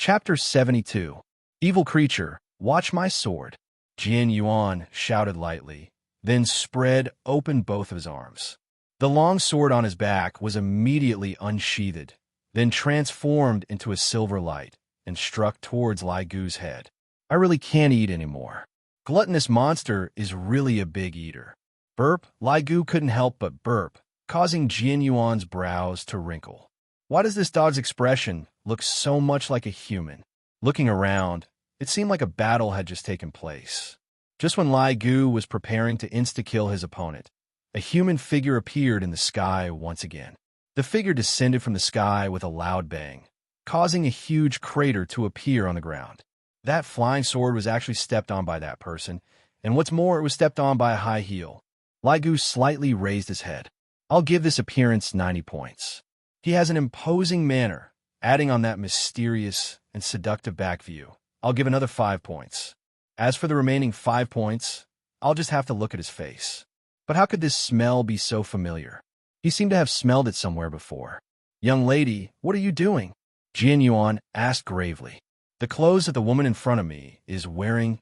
Chapter 72. Evil creature, watch my sword. Jian Yuan shouted lightly, then spread open both of his arms. The long sword on his back was immediately unsheathed, then transformed into a silver light and struck towards Lai Gu's head. I really can't eat anymore. Gluttonous monster is really a big eater. Burp. Lai Gu couldn't help but burp, causing Jian Yuan's brows to wrinkle. Why does this dog's expression look so much like a human? Looking around, it seemed like a battle had just taken place. Just when Lai Gu was preparing to insta-kill his opponent, a human figure appeared in the sky once again. The figure descended from the sky with a loud bang, causing a huge crater to appear on the ground. That flying sword was actually stepped on by that person, and what's more, it was stepped on by a high heel. Lai Gu slightly raised his head. I'll give this appearance 90 points. He has an imposing manner, adding on that mysterious and seductive back view. I'll give another 5 points. As for the remaining 5 points, I'll just have to look at his face. But how could this smell be so familiar? He seemed to have smelled it somewhere before. Young lady, what are you doing? Jian Yuan asked gravely. The clothes that the woman in front of me is wearing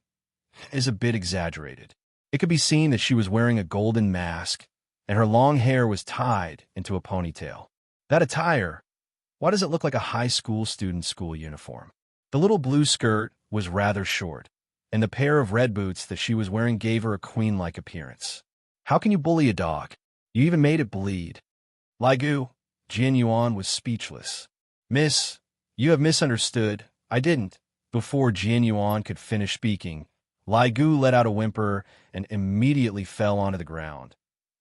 is a bit exaggerated. It could be seen that she was wearing a golden mask, and her long hair was tied into a ponytail. That attire, why does it look like a high school student's school uniform? The little blue skirt was rather short, and the pair of red boots that she was wearing gave her a queen-like appearance. How can you bully a dog? You even made it bleed. Lai Gu, Jian Yuan was speechless. Miss, you have misunderstood. I didn't. Before Jian Yuan could finish speaking, Lai Gu let out a whimper and immediately fell onto the ground,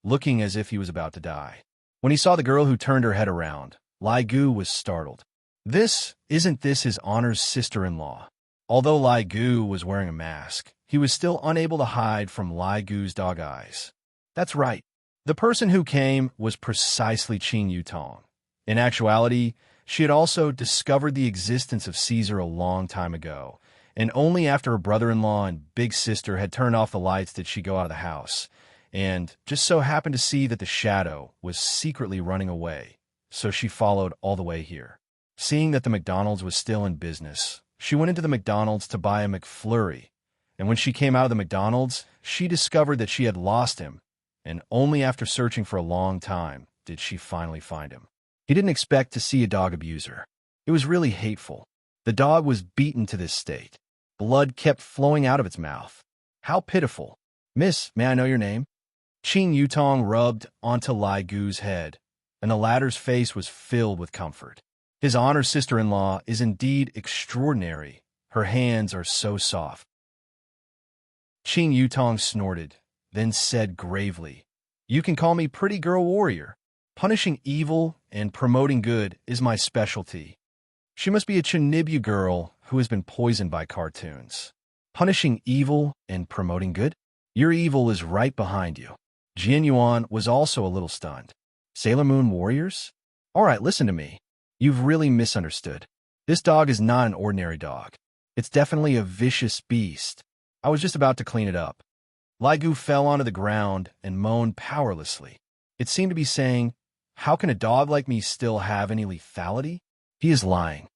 looking as if he was about to die. When he saw the girl who turned her head around, Lai Gu was startled. Isn't this his honor's sister-in-law? Although Lai Gu was wearing a mask, he was still unable to hide from Lai Gu's dog eyes. That's right. The person who came was precisely Qing Yutong. In actuality, she had also discovered the existence of Caesar a long time ago, and only after her brother-in-law and big sister had turned off the lights did she go out of the house, and just so happened to see that the shadow was secretly running away, so she followed all the way here. Seeing that the McDonald's was still in business, she went into the McDonald's to buy a McFlurry, and when she came out of the McDonald's, she discovered that she had lost him, and only after searching for a long time did she finally find him. He didn't expect to see a dog abuser. It was really hateful. The dog was beaten to this state. Blood kept flowing out of its mouth. How pitiful. Miss, may I know your name? Qing Yutong rubbed onto Lai Gu's head, and the latter's face was filled with comfort. His honor's sister-in-law is indeed extraordinary. Her hands are so soft. Qing Yutong snorted, then said gravely, You can call me Pretty Girl Warrior. Punishing evil and promoting good is my specialty. She must be a Chinibyu girl who has been poisoned by cartoons. Punishing evil and promoting good? Your evil is right behind you. Jian Yuan was also a little stunned. Sailor Moon warriors? All right, listen to me. You've really misunderstood. This dog is not an ordinary dog. It's definitely a vicious beast. I was just about to clean it up. Lai Gu fell onto the ground and moaned powerlessly. It seemed to be saying, How can a dog like me still have any lethality? He is lying.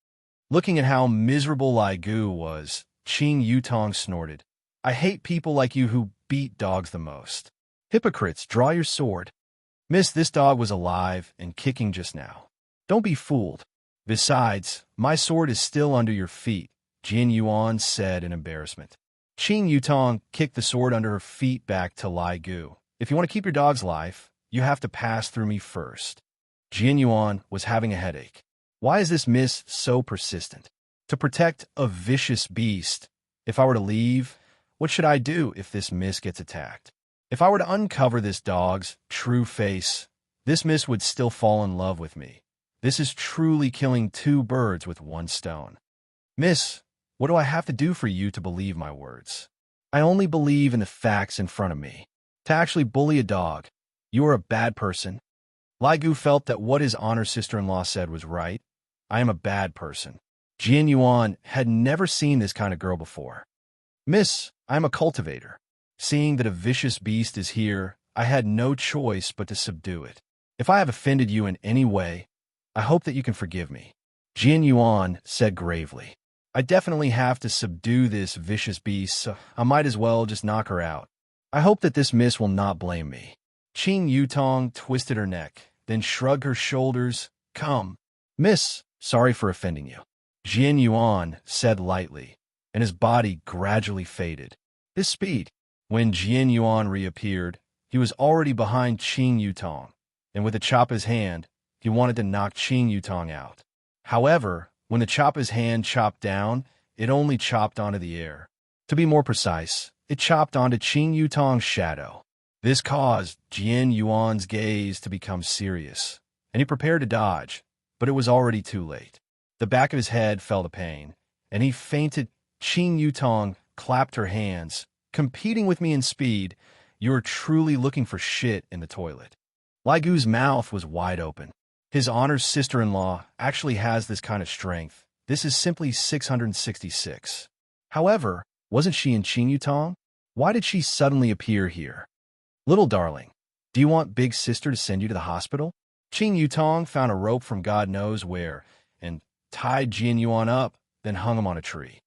Looking at how miserable Lai Gu was, Qing Yutong snorted. I hate people like you who beat dogs the most. Hypocrites, draw your sword. Miss, this dog was alive and kicking just now. Don't be fooled. Besides, my sword is still under your feet, Jian Yuan said in embarrassment. Qing Yutong kicked the sword under her feet back to Lai Gu. If you want to keep your dog's life, you have to pass through me first. Jian Yuan was having a headache. Why is this miss so persistent? To protect a vicious beast. If I were to leave, what should I do if this miss gets attacked? If I were to uncover this dog's true face, this miss would still fall in love with me. This is truly killing 2 birds with 1 stone. Miss, what do I have to do for you to believe my words? I only believe in the facts in front of me. To actually bully a dog, you are a bad person. Lai Gu felt that what his honor's sister-in-law said was right. I am a bad person. Jian Yuan had never seen this kind of girl before. Miss, I am a cultivator. Seeing that a vicious beast is here, I had no choice but to subdue it. If I have offended you in any way, I hope that you can forgive me. Jian Yuan said gravely. I definitely have to subdue this vicious beast, so I might as well just knock her out. I hope that this miss will not blame me. Qing Yutong twisted her neck, then shrugged her shoulders. Come. Miss, sorry for offending you. Jian Yuan said lightly, and his body gradually faded. His speed. When Jian Yuan reappeared, he was already behind Qing Yutong, and with a chop his hand, he wanted to knock Qing Yutong out. However, when the chop his hand chopped down, it only chopped onto the air. To be more precise, it chopped onto Qing Yutong's shadow. This caused Jian Yuan's gaze to become serious, and he prepared to dodge, but it was already too late. The back of his head fell to pain, and he fainted. Qing Yutong clapped her hands. Competing with me in speed, you're truly looking for shit in the toilet. Lai Gu's mouth was wide open. His honor's sister-in-law actually has this kind of strength. This is simply 666. However, wasn't she in Qing Yutong? Why did she suddenly appear here? Little darling, do you want big sister to send you to the hospital? Qing Yutong found a rope from God knows where and tied Jian Yuan up, then hung him on a tree.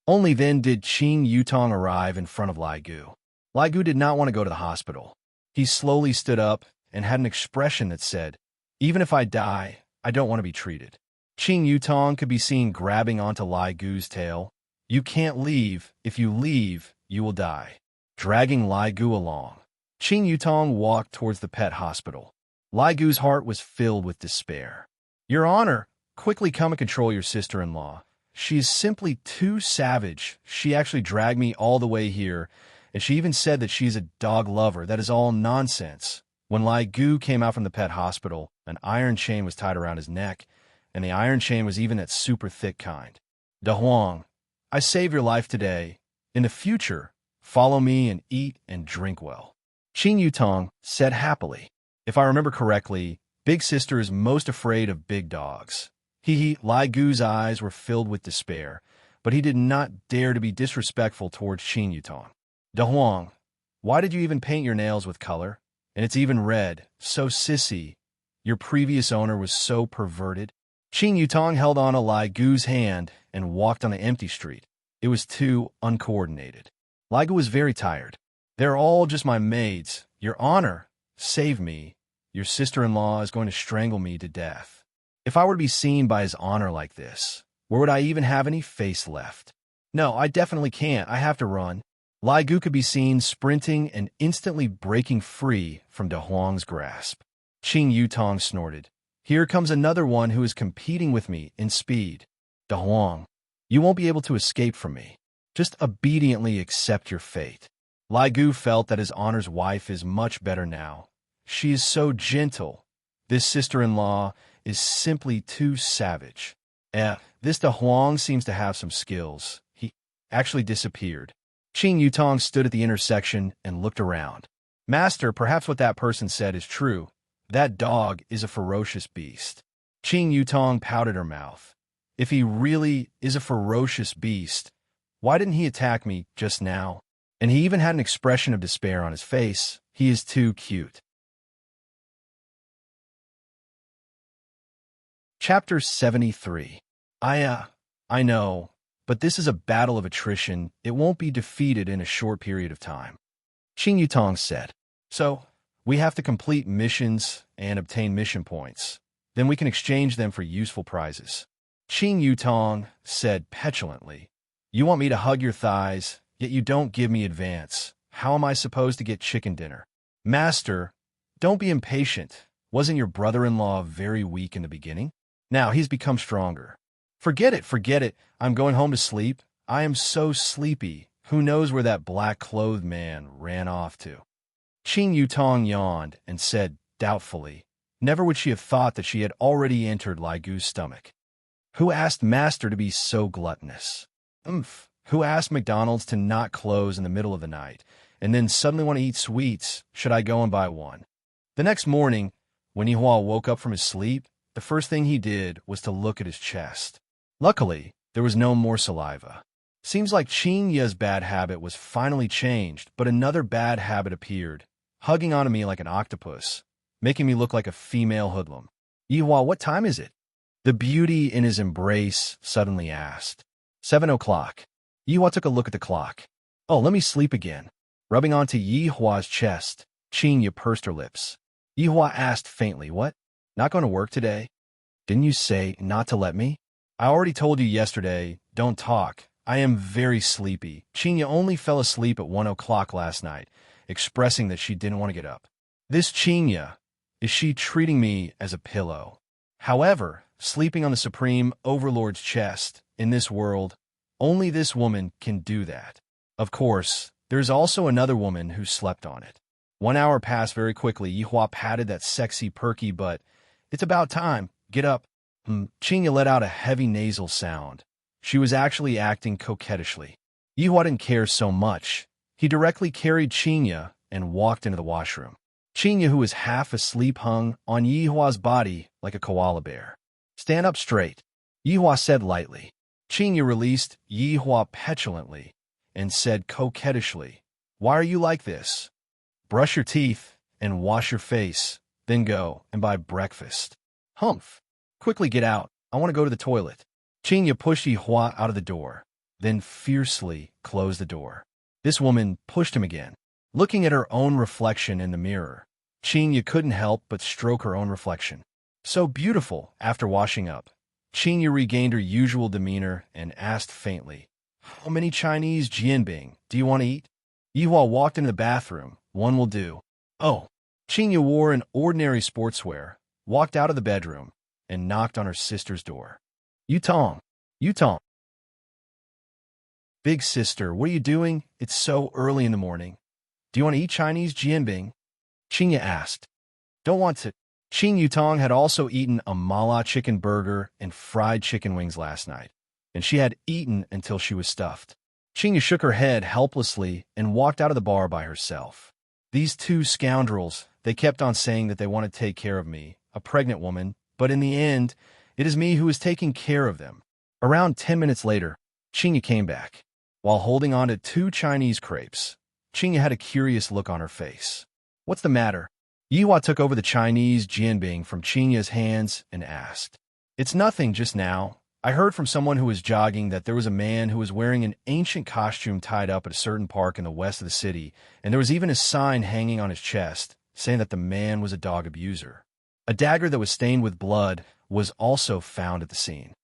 Only then did Qing Yutong arrive in front of Lai Gu. Lai Gu did not want to go to the hospital. He slowly stood up and had an expression that said, even if I die, I don't want to be treated. Qing Yutong could be seen grabbing onto Lai Gu's tail. You can't leave. If you leave, you will die. Dragging Lai Gu along, Qing Yutong walked towards the pet hospital. Lai Gu's heart was filled with despair. Your Honor, quickly come and control your sister-in-law. She is simply too savage. She actually dragged me all the way here, and she even said that she's a dog lover. That is all nonsense. When Lai Gu came out from the pet hospital, an iron chain was tied around his neck, and the iron chain was even that super thick kind. Da Huang, I saved your life today. In the future, follow me and eat and drink well. Qing Yutong said happily. If I remember correctly, Big Sister is most afraid of big dogs. Lai Gu's eyes were filled with despair, but he did not dare to be disrespectful towards Qing Yutong. Da Huang, why did you even paint your nails with color? And it's even red. So sissy. Your previous owner was so perverted. Qing Yutong held on to Lai Gu's hand and walked on an empty street. It was too uncoordinated. Lai Gu was very tired. They're all just my maids. Your Honor, save me. Your sister-in-law is going to strangle me to death. If I were to be seen by his honor like this, where would I even have any face left? No, I definitely can't. I have to run. Lai Gu could be seen sprinting and instantly breaking free from Da Huang's grasp. Qing Yutong snorted. Here comes another one who is competing with me in speed. Da Huang, you won't be able to escape from me. Just obediently accept your fate. Lai Gu felt that his honor's wife is much better now. She is so gentle. This sister-in-law is simply too savage. This Da Huang seems to have some skills. He actually disappeared. Qing Yutong stood at the intersection and looked around. Master, perhaps what that person said is true. That dog is a ferocious beast. Qing Yutong pouted her mouth. If he really is a ferocious beast, why didn't he attack me just now? And he even had an expression of despair on his face. He is too cute. Chapter 73. I know, but this is a battle of attrition. It won't be defeated in a short period of time. Qing Yutong said. So, we have to complete missions and obtain mission points. Then we can exchange them for useful prizes. Qing Yutong said petulantly. You want me to hug your thighs, yet you don't give me advance. How am I supposed to get chicken dinner? Master, don't be impatient. Wasn't your brother-in-law very weak in the beginning? Now he's become stronger. Forget it. I'm going home to sleep. I am so sleepy. Who knows where that black-clothed man ran off to? Qing Yutong yawned and said doubtfully, never would she have thought that she had already entered Lai Gu's stomach. Who asked Master to be so gluttonous? Who asked McDonald's to not close in the middle of the night, and then suddenly want to eat sweets? Should I go and buy one? The next morning, when Yihua woke up from his sleep, the first thing he did was to look at his chest. Luckily, there was no more saliva. Seems like Qing Ye's bad habit was finally changed, but another bad habit appeared, hugging onto me like an octopus, making me look like a female hoodlum. Yihua, what time is it? The beauty in his embrace suddenly asked. 7 o'clock. Yihua took a look at the clock. Oh, let me sleep again. Rubbing onto Yihua's chest, Qinya pursed her lips. Yihua asked faintly, what? Not going to work today? Didn't you say not to let me? I already told you yesterday, don't talk. I am very sleepy. Qinya only fell asleep at 1 o'clock last night, expressing that she didn't want to get up. This Qinya, is she treating me as a pillow? However, sleeping on the Supreme Overlord's chest, in this world, only this woman can do that. Of course, there's also another woman who slept on it. 1 hour passed very quickly. Yihua patted that sexy perky butt. It's about time. Get up. Qinya let out a heavy nasal sound. She was actually acting coquettishly. Yihua didn't care so much. He directly carried Qinya and walked into the washroom. Qinya, who was half asleep, hung on Yihua's body like a koala bear. Stand up straight, Yihua said lightly. Qinya released Yihua petulantly and said coquettishly, why are you like this? Brush your teeth and wash your face, then go and buy breakfast. Humph. Quickly get out. I want to go to the toilet. Qinya pushed Yihua out of the door, then fiercely closed the door. This woman pushed him again. Looking at her own reflection in the mirror, Qinya couldn't help but stroke her own reflection. So beautiful. After washing up, Qinya regained her usual demeanor and asked faintly, how many Chinese jianbing do you want to eat? Yihua walked into the bathroom. One will do. Oh. Qinya wore an ordinary sportswear, walked out of the bedroom, and knocked on her sister's door. Yutong. Yutong. Big sister, what are you doing? It's so early in the morning. Do you want to eat Chinese jianbing? Qinya asked. Don't want to. Qin Yutong had also eaten a mala chicken burger and fried chicken wings last night, and she had eaten until she was stuffed. Qinya shook her head helplessly and walked out of the bar by herself. These two scoundrels, they kept on saying that they want to take care of me, a pregnant woman, but in the end, it is me who is taking care of them. Around 10 minutes later, Qinya came back. While holding on to 2 Chinese crepes, Qinya had a curious look on her face. What's the matter? Yihua took over the Chinese jianbing from Qinya's hands and asked. It's nothing just now. I heard from someone who was jogging that there was a man who was wearing an ancient costume tied up at a certain park in the west of the city, and there was even a sign hanging on his chest saying that the man was a dog abuser. A dagger that was stained with blood was also found at the scene.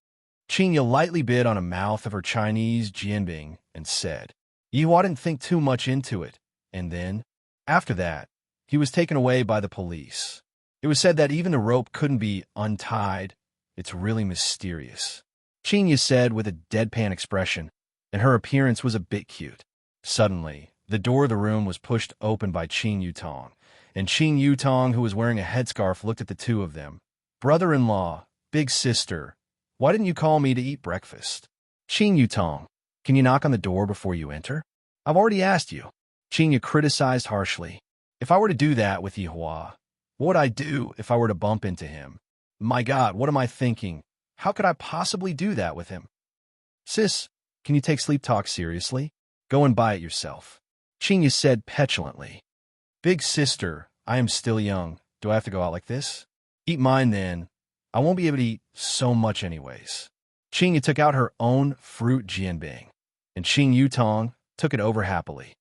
Qinya lightly bit on a mouth of her Chinese jianbing and said, Yihua didn't think too much into it, and then, after that, he was taken away by the police. It was said that even the rope couldn't be untied. It's really mysterious. Qinya said with a deadpan expression, and her appearance was a bit cute. Suddenly, the door of the room was pushed open by Qin Yutong, and Qin Yutong, who was wearing a headscarf, looked at the two of them. Brother-in-law, big sister, why didn't you call me to eat breakfast? Qin Yutong, can you knock on the door before you enter? I've already asked you. Qinya criticized harshly. If I were to do that with Yihua, what would I do if I were to bump into him? My God, what am I thinking? How could I possibly do that with him? Sis, can you take sleep talk seriously? Go and buy it yourself. Qinya said petulantly. Big sister, I am still young. Do I have to go out like this? Eat mine then. I won't be able to eat so much anyways. Qinya took out her own fruit jianbing, and Qin Yutong took it over happily.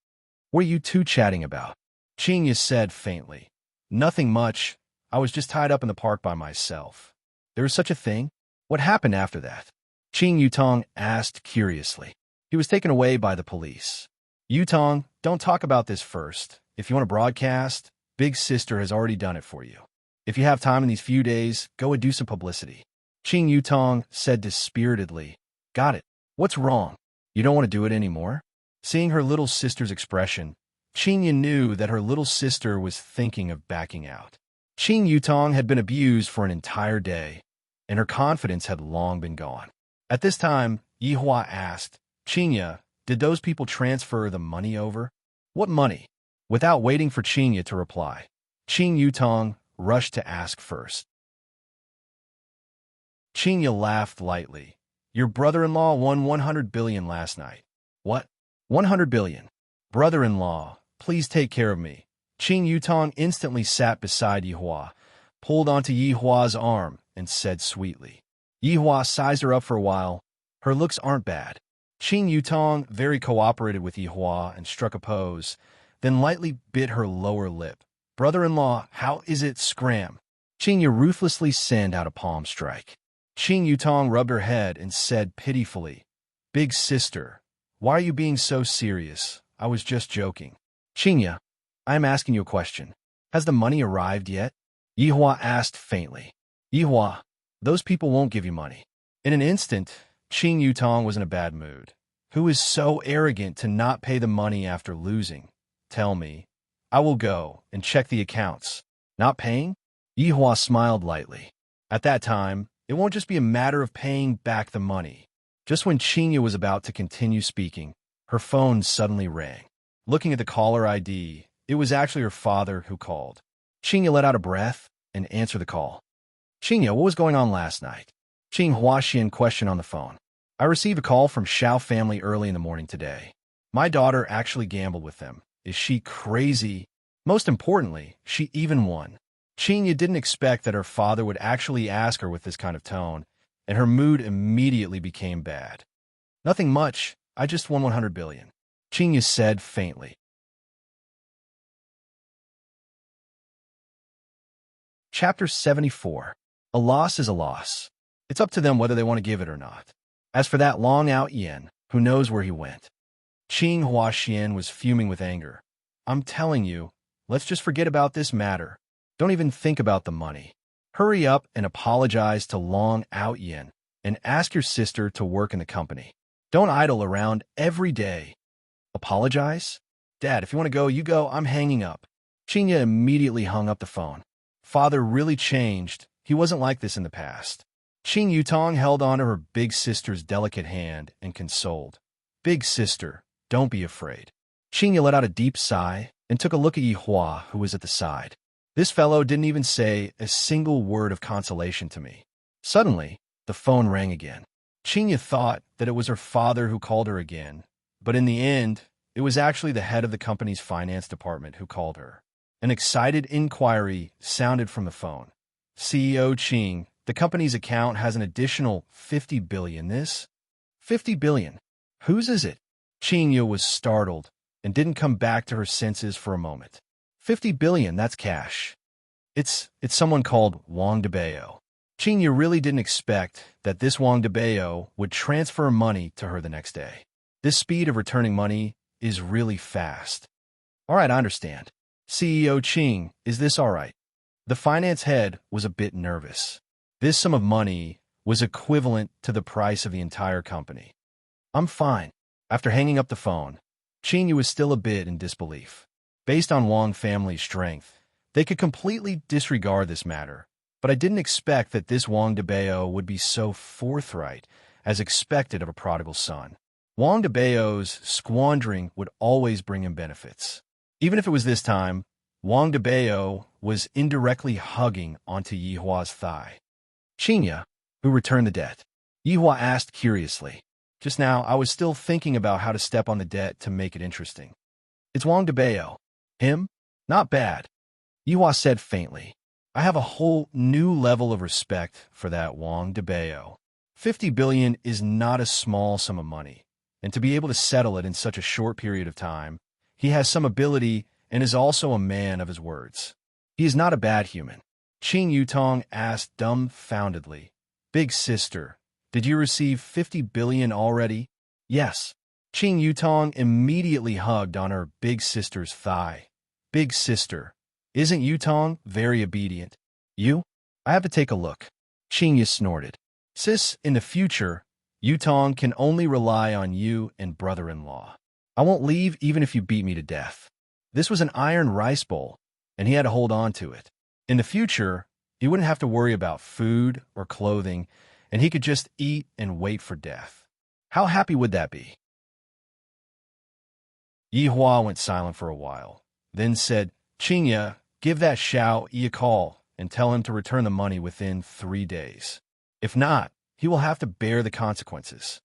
What are you two chatting about? Qinya said faintly. Nothing much. I was just tied up in the park by myself. There is such a thing? What happened after that? Qin Yutong asked curiously. He was taken away by the police. Yutong, don't talk about this first. If you want to broadcast, Big Sister has already done it for you. If you have time in these few days, go and do some publicity. Qin Yutong said dispiritedly. Got it. What's wrong? You don't want to do it anymore? Seeing her little sister's expression, Qinya knew that her little sister was thinking of backing out. Qin Yutong had been abused for an entire day, and her confidence had long been gone. At this time, Yihua asked, Qinya, did those people transfer the money over? What money? Without waiting for Qinya to reply, Qin Yutong rushed to ask first. Qinya laughed lightly. Your brother-in-law won 100 billion last night. What? 100 billion? Brother-in-law, please take care of me. Qin Yutong instantly sat beside Yihua, pulled onto Yihua's arm, and said sweetly, Yihua sized her up for a while. Her looks aren't bad. Qing Yutong very cooperated with Yihua and struck a pose, then lightly bit her lower lip. Brother-in-law, how is it scram? Qing ruthlessly sent out a palm strike. Qing Yutong rubbed her head and said pitifully, Big sister, why are you being so serious? I was just joking. Qing, I am asking you a question. Has the money arrived yet? Yihua asked faintly. Yihua, those people won't give you money. In an instant, Qing Yutong was in a bad mood. Who is so arrogant to not pay the money after losing? Tell me. I will go and check the accounts. Not paying? Yihua smiled lightly. At that time, it won't just be a matter of paying back the money. Just when Qingya was about to continue speaking, her phone suddenly rang. Looking at the caller ID, it was actually her father who called. Qingya let out a breath and answered the call. Qingya, what was going on last night? Qing Huaxian questioned on the phone. I received a call from Xiao family early in the morning today. My daughter actually gambled with them. Is she crazy? Most importantly, she even won. Qingya didn't expect that her father would actually ask her with this kind of tone, and her mood immediately became bad. Nothing much. I just won 100 billion. Qingya said faintly. Chapter 74. A loss is a loss. It's up to them whether they want to give it or not. As for that Long Out Yen, who knows where he went? Qing Huaxian was fuming with anger. I'm telling you, let's just forget about this matter. Don't even think about the money. Hurry up and apologize to Long Out Yen and ask your sister to work in the company. Don't idle around every day. Apologize? Dad, if you want to go, you go. I'm hanging up. Qingya immediately hung up the phone. Father really changed. He wasn't like this in the past. Qing Yutong held on to her big sister's delicate hand and consoled. Big sister, don't be afraid. Qingya let out a deep sigh and took a look at Yihua, who was at the side. This fellow didn't even say a single word of consolation to me. Suddenly, the phone rang again. Qingya thought that it was her father who called her again, but in the end, it was actually the head of the company's finance department who called her. An excited inquiry sounded from the phone. CEO Qing, the company's account has an additional 50 billion. This? 50 billion? Whose is it? Qingya was startled and didn't come back to her senses for a moment. 50 billion, that's cash. It's someone called Wang Debao. Qingya really didn't expect that this Wang Debao would transfer money to her the next day. This speed of returning money is really fast. All right, I understand. CEO Qing, is this all right? The finance head was a bit nervous. This sum of money was equivalent to the price of the entire company. I'm fine. After hanging up the phone, Qingya was still a bit in disbelief. Based on Wang family's strength, they could completely disregard this matter, but I didn't expect that this Wang Debao would be so forthright as expected of a prodigal son. Wang Debao's squandering would always bring him benefits. Even if it was this time, Wang Debao was indirectly hugging onto Yihua's thigh. Qingya, who returned the debt? Yihua asked curiously. Just now, I was still thinking about how to step on the debt to make it interesting. It's Wang Debao. Him? Not bad. Yihua said faintly. I have a whole new level of respect for that Wang Debao. 50 billion is not a small sum of money, and to be able to settle it in such a short period of time, he has some ability and is also a man of his words. He is not a bad human. Qing Yutong asked dumbfoundedly, Big sister, did you receive 50 billion already? Yes. Qing Yutong immediately hugged on her big sister's thigh. Big sister, isn't Yutong very obedient? You? I have to take a look. Qingya snorted. Sis, in the future, Yutong can only rely on you and brother-in-law. I won't leave even if you beat me to death. This was an iron rice bowl, and he had to hold on to it. In the future, he wouldn't have to worry about food or clothing, and he could just eat and wait for death. How happy would that be? Yihua went silent for a while, then said, Qingya, give that Xiao Yi a call and tell him to return the money within 3 days. If not, he will have to bear the consequences.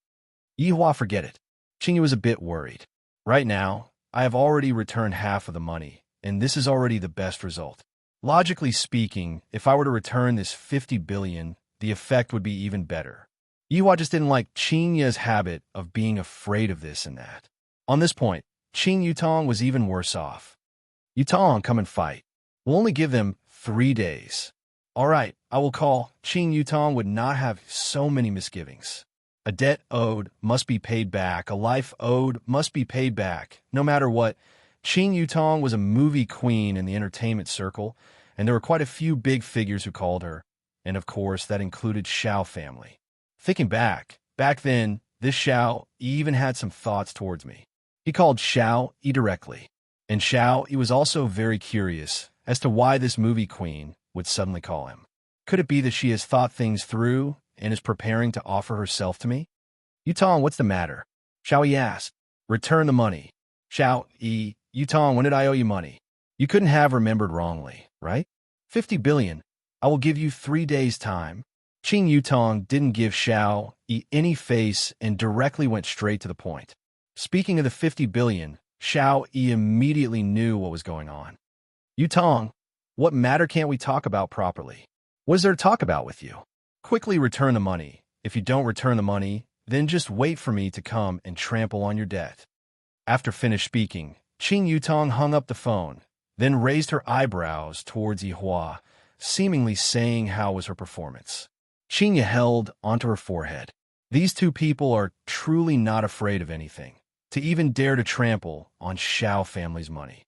Yihua, forget it. Qingya was a bit worried. Right now, I have already returned half of the money, and this is already the best result. Logically speaking, if I were to return this 50 billion, the effect would be even better. Yihua just didn't like Qin Ye's habit of being afraid of this and that. On this point, Qin Yutong was even worse off. Yutong, come and fight. We'll only give them 3 days. All right, I will call. Qin Yutong would not have so many misgivings. A debt owed must be paid back. A life owed must be paid back. No matter what, Qin Yutong was a movie queen in the entertainment circle, and there were quite a few big figures who called her, and of course that included Xiao family. Thinking back then, this Xiao even had some thoughts towards me. He called Xiao Yi directly, and Xiao Yi was also very curious as to why this movie queen would suddenly call him. Could it be that she has thought things through and is preparing to offer herself to me? Yutong, what's the matter? Xiao Yi asked. Return the money. Xiao Yi, Yutong, when did I owe you money? You couldn't have remembered wrongly, right? 50 billion. I will give you 3 days' time. Qin Yutong didn't give Xiao Yi any face and directly went straight to the point. Speaking of the 50 billion, Xiao Yi immediately knew what was going on. Yutong, what matter can't we talk about properly? What is there to talk about with you? Quickly return the money. If you don't return the money, then just wait for me to come and trample on your debt. After finished speaking, Qin Yutong hung up the phone, then raised her eyebrows towards Yihua, seemingly saying how was her performance. Qin Yi held onto her forehead. These two people are truly not afraid of anything, to even dare to trample on Xiao family's money.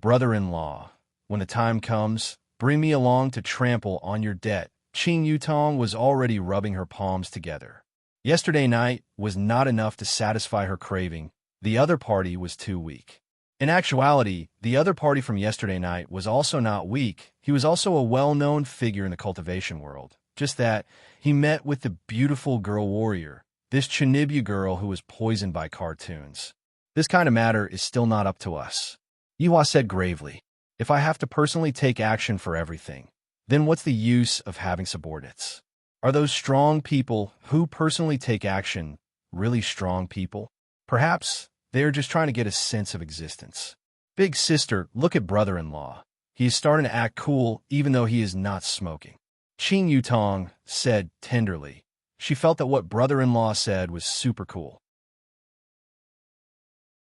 Brother-in-law, when the time comes, bring me along to trample on your debt. Qin Yutong was already rubbing her palms together. Yesterday night was not enough to satisfy her craving. The other party was too weak. In actuality, the other party from yesterday night was also not weak. He was also a well-known figure in the cultivation world. Just that, he met with the beautiful girl warrior, this Chinibu girl who was poisoned by cartoons. This kind of matter is still not up to us. Yihua said gravely, if I have to personally take action for everything, then what's the use of having subordinates? Are those strong people who personally take action really strong people? Perhaps they are just trying to get a sense of existence. Big sister, look at brother-in-law. He is starting to act cool even though he is not smoking. Qin Yutong said tenderly. She felt that what brother-in-law said was super cool.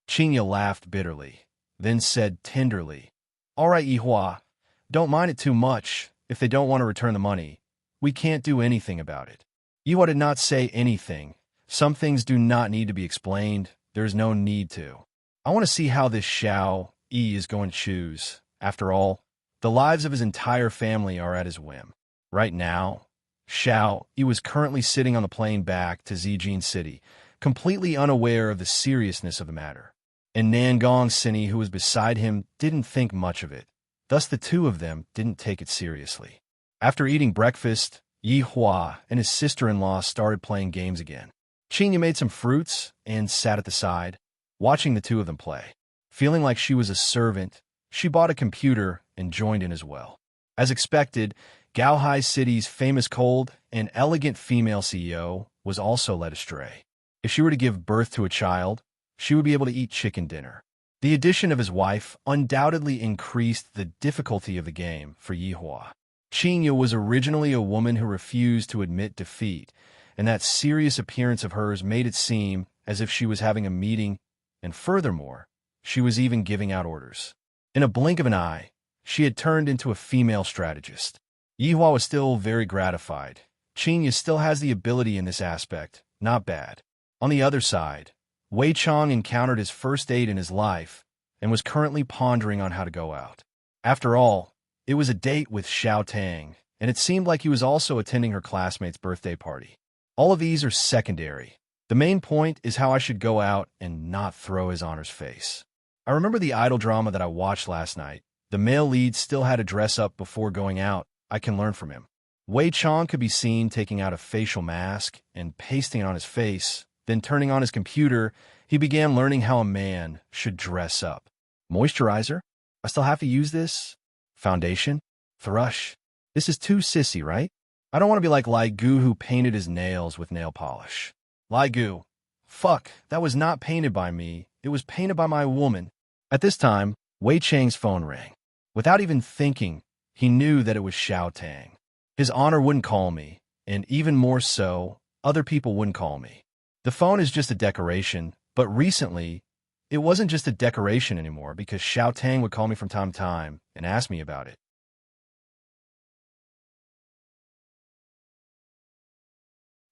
Qin Yi laughed bitterly, then said tenderly, all right, Yihua, don't mind it too much. If they don't want to return the money, we can't do anything about it. Yihua did not say anything. Some things do not need to be explained. There's no need to. I want to see how this Xiao Yi is going to choose. After all, the lives of his entire family are at his whim. Right now, Xiao Yi was currently sitting on the plane back to Zijin City, completely unaware of the seriousness of the matter. And Nangong Cini, who was beside him, didn't think much of it. Thus the two of them didn't take it seriously. After eating breakfast, Yihua and his sister-in-law started playing games again. Qin Yi made some fruits and sat at the side, watching the two of them play. Feeling like she was a servant, she bought a computer and joined in as well. As expected, Gaohai City's famous cold and elegant female CEO was also led astray. If she were to give birth to a child, she would be able to eat chicken dinner. The addition of his wife undoubtedly increased the difficulty of the game for Yihua. Qin Yi was originally a woman who refused to admit defeat, and that serious appearance of hers made it seem as if she was having a meeting, and furthermore, she was even giving out orders. In a blink of an eye, she had turned into a female strategist. Yihua was still very gratified. Qin Yi still has the ability in this aspect, not bad. On the other side, Wei Chong encountered his first date in his life and was currently pondering on how to go out. After all, it was a date with Xiao Tang, and it seemed like he was also attending her classmate's birthday party. All of these are secondary. The main point is how I should go out and not throw his honor's face. I remember the idol drama that I watched last night. The male lead still had to dress up before going out. I can learn from him. Wei Chong could be seen taking out a facial mask and pasting it on his face. Then turning on his computer, he began learning how a man should dress up. Moisturizer? I still have to use this? Foundation? Thrush? This is too sissy, right? I don't want to be like Lai Gu who painted his nails with nail polish. Lai Gu. Fuck, that was not painted by me. It was painted by my woman. At this time, Wei Chang's phone rang. Without even thinking, he knew that it was Xiao Tang. His honor wouldn't call me. and even more so, other people wouldn't call me. The phone is just a decoration, but recently, it wasn't just a decoration anymore because Xiao Tang would call me from time to time and ask me about it.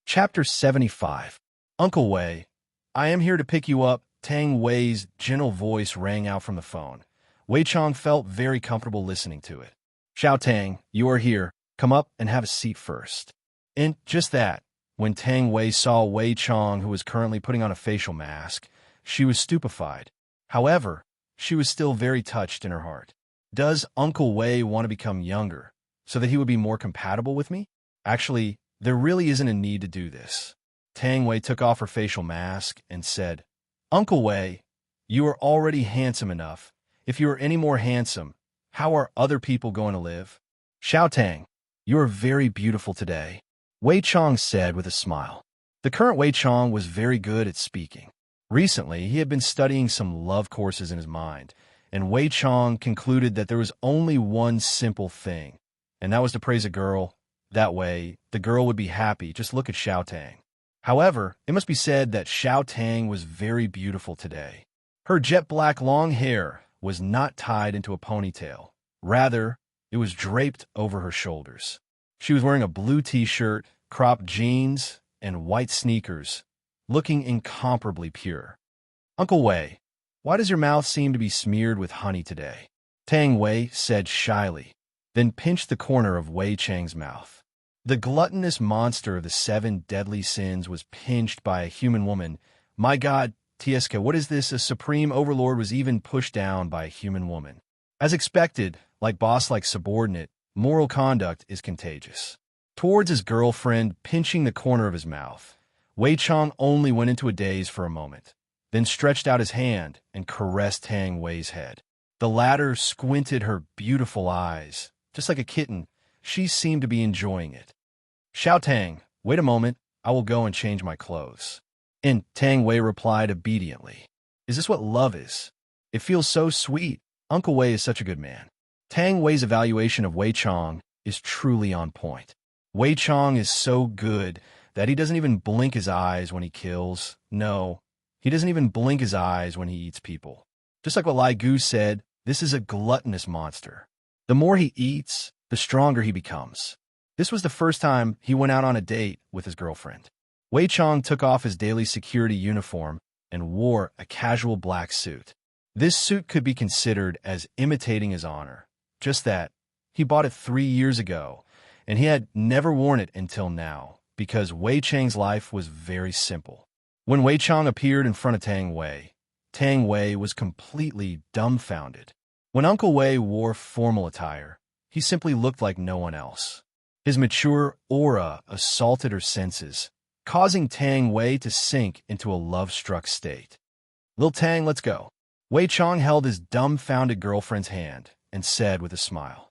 Chapter 75. Uncle Wei, I am here to pick you up. Tang Wei's gentle voice rang out from the phone. Wei Chong felt very comfortable listening to it. Xiao Tang, you are here. Come up and have a seat first. And just that, when Tang Wei saw Wei Chong, who was currently putting on a facial mask, she was stupefied. However, she was still very touched in her heart. Does Uncle Wei want to become younger so that he would be more compatible with me? Actually, there really isn't a need to do this. Tang Wei took off her facial mask and said, Uncle Wei, you are already handsome enough. If you are any more handsome, how are other people going to live? Xiao Tang, you are very beautiful today, Wei Chong said with a smile. The current Wei Chong was very good at speaking. Recently, he had been studying some love courses in his mind, and Wei Chong concluded that there was only one simple thing, and that was to praise a girl. That way, the girl would be happy. Just look at Xiao Tang. However, it must be said that Xiao Tang was very beautiful today. Her jet black long hair was not tied into a ponytail. Rather, it was draped over her shoulders. She was wearing a blue t-shirt, cropped jeans, and white sneakers, looking incomparably pure. Uncle Wei, why does your mouth seem to be smeared with honey today? Tang Wei said shyly, then pinched the corner of Wei Chang's mouth. The gluttonous monster of the 7 deadly sins was pinched by a human woman. My God, TSK, what is this? A supreme overlord was even pushed down by a human woman. As expected, like boss like subordinate, moral conduct is contagious. Towards his girlfriend, pinching the corner of his mouth, Wei Chong only went into a daze for a moment, then stretched out his hand and caressed Tang Wei's head. The latter squinted her beautiful eyes. Just like a kitten, she seemed to be enjoying it. Xiao Tang, wait a moment, I will go and change my clothes. And Tang Wei replied obediently. Is this what love is? It feels so sweet. Uncle Wei is such a good man. Tang Wei's evaluation of Wei Chong is truly on point. Wei Chong is so good that he doesn't even blink his eyes when he kills. No, he doesn't even blink his eyes when he eats people. Just like what Lai Gu said, this is a gluttonous monster. The more he eats, the stronger he becomes. This was the first time he went out on a date with his girlfriend. Wei Chong took off his daily security uniform and wore a casual black suit. This suit could be considered as imitating his honor. Just that, he bought it 3 years ago, and he had never worn it until now, because Wei Chang's life was very simple. When Wei Chong appeared in front of Tang Wei was completely dumbfounded. When Uncle Wei wore formal attire, he simply looked like no one else. His mature aura assaulted her senses, causing Tang Wei to sink into a love-struck state. Lil Tang, let's go. Wei Chong held his dumbfounded girlfriend's hand and said with a smile.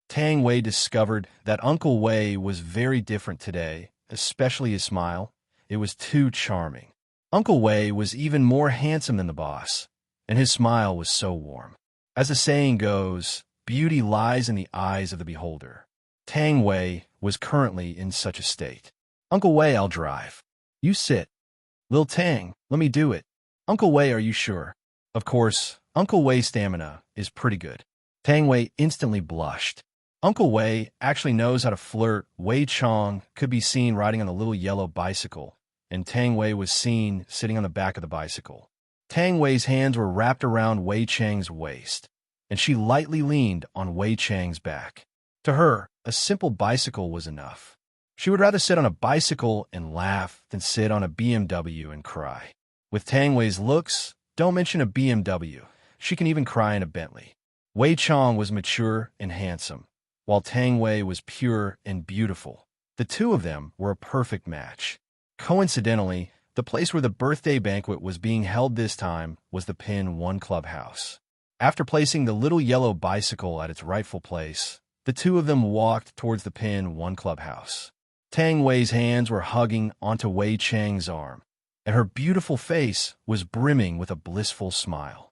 Tang Wei discovered that Uncle Wei was very different today, especially his smile. It was too charming. Uncle Wei was even more handsome than the boss, and his smile was so warm. As the saying goes, beauty lies in the eyes of the beholder. Tang Wei was currently in such a state. Uncle Wei, I'll drive. You sit. Lil Tang, let me do it. Uncle Wei, are you sure? Of course, Uncle Wei's stamina is pretty good. Tang Wei instantly blushed. Uncle Wei actually knows how to flirt. Wei Chong could be seen riding on the little yellow bicycle, and Tang Wei was seen sitting on the back of the bicycle. Tang Wei's hands were wrapped around Wei Chang's waist, and she lightly leaned on Wei Chang's back. To her, a simple bicycle was enough. She would rather sit on a bicycle and laugh than sit on a BMW and cry. With Tang Wei's looks, don't mention a BMW. She can even cry in a Bentley. Wei Chong was mature and handsome, while Tang Wei was pure and beautiful. The two of them were a perfect match. Coincidentally, the place where the birthday banquet was being held this time was the Pin 1 clubhouse. After placing the little yellow bicycle at its rightful place, the two of them walked towards the Pin 1 clubhouse. Tang Wei's hands were hugging onto Wei Chang's arm, and her beautiful face was brimming with a blissful smile.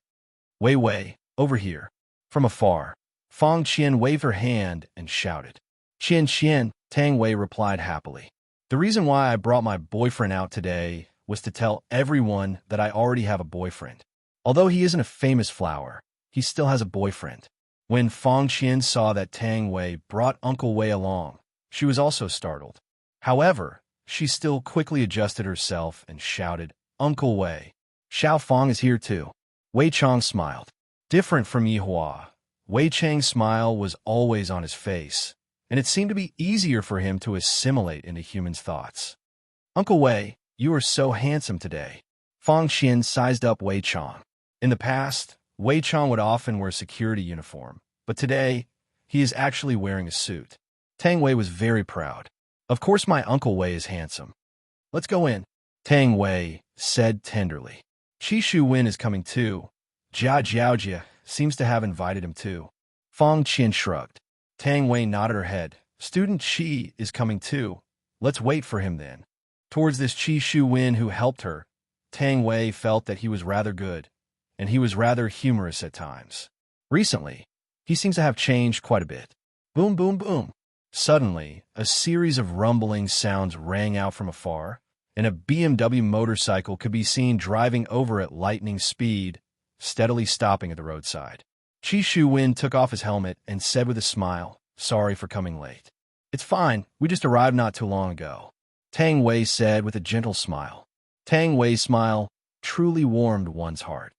Wei, over here. From afar, Fong Qian waved her hand and shouted. Qian, Tang Wei replied happily. The reason why I brought my boyfriend out today was to tell everyone that I already have a boyfriend. Although he isn't a famous flower, he still has a boyfriend. When Fang Qian saw that Tang Wei brought Uncle Wei along, she was also startled. However, she still quickly adjusted herself and shouted, "Uncle Wei, Xiao Fang is here too." Wei Chang smiled. Different from Yihua, Wei Chang's smile was always on his face, and it seemed to be easier for him to assimilate into humans' thoughts. "Uncle Wei, you are so handsome today." Fang Qian sized up Wei Chang. In the past, Wei Chang would often wear a security uniform, but today, he is actually wearing a suit. Tang Wei was very proud. "Of course my Uncle Wei is handsome. Let's go in," Tang Wei said tenderly. "Qi Shu Wen is coming too. Jia Jiaojia seems to have invited him too." Fang Qian shrugged. Tang Wei nodded her head. "Student Qi is coming too. Let's wait for him then." Towards this Qi Shu Wen who helped her, Tang Wei felt that he was rather good, and he was rather humorous at times. Recently, he seems to have changed quite a bit. Boom, boom, boom. Suddenly, a series of rumbling sounds rang out from afar, and a BMW motorcycle could be seen driving over at lightning speed, steadily stopping at the roadside. Qi Shu Wen took off his helmet and said with a smile, "Sorry for coming late." "It's fine, we just arrived not too long ago," Tang Wei said with a gentle smile. Tang Wei's smile truly warmed one's heart.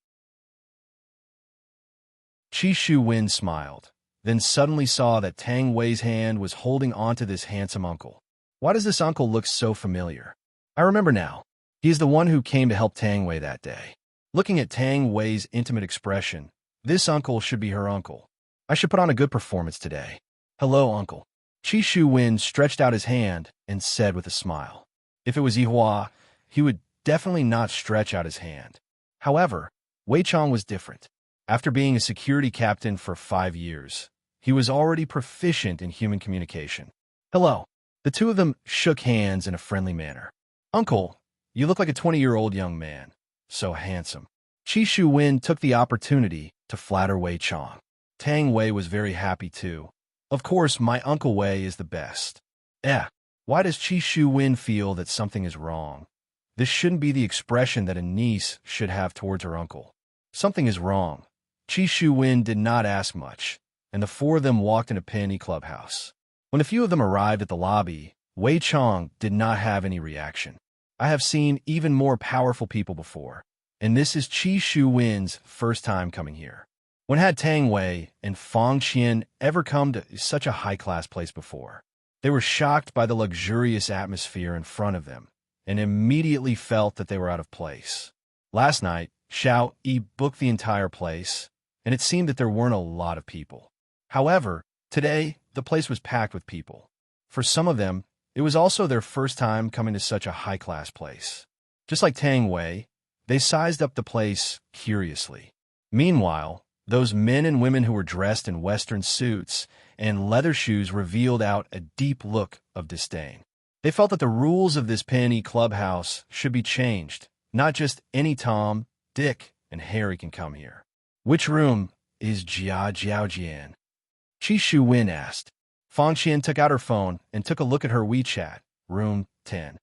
Qi Shu Wen smiled, then suddenly saw that Tang Wei's hand was holding onto this handsome uncle. Why does this uncle look so familiar? I remember now. He is the one who came to help Tang Wei that day. Looking at Tang Wei's intimate expression, this uncle should be her uncle. I should put on a good performance today. "Hello, uncle." Qi Shu Wen stretched out his hand and said with a smile. If it was Yihua, he would definitely not stretch out his hand. However, Wei Chang was different. After being a security captain for 5 years, he was already proficient in human communication. "Hello." The two of them shook hands in a friendly manner. "Uncle, you look like a 20-year-old young man. So handsome." Qi Shu Wen took the opportunity to flatter Wei Chang. Tang Wei was very happy too. "Of course, my Uncle Wei is the best." Why does Qi Shu Wen feel that something is wrong? This shouldn't be the expression that a niece should have towards her uncle. Something is wrong. Qi Shu Wen did not ask much, and the four of them walked into Penny Clubhouse. When a few of them arrived at the lobby, Wei Chang did not have any reaction. I have seen even more powerful people before, and this is Qi Shu Wen's first time coming here. When had Tang Wei and Fang Qian ever come to such a high-class place before? They were shocked by the luxurious atmosphere in front of them, and immediately felt that they were out of place. Last night, Xiao Yi booked the entire place, and it seemed that there weren't a lot of people. However, today, the place was packed with people. For some of them, it was also their first time coming to such a high-class place. Just like Tang Wei, they sized up the place curiously. Meanwhile, those men and women who were dressed in Western suits and leather shoes revealed out a deep look of disdain. They felt that the rules of this Penny Clubhouse should be changed. Not just any Tom, Dick, and Harry can come here. "Which room is Jia Jiaojian?" Qi Shu Wen asked. Fang Qian took out her phone and took a look at her WeChat. "Room 10.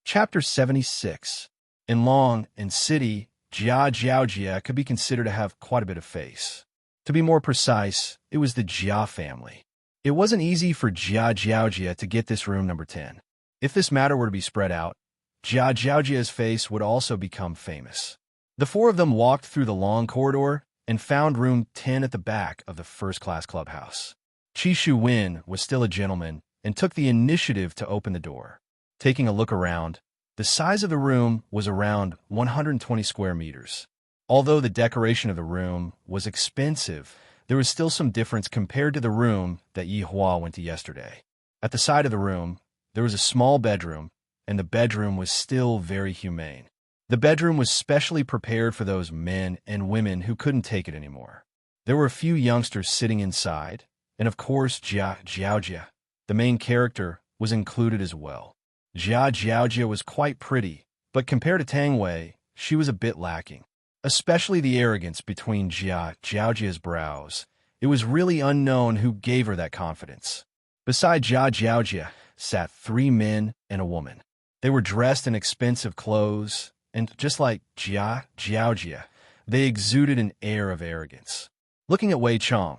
Chapter 76. In Long and City, Jia Jiaojia could be considered to have quite a bit of face. To be more precise, it was the Jia family. It wasn't easy for Jia Jiaojia to get this room number 10. If this matter were to be spread out, Jia Jiaojia's face would also become famous. The four of them walked through the long corridor and found room 10 at the back of the first-class clubhouse. Qi Shu Wen was still a gentleman and took the initiative to open the door. Taking a look around, the size of the room was around 120 square meters. Although the decoration of the room was expensive, there was still some difference compared to the room that Yi Hua went to yesterday. At the side of the room, there was a small bedroom, and the bedroom was still very humane. The bedroom was specially prepared for those men and women who couldn't take it anymore. There were a few youngsters sitting inside, and of course Jia Jiaojia, the main character, was included as well. Jia Jiaojia was quite pretty, but compared to Tang Wei, she was a bit lacking. especially the arrogance between Jiaojia's brows. It was really unknown who gave her that confidence. Beside Jiaojia sat 3 men and a woman. They were dressed in expensive clothes, and just like Jiaojia, they exuded an air of arrogance. Looking at Wei Chang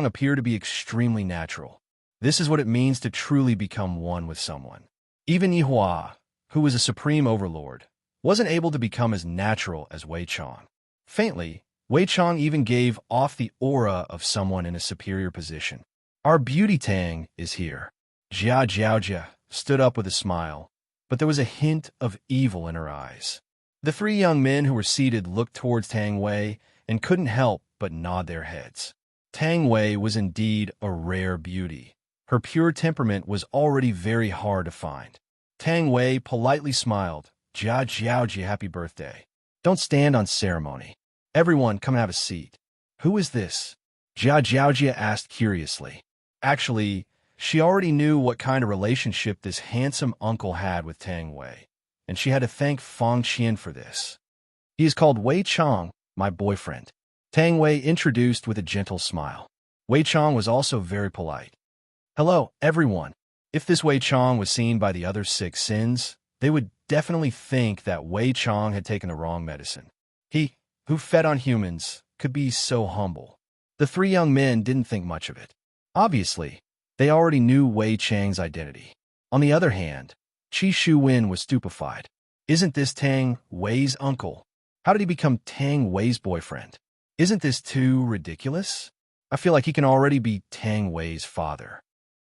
appeared to be extremely natural. This is what it means to truly become one with someone. Even Yihua, who was a supreme overlord, wasn't able to become as natural as Wei Chang. Faintly, Wei Chang even gave off the aura of someone in a superior position. Our beauty Tang is here. Jiaojia stood up with a smile, but there was a hint of evil in her eyes. The 3 young men who were seated looked towards Tang Wei and couldn't help but nod their heads. Tang Wei was indeed a rare beauty. Her pure temperament was already very hard to find. Tang Wei politely smiled. Jiaojia, happy birthday. Don't stand on ceremony. Everyone, come and have a seat. Who is this? Jiaojia asked curiously. Actually, she already knew what kind of relationship this handsome uncle had with Tang Wei, and she had to thank Fang Qian for this. He is called Wei Chang, my boyfriend. Tang Wei introduced with a gentle smile. Wei Chang was also very polite. Hello, everyone. If this Wei Chang was seen by the other 6 sins, they would definitely think that Wei Chang had taken the wrong medicine. He, who fed on humans, could be so humble. The 3 young men didn't think much of it. Obviously, they already knew Wei Chang's identity. On the other hand, Qi Shuwen was stupefied. Isn't this Tang Wei's uncle? How did he become Tang Wei's boyfriend? Isn't this too ridiculous? I feel like he can already be Tang Wei's father.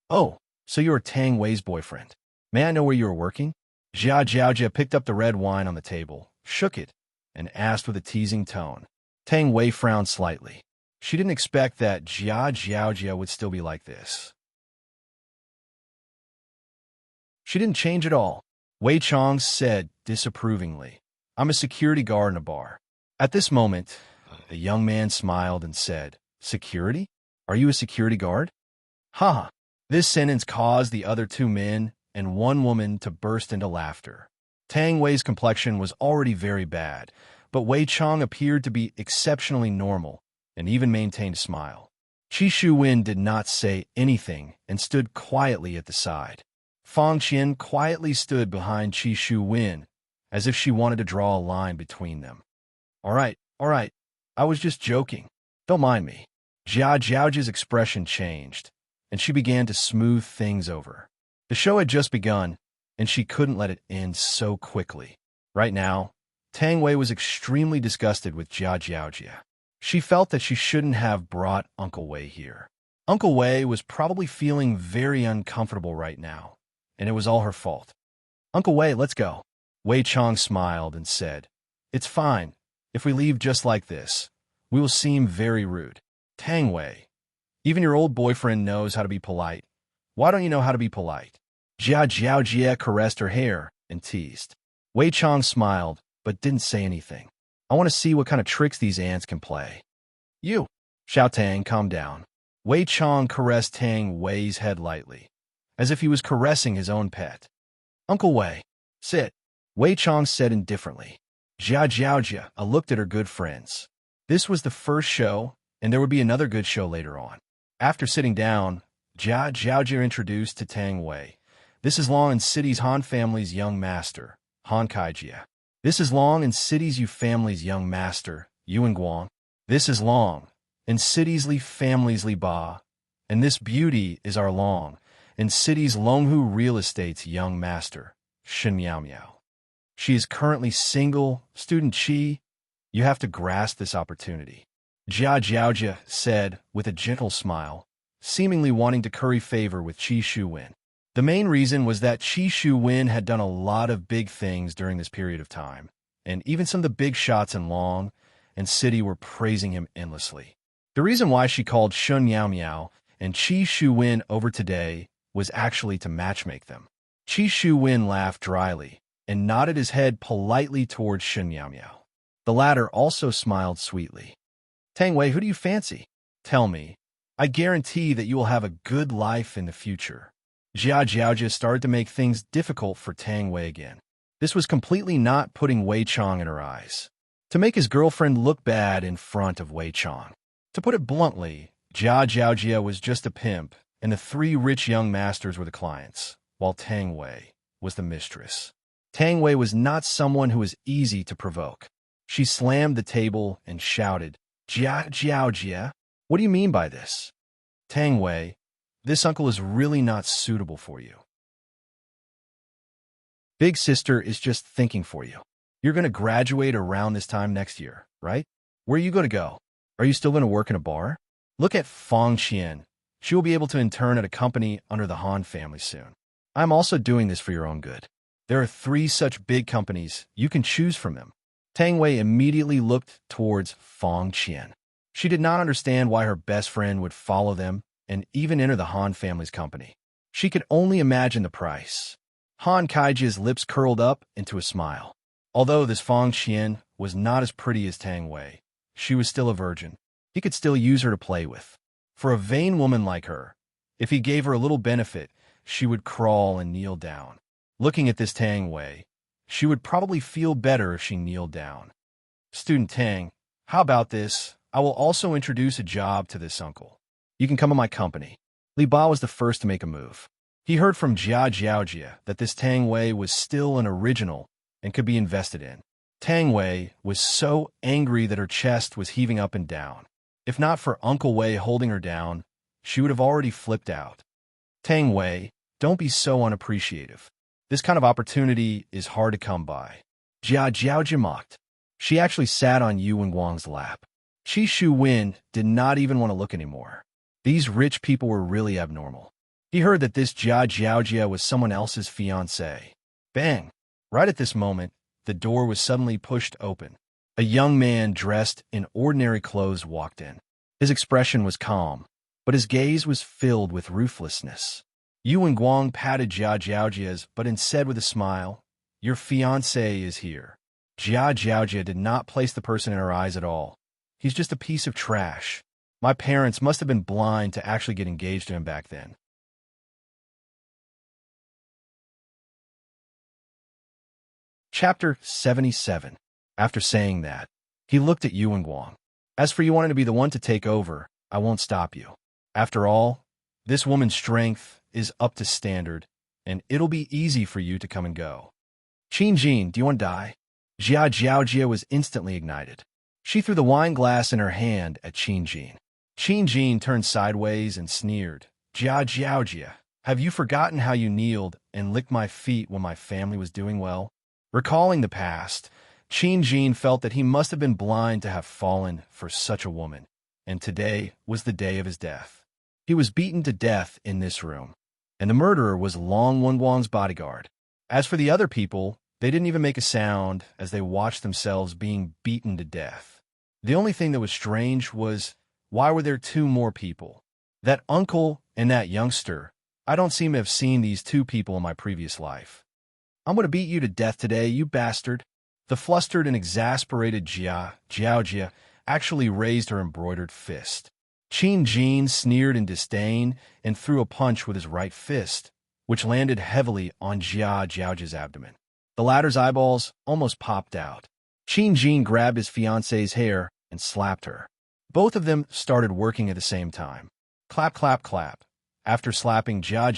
Oh, so you're Tang Wei's boyfriend. May I know where you are working? Jiaojia picked up the red wine on the table, shook it, and asked with a teasing tone. Tang Wei frowned slightly. She didn't expect that Jiaojia would still be like this. She didn't change at all. Wei Chang said disapprovingly, I'm a security guard in a bar. At this moment, the young man smiled and said, Security? Are you a security guard? Ha! This sentence caused the other 2 men and 1 woman to burst into laughter. Tang Wei's complexion was already very bad, but Wei Chang appeared to be exceptionally normal and even maintained a smile. Qi Shuwen did not say anything and stood quietly at the side. Fang Qian quietly stood behind Qi Shuwen, as if she wanted to draw a line between them. All right, I was just joking. Don't mind me. Jiaojia's expression changed, and she began to smooth things over. The show had just begun, and she couldn't let it end so quickly. Right now, Tang Wei was extremely disgusted with Jiaojia. She felt that she shouldn't have brought Uncle Wei here. Uncle Wei was probably feeling very uncomfortable right now, and it was all her fault. Uncle Wei, let's go. Wei Chang smiled and said, It's fine. If we leave just like this, we will seem very rude. Tang Wei, even your old boyfriend knows how to be polite. Why don't you know how to be polite? Jiaojia caressed her hair and teased. Wei Chang smiled, but didn't say anything. I want to see what kind of tricks these ants can play. You, Xiao Tang, calm down. Wei Chang caressed Tang Wei's head lightly, as if he was caressing his own pet. Uncle Wei, sit. Wei Chang said indifferently. Jiaojia looked at her good friends. This was the first show, and there would be another good show later on. After sitting down, Jiaojia introduced to Tang Wei. This is Long and City's Han family's young master, Han Kaijia. This is Long and City's Yu family's young master, Yuan Guang. This is Long and City's Li family's Li Ba. And this beauty is our Long and City's Longhu Real Estate's young master, Shen Miao Miao. She is currently single, student Qi. You have to grasp this opportunity. Jiaojia said with a gentle smile, seemingly wanting to curry favor with Qi Shuwen. The main reason was that Qi Shuwen had done a lot of big things during this period of time, and even some of the big shots in Long and City were praising him endlessly. The reason why she called Shen Miao Miao and Qi Shuwen over today was actually to matchmake them. Qi Shuwen laughed dryly and nodded his head politely towards Shen Miao Miao. The latter also smiled sweetly. Tang Wei, who do you fancy? Tell me. I guarantee that you will have a good life in the future. Jiaojia started to make things difficult for Tang Wei again. This was completely not putting Wei Chang in her eyes. to make his girlfriend look bad in front of Wei Chong. To put it bluntly, Jia Jiaojia was just a pimp, and the three rich young masters were the clients, while Tang Wei was the mistress. Tang Wei was not someone who was easy to provoke. She slammed the table and shouted, "Jia Jiaojia, what do you mean by this? Tang Wei, this uncle is really not suitable for you. Big sister is just thinking for you. You're going to graduate around this time next year, right? Where are you going to go? Are you still going to work in a bar? Look at Fang Qian. She will be able to intern at a company under the Han family soon. I'm also doing this for your own good. There are 3 such big companies. You can choose from them." Tang Wei immediately looked towards Fang Qian. She did not understand why her best friend would follow them and even enter the Han family's company. She could only imagine the price. Han Kaiji's lips curled up into a smile. Although this Fang Qian was not as pretty as Tang Wei, she was still a virgin. He could still use her to play with. For a vain woman like her, if he gave her a little benefit, she would crawl and kneel down. Looking at this Tang Wei, she would probably feel better if she kneeled down. "Student Tang, how about this? I will also introduce a job to this uncle. You can come in my company." Li Ba was the first to make a move. He heard from Jia Jiaojia that this Tang Wei was still an original and could be invested in. Tang Wei was so angry that her chest was heaving up and down. If not for Uncle Wei holding her down, she would have already flipped out. "Tang Wei, don't be so unappreciative. This kind of opportunity is hard to come by." Jia Jiaojia mocked. She actually sat on Yu Wenguang's lap. Qi Shu Wen did not even want to look anymore. These rich people were really abnormal. He heard that this Jia Jiaojia was someone else's fiancée. Bang! Right at this moment, the door was suddenly pushed open. A young man dressed in ordinary clothes walked in. His expression was calm, but his gaze was filled with ruthlessness. Yu Wenguang patted Jia Jiaojia's, but instead with a smile, "Your fiancé is here." Jia Jiaojia did not place the person in her eyes at all. "He's just a piece of trash. My parents must have been blind to actually get engaged to him back then." Chapter 77. After saying that, he looked at Yu Wenguang. "As for you wanting to be the one to take over, I won't stop you. After all, this woman's strength is up to standard, and it'll be easy for you to come and go." "Qin Jin, do you want to die?" Jia Jiaojia was instantly ignited. She threw the wine glass in her hand at Qin Jin. Qin Jin turned sideways and sneered. "Jia Jiaojia, have you forgotten how you kneeled and licked my feet when my family was doing well?" Recalling the past, Qin Jin felt that he must have been blind to have fallen for such a woman, and today was the day of his death. He was beaten to death in this room, and the murderer was Long Wenguang's bodyguard. As for the other people, they didn't even make a sound as they watched themselves being beaten to death. The only thing that was strange was, why were there 2 more people? That uncle and that youngster. I don't seem to have seen these 2 people in my previous life. "I'm going to beat you to death today, you bastard." The flustered and exasperated Jia Jiaojia actually raised her embroidered fist. Qin Jin sneered in disdain and threw a punch with his right fist, which landed heavily on Jia Jiaojia's abdomen. The latter's eyeballs almost popped out. Qin Jin grabbed his fiancée's hair and slapped her. Both of them started working at the same time. Clap, clap, clap. After slapping Jia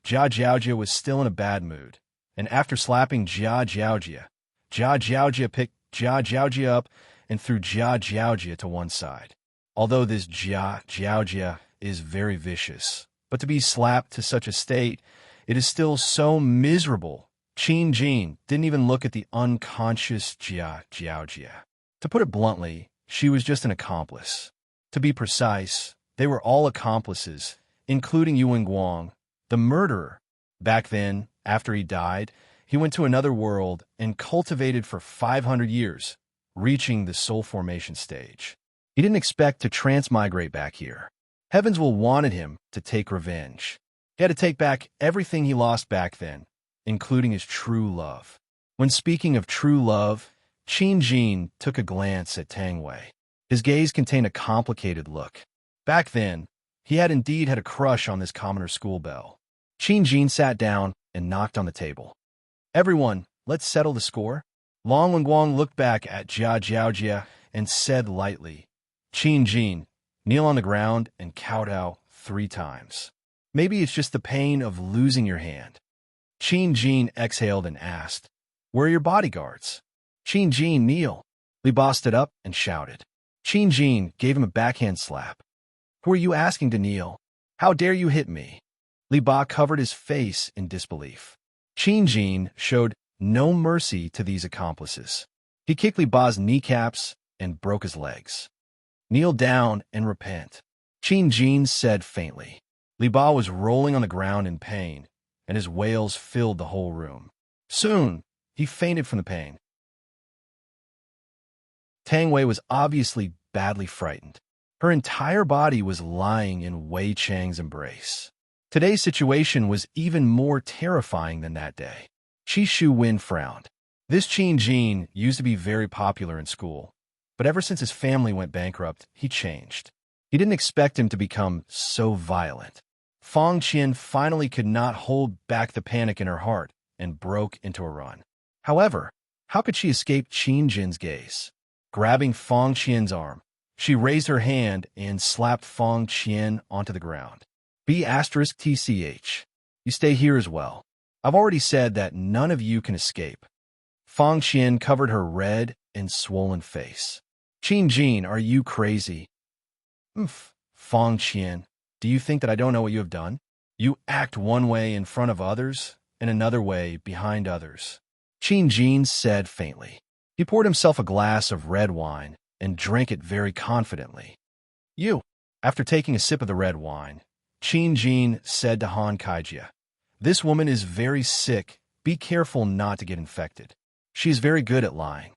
Jiaojia was still in a bad mood. And after slapping Jia Jiaojia picked Jia Jiaojia up and threw Jia Jiaojia to one side. Although this Jia Jiaojia is very vicious, but to be slapped to such a state, it is still so miserable. Qin Jin didn't even look at the unconscious Jia Jiaojia. To put it bluntly, she was just an accomplice. To be precise, they were all accomplices, including Yu Wenguang, the murderer. Back then, after he died, he went to another world and cultivated for 500 years, reaching the soul formation stage. He didn't expect to transmigrate back here. Heavens will wanted him to take revenge. He had to take back everything he lost back then, including his true love. When speaking of true love, Qin Jin took a glance at Tang Wei. His gaze contained a complicated look. Back then, he had indeed had a crush on this commoner schoolbelle. Qin Jin sat down and knocked on the table. "Everyone, let's settle the score." Long Wenguang looked back at Jia and said lightly, Qin Jin, kneel on the ground and kowtow 3 times. Maybe it's just the pain of losing your hand. Qin Jin exhaled and asked, Where are your bodyguards? Qin Jin, kneel. Li Ba stood up and shouted. Qin Jin gave him a backhand slap. Who are you asking to kneel? How dare you hit me? Li Ba covered his face in disbelief. Qin Jin showed no mercy to these accomplices. He kicked Li Ba's kneecaps and broke his legs. Kneel down and repent, Qin Jin said faintly. Li Ba was rolling on the ground in pain, and his wails filled the whole room. Soon, he fainted from the pain. Tang Wei was obviously badly frightened. Her entire body was lying in Wei Chang's embrace. Today's situation was even more terrifying than that day. Qi Shu Wen frowned. This Qin Jin used to be very popular in school, but ever since his family went bankrupt, he changed. He didn't expect him to become so violent. Fang Qian finally could not hold back the panic in her heart and broke into a run. However, how could she escape Qin Jin's gaze? Grabbing Fang Qian's arm, she raised her hand and slapped Fang Qian onto the ground. B*TCH. You stay here as well. I've already said that none of you can escape. Fang Qian covered her red and swollen face. Qin Jin, are you crazy? Fang Qian, do you think that I don't know what you have done? You act one way in front of others and another way behind others. Qin Jin said faintly. He poured himself a glass of red wine and drank it very confidently. You. After taking a sip of the red wine, Qin Jin said to Han Kaijia, This woman is very sick. Be careful not to get infected. She is very good at lying.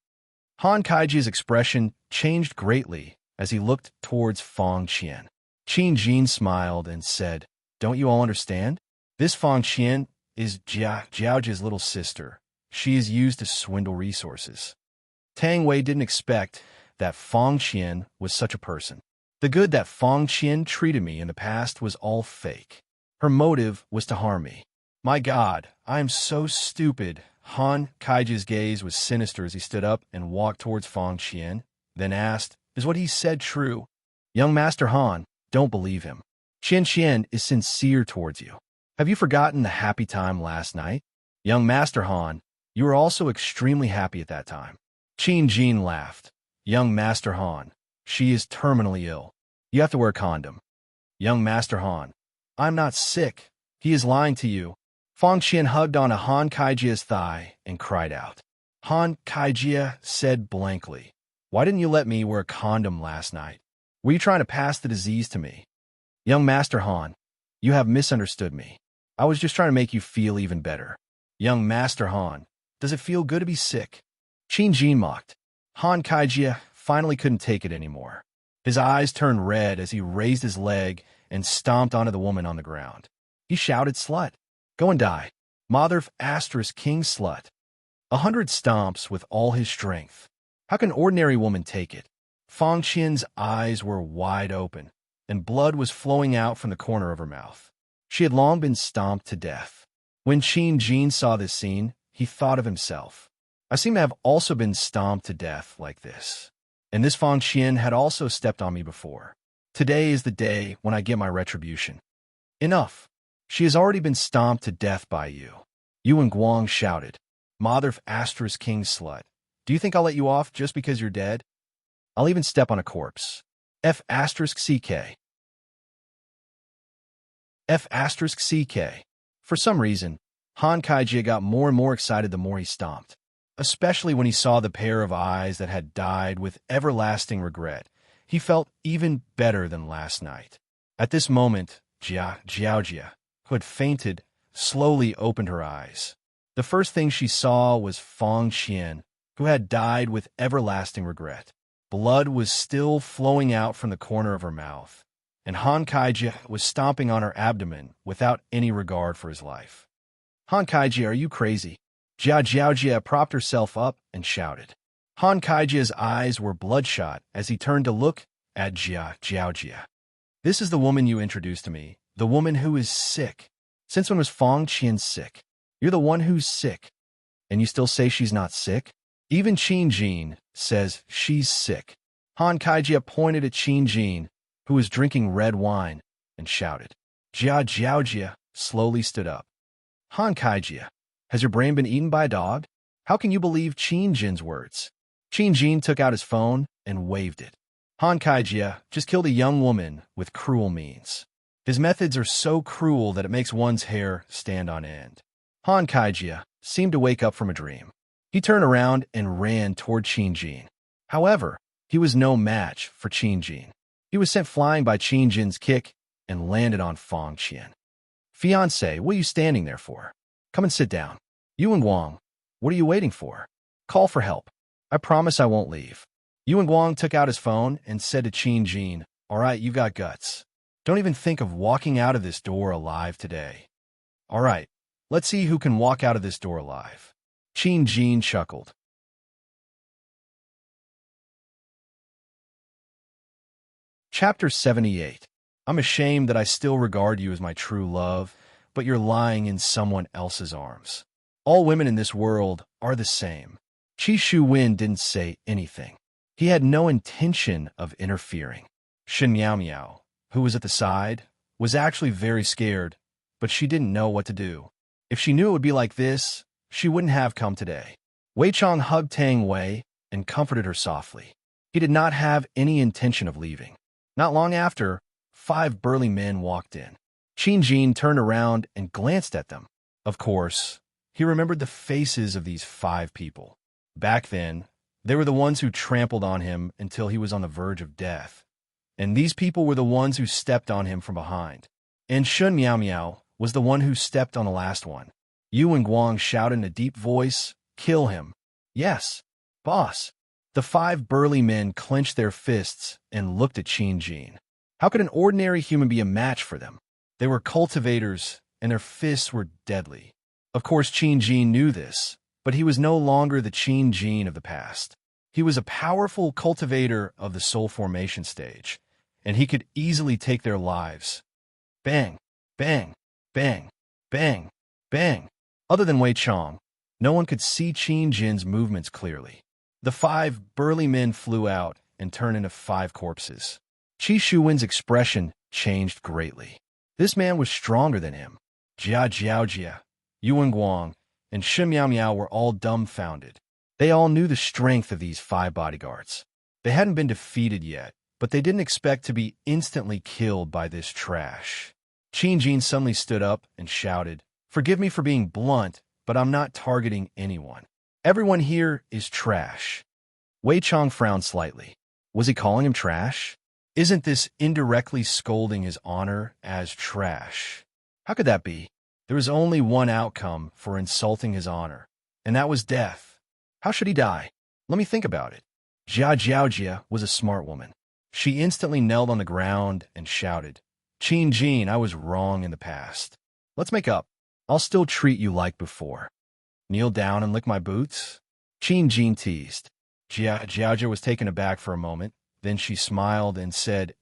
Han Kaiji's expression changed greatly as he looked towards Fang Qian. Qin Jin smiled and said, Don't you all understand? This Fang Qian is Jiaojia's little sister. She is used to swindle resources. Tang Wei didn't expect that Fang Qian was such a person. The good that Fang Qian treated me in the past was all fake. Her motive was to harm me. My God, I am so stupid. Han Kaiji's gaze was sinister as he stood up and walked towards Fang Qian, then asked, Is what he said true? Young Master Han, don't believe him. Qian Qian is sincere towards you. Have you forgotten the happy time last night? Young Master Han, you were also extremely happy at that time. Qin Jin laughed. Young Master Han, she is terminally ill. You have to wear a condom. Young Master Han, I'm not sick. He is lying to you. Fang Qian hugged onto Han Kaijia's thigh and cried out. Han Kaijia said blankly, Why didn't you let me wear a condom last night? Were you trying to pass the disease to me? Young Master Han, you have misunderstood me. I was just trying to make you feel even better. Young Master Han, does it feel good to be sick? Qin Jin mocked. Han Kaijia finally couldn't take it anymore. His eyes turned red as he raised his leg and stomped onto the woman on the ground. He shouted, Slut! Go and die. Mother * King Slut. 100 stomps with all his strength. How can an ordinary woman take it? Fang Qian's eyes were wide open, and blood was flowing out from the corner of her mouth. She had long been stomped to death. When Qin Jin saw this scene, he thought of himself. I seem to have also been stomped to death like this. And this Fang Qian had also stepped on me before. Today is the day when I get my retribution. Enough. She has already been stomped to death by you. Yuan Guang shouted. Mother * King Slut. Do you think I'll let you off just because you're dead? I'll even step on a corpse. F***CK. F***CK. For some reason, Han Kaijia got more and more excited the more he stomped, especially when he saw the pair of eyes that had died with everlasting regret. He felt even better than last night. At this moment, Jiaojia, who had fainted, slowly opened her eyes. The first thing she saw was Fang Qian, who had died with everlasting regret. Blood was still flowing out from the corner of her mouth, and Han Kaijia was stomping on her abdomen without any regard for his life. Han Kaijia, are you crazy? Jiaojia propped herself up and shouted. Han Kaijia's eyes were bloodshot as he turned to look at Jiaojia. This is the woman you introduced to me, the woman who is sick. Since when was Fang Qian sick? You're the one who's sick. And you still say she's not sick? Even Qin Jin says she's sick. Han Kaijia pointed at Qin Jin, who was drinking red wine, and shouted. Jia Jiaojia slowly stood up. Han Kaijia, has your brain been eaten by a dog? How can you believe Qin Jin's words? Qin Jin took out his phone and waved it. Han Kaijia just killed a young woman with cruel means. His methods are so cruel that it makes one's hair stand on end. Han Kaijia seemed to wake up from a dream. He turned around and ran toward Qin Jin. However, he was no match for Qin Jin. He was sent flying by Qin Jin's kick and landed on Fang Qian. Fiancé, what are you standing there for? Come and sit down. Yuan Guang, what are you waiting for? Call for help. I promise I won't leave. Yuan Guang took out his phone and said to Qin Jin, all right, you got guts. Don't even think of walking out of this door alive today. All right, let's see who can walk out of this door alive. Qin Jin chuckled. Chapter 78. I'm ashamed that I still regard you as my true love, but you're lying in someone else's arms. All women in this world are the same. Qi Shuwen didn't say anything. He had no intention of interfering. Shen Miao Miao, who was at the side, was actually very scared, but she didn't know what to do. If she knew it would be like this, she wouldn't have come today. Wei Chong hugged Tang Wei and comforted her softly. He did not have any intention of leaving. Not long after, 5 burly men walked in. Qin Jin turned around and glanced at them. Of course, he remembered the faces of these 5 people. Back then, they were the ones who trampled on him until he was on the verge of death. And these people were the ones who stepped on him from behind. And Shen Miao Miao was the one who stepped on the last one. Yuan Guang shouted in a deep voice, kill him. Yes, boss. The 5 burly men clenched their fists and looked at Qin Jin. How could an ordinary human be a match for them? They were cultivators, and their fists were deadly. Of course, Qin Jin knew this, but he was no longer the Qin Jin of the past. He was a powerful cultivator of the soul formation stage, and he could easily take their lives. Bang, bang, bang, bang, bang. Other than Wei Chong, no one could see Qin Jin's movements clearly. The 5 burly men flew out and turned into 5 corpses. Qi Shuwen's expression changed greatly. This man was stronger than him. Jia Jiaojia, Yuan Guang, and Shen Miao Miao were all dumbfounded. They all knew the strength of these 5 bodyguards. They hadn't been defeated yet, but they didn't expect to be instantly killed by this trash. Qin Jin suddenly stood up and shouted, forgive me for being blunt, but I'm not targeting anyone. Everyone here is trash. Wei Chong frowned slightly. Was he calling him trash? Isn't this indirectly scolding his honor as trash? How could that be? There was only one outcome for insulting his honor, and that was death. How should he die? Let me think about it. Jia Jiaojia was a smart woman. She instantly knelt on the ground and shouted, Qin Jin, I was wrong in the past. Let's make up. I'll still treat you like before. Kneel down and lick my boots? Qin Jin teased. Jia Jiaojia was taken aback for a moment. Then she smiled and said,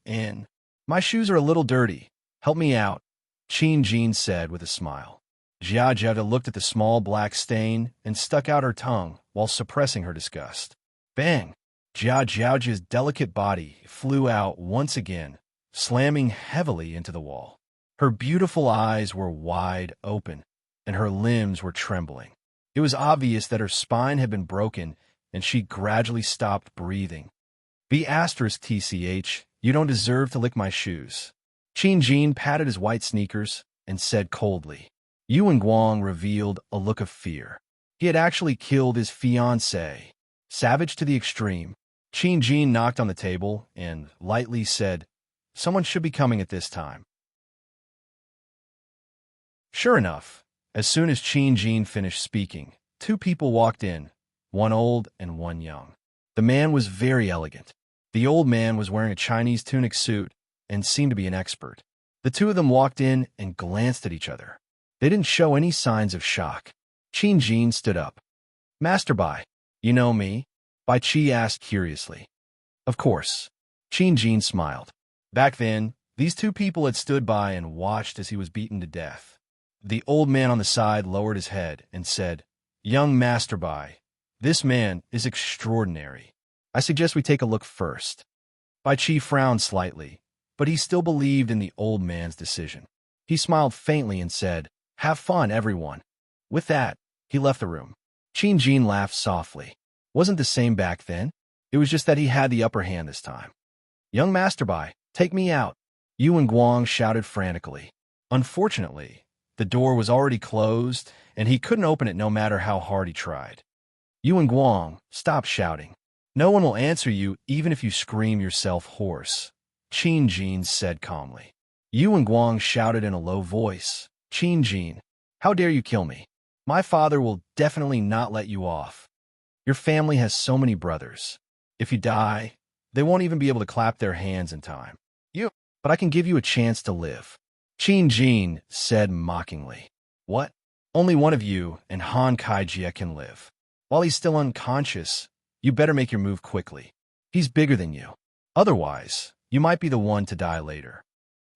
my shoes are a little dirty. Help me out. Qin Jin said with a smile. Jia Jiaojia looked at the small black stain and stuck out her tongue while suppressing her disgust. Bang! Jia Jiaojia's delicate body flew out once again, slamming heavily into the wall. Her beautiful eyes were wide open, and her limbs were trembling. It was obvious that her spine had been broken, and she gradually stopped breathing. B*TCH, you don't deserve to lick my shoes. Qin Jin patted his white sneakers and said coldly. Yuan Guang revealed a look of fear. He had actually killed his fiancée. Savage to the extreme, Qin Jin knocked on the table and lightly said, someone should be coming at this time. Sure enough, as soon as Qin Jin finished speaking, 2 people walked in, one old and one young. The man was very elegant. The old man was wearing a Chinese tunic suit and seemed to be an expert. The 2 of them walked in and glanced at each other. They didn't show any signs of shock. Qin Jin stood up. Master Bai, you know me? Bai Qi asked curiously. Of course. Qin Jin smiled. Back then, these 2 people had stood by and watched as he was beaten to death. The old man on the side lowered his head and said, Young Master Bai, This man is extraordinary. I suggest we take a look first. Bai Qi frowned slightly, but he still believed in the old man's decision. He smiled faintly and said, "Have fun, everyone." With that, he left the room. Qin Jin laughed softly. Wasn't the same back then? It was just that he had the upper hand this time. "Young Master Bai, take me out," Yuan Guang shouted frantically. Unfortunately, the door was already closed, and he couldn't open it no matter how hard he tried. "Yuan Guang, stop shouting. No one will answer you even if you scream yourself hoarse," Qin Jin said calmly. Yuan Guang shouted in a low voice, "Qin Jin, how dare you kill me? My father will definitely not let you off. Your family has so many brothers. If you die, they won't even be able to clap their hands in time. But I can give you a chance to live," Qin Jin said mockingly. "What? Only one of you and Han Kaijia can live. While he's still unconscious, you better make your move quickly. He's bigger than you. Otherwise, you might be the one to die later."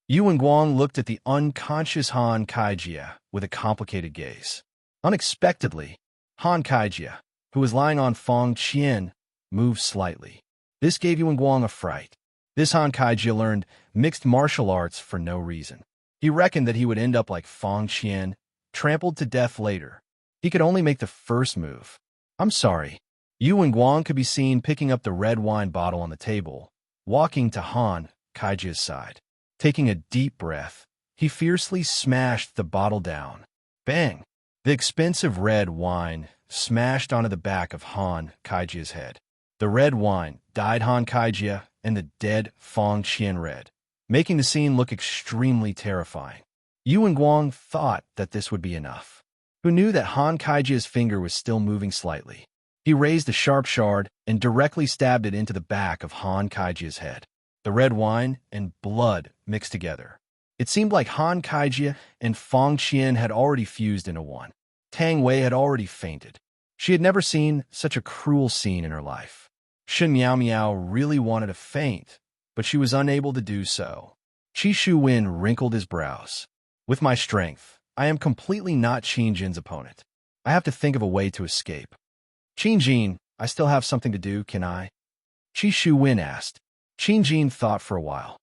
Yuan Guang looked at the unconscious Han Kaijia with a complicated gaze. Unexpectedly, Han Kaijia, who was lying on Fong Qian, moved slightly. This gave Yuan Guang a fright. This Han Kaijia learned mixed martial arts for no reason. He reckoned that he would end up like Fong Qian, trampled to death later. He could only make the first move. "I'm sorry." Yuan Guang could be seen picking up the red wine bottle on the table, walking to Han Kaijia's side. Taking a deep breath, he fiercely smashed the bottle down. Bang! The expensive red wine smashed onto the back of Han Kaijia's head. The red wine dyed Han Kaijia and the dead Fong Qian red, making the scene look extremely terrifying. Yuan Guang thought that this would be enough. Who knew that Han Kaijia's finger was still moving slightly? He raised a sharp shard and directly stabbed it into the back of Han Kaijia's head. The red wine and blood mixed together. It seemed like Han Kaijia and Fong Qian had already fused into one. Tang Wei had already fainted. She had never seen such a cruel scene in her life. Shen Miao Miao really wanted to faint, but she was unable to do so. Qi Shu Wen wrinkled his brows. "With my strength, I am completely not Qin Jin's opponent. I have to think of a way to escape." "Qin Jin, I still have something to do, can I?" Qi Shu Wen asked. Qin Jin thought for a while.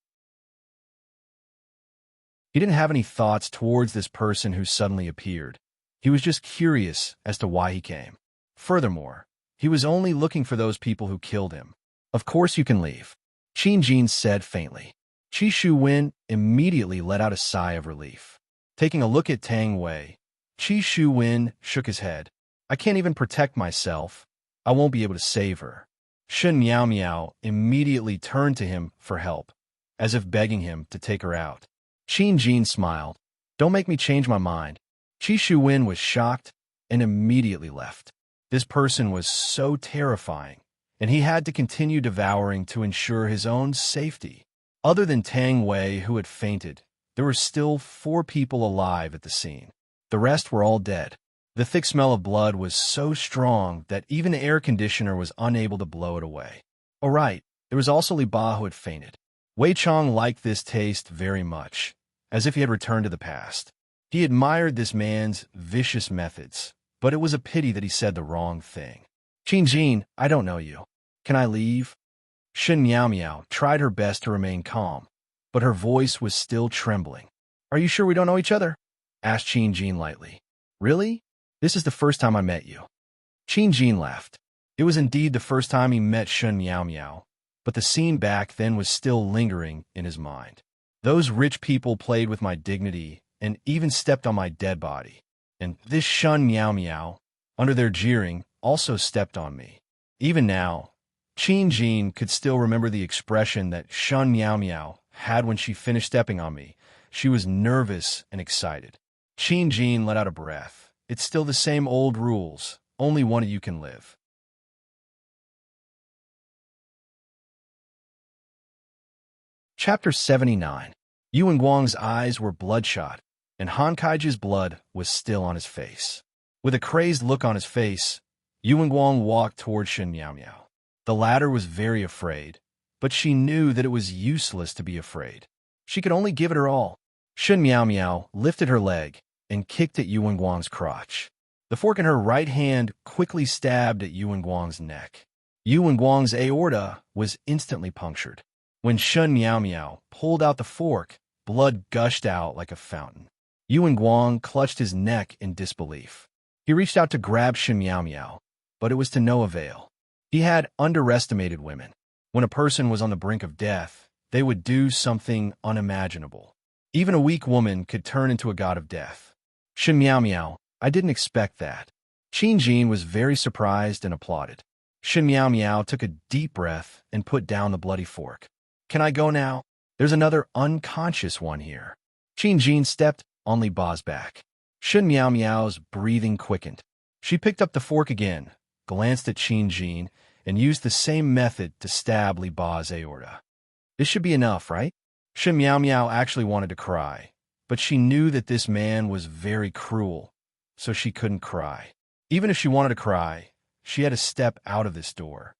He didn't have any thoughts towards this person who suddenly appeared. He was just curious as to why he came. Furthermore, he was only looking for those people who killed him. "Of course you can leave," Qin Jin said faintly. Qi Shu Wen immediately let out a sigh of relief. Taking a look at Tang Wei, Qi Shu Wen shook his head. "I can't even protect myself. I won't be able to save her." Shen Miao Miao immediately turned to him for help, as if begging him to take her out. Qin Jin smiled. "Don't make me change my mind." Qi Shu Wen was shocked and immediately left. This person was so terrifying, and he had to continue devouring to ensure his own safety. Other than Tang Wei, who had fainted, there were still 4 people alive at the scene. The rest were all dead. The thick smell of blood was so strong that even the air conditioner was unable to blow it away. All right, there was also Li Ba who had fainted. Wei Chong liked this taste very much, as if he had returned to the past. He admired this man's vicious methods, but it was a pity that he said the wrong thing. "Qin Jin, I don't know you. Can I leave?" Shen Miao Miao tried her best to remain calm, but her voice was still trembling. "Are you sure we don't know each other?" asked Qin Jin lightly. "Really? This is the first time I met you." Qin Jin laughed. It was indeed the first time he met Shen Miao Miao, but the scene back then was still lingering in his mind. Those rich people played with my dignity and even stepped on my dead body. And this Shen Miao Miao, under their jeering, also stepped on me. Even now, Qin Jin could still remember the expression that Shen Miao Miao had when she finished stepping on me. She was nervous and excited. Qin Jin let out a breath. It's still the same old rules. Only one of you can live. Chapter 79. Yuan Guang's eyes were bloodshot, and Han Kaiji's blood was still on his face. With a crazed look on his face, Yuan Guang walked toward Shen Miao Miao. The latter was very afraid, but she knew that it was useless to be afraid. She could only give it her all. Shen Miao Miao lifted her leg and kicked at Yuan Guang's crotch. The fork in her right hand quickly stabbed at Yuan Guang's neck. Yuan Guang's aorta was instantly punctured. When Shun Miao Miao pulled out the fork, blood gushed out like a fountain. Yuan Guang clutched his neck in disbelief. He reached out to grab Shun Miao Miao, but it was to no avail. He had underestimated women. When a person was on the brink of death, they would do something unimaginable. Even a weak woman could turn into a god of death. Shun Miao Miao, I didn't expect that. Qin Jin was very surprised and applauded. Shun Miao Miao took a deep breath and put down the bloody fork. Can I go now? There's another unconscious one here. Qin Jin stepped on Li Ba's back. Shun Miao Miao's breathing quickened. She picked up the fork again, glanced at Qin Jin, and used the same method to stab Li Ba's aorta. This should be enough, right? Shun Miao Miao actually wanted to cry, but she knew that this man was very cruel, so she couldn't cry. Even if she wanted to cry, she had to step out of this door.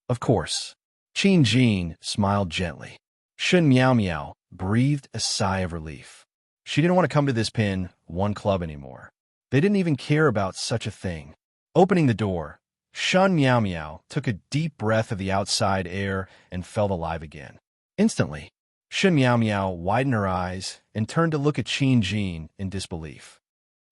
Of course. Qin Jin smiled gently. Shun Miao Miao breathed a sigh of relief. She didn't want to come to this pin, one club anymore. They didn't even care about such a thing. Opening the door, Shun Miao Miao took a deep breath of the outside air and felt alive again. Instantly, Shun Miao Miao widened her eyes and turned to look at Qin Jin in disbelief.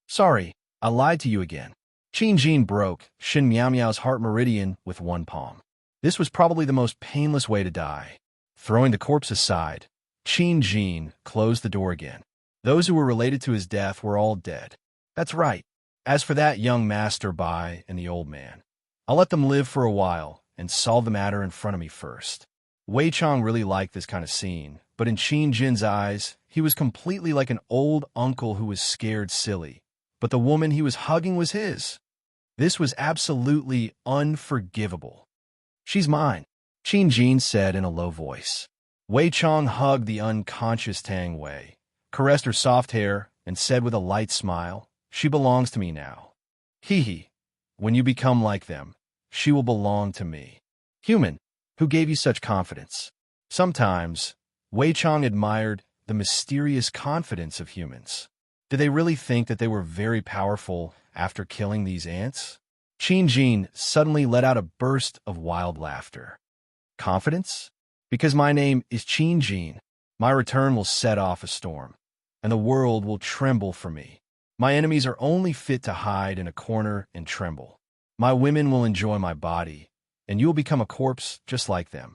Sorry, I lied to you again. Qin Jin broke Shun Miao Miao's heart meridian with one palm. This was probably the most painless way to die. Throwing the corpse aside, Qin Jin closed the door again. Those who were related to his death were all dead. That's right. As for that young master Bai and the old man, I'll let them live for a while and solve the matter in front of me first. Wei Chong really liked this kind of scene, but in Qin Jin's eyes, he was completely like an old uncle who was scared silly. But the woman he was hugging was his. This was absolutely unforgivable. She's mine, Qin Jin said in a low voice. Wei Chong hugged the unconscious Tang Wei, caressed her soft hair, and said with a light smile, she belongs to me now. Hee. When you become like them, she will belong to me. Human, who gave you such confidence? Sometimes, Wei Chong admired the mysterious confidence of humans. Did they really think that they were very powerful after killing these ants? Qin Jin suddenly let out a burst of wild laughter. Confidence? Because my name is Qin Jin, my return will set off a storm, and the world will tremble for me. My enemies are only fit to hide in a corner and tremble. My women will enjoy my body, and you will become a corpse just like them.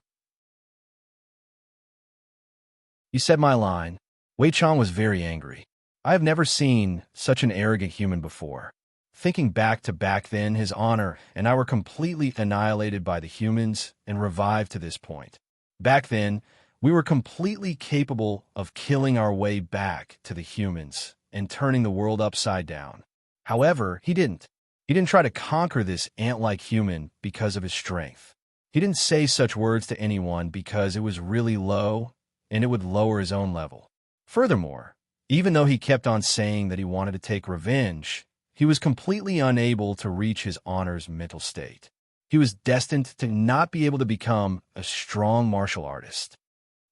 You said my line. Wei Chong was very angry. I have never seen such an arrogant human before. Thinking back to back then, his honor and I were completely annihilated by the humans and revived to this point. Back then, we were completely capable of killing our way back to the humans and turning the world upside down. However, he didn't. He didn't try to conquer this ant-like human because of his strength. He didn't say such words to anyone because it was really low and it would lower his own level. Furthermore, even though he kept on saying that he wanted to take revenge, he was completely unable to reach his honor's mental state. He was destined to not be able to become a strong martial artist.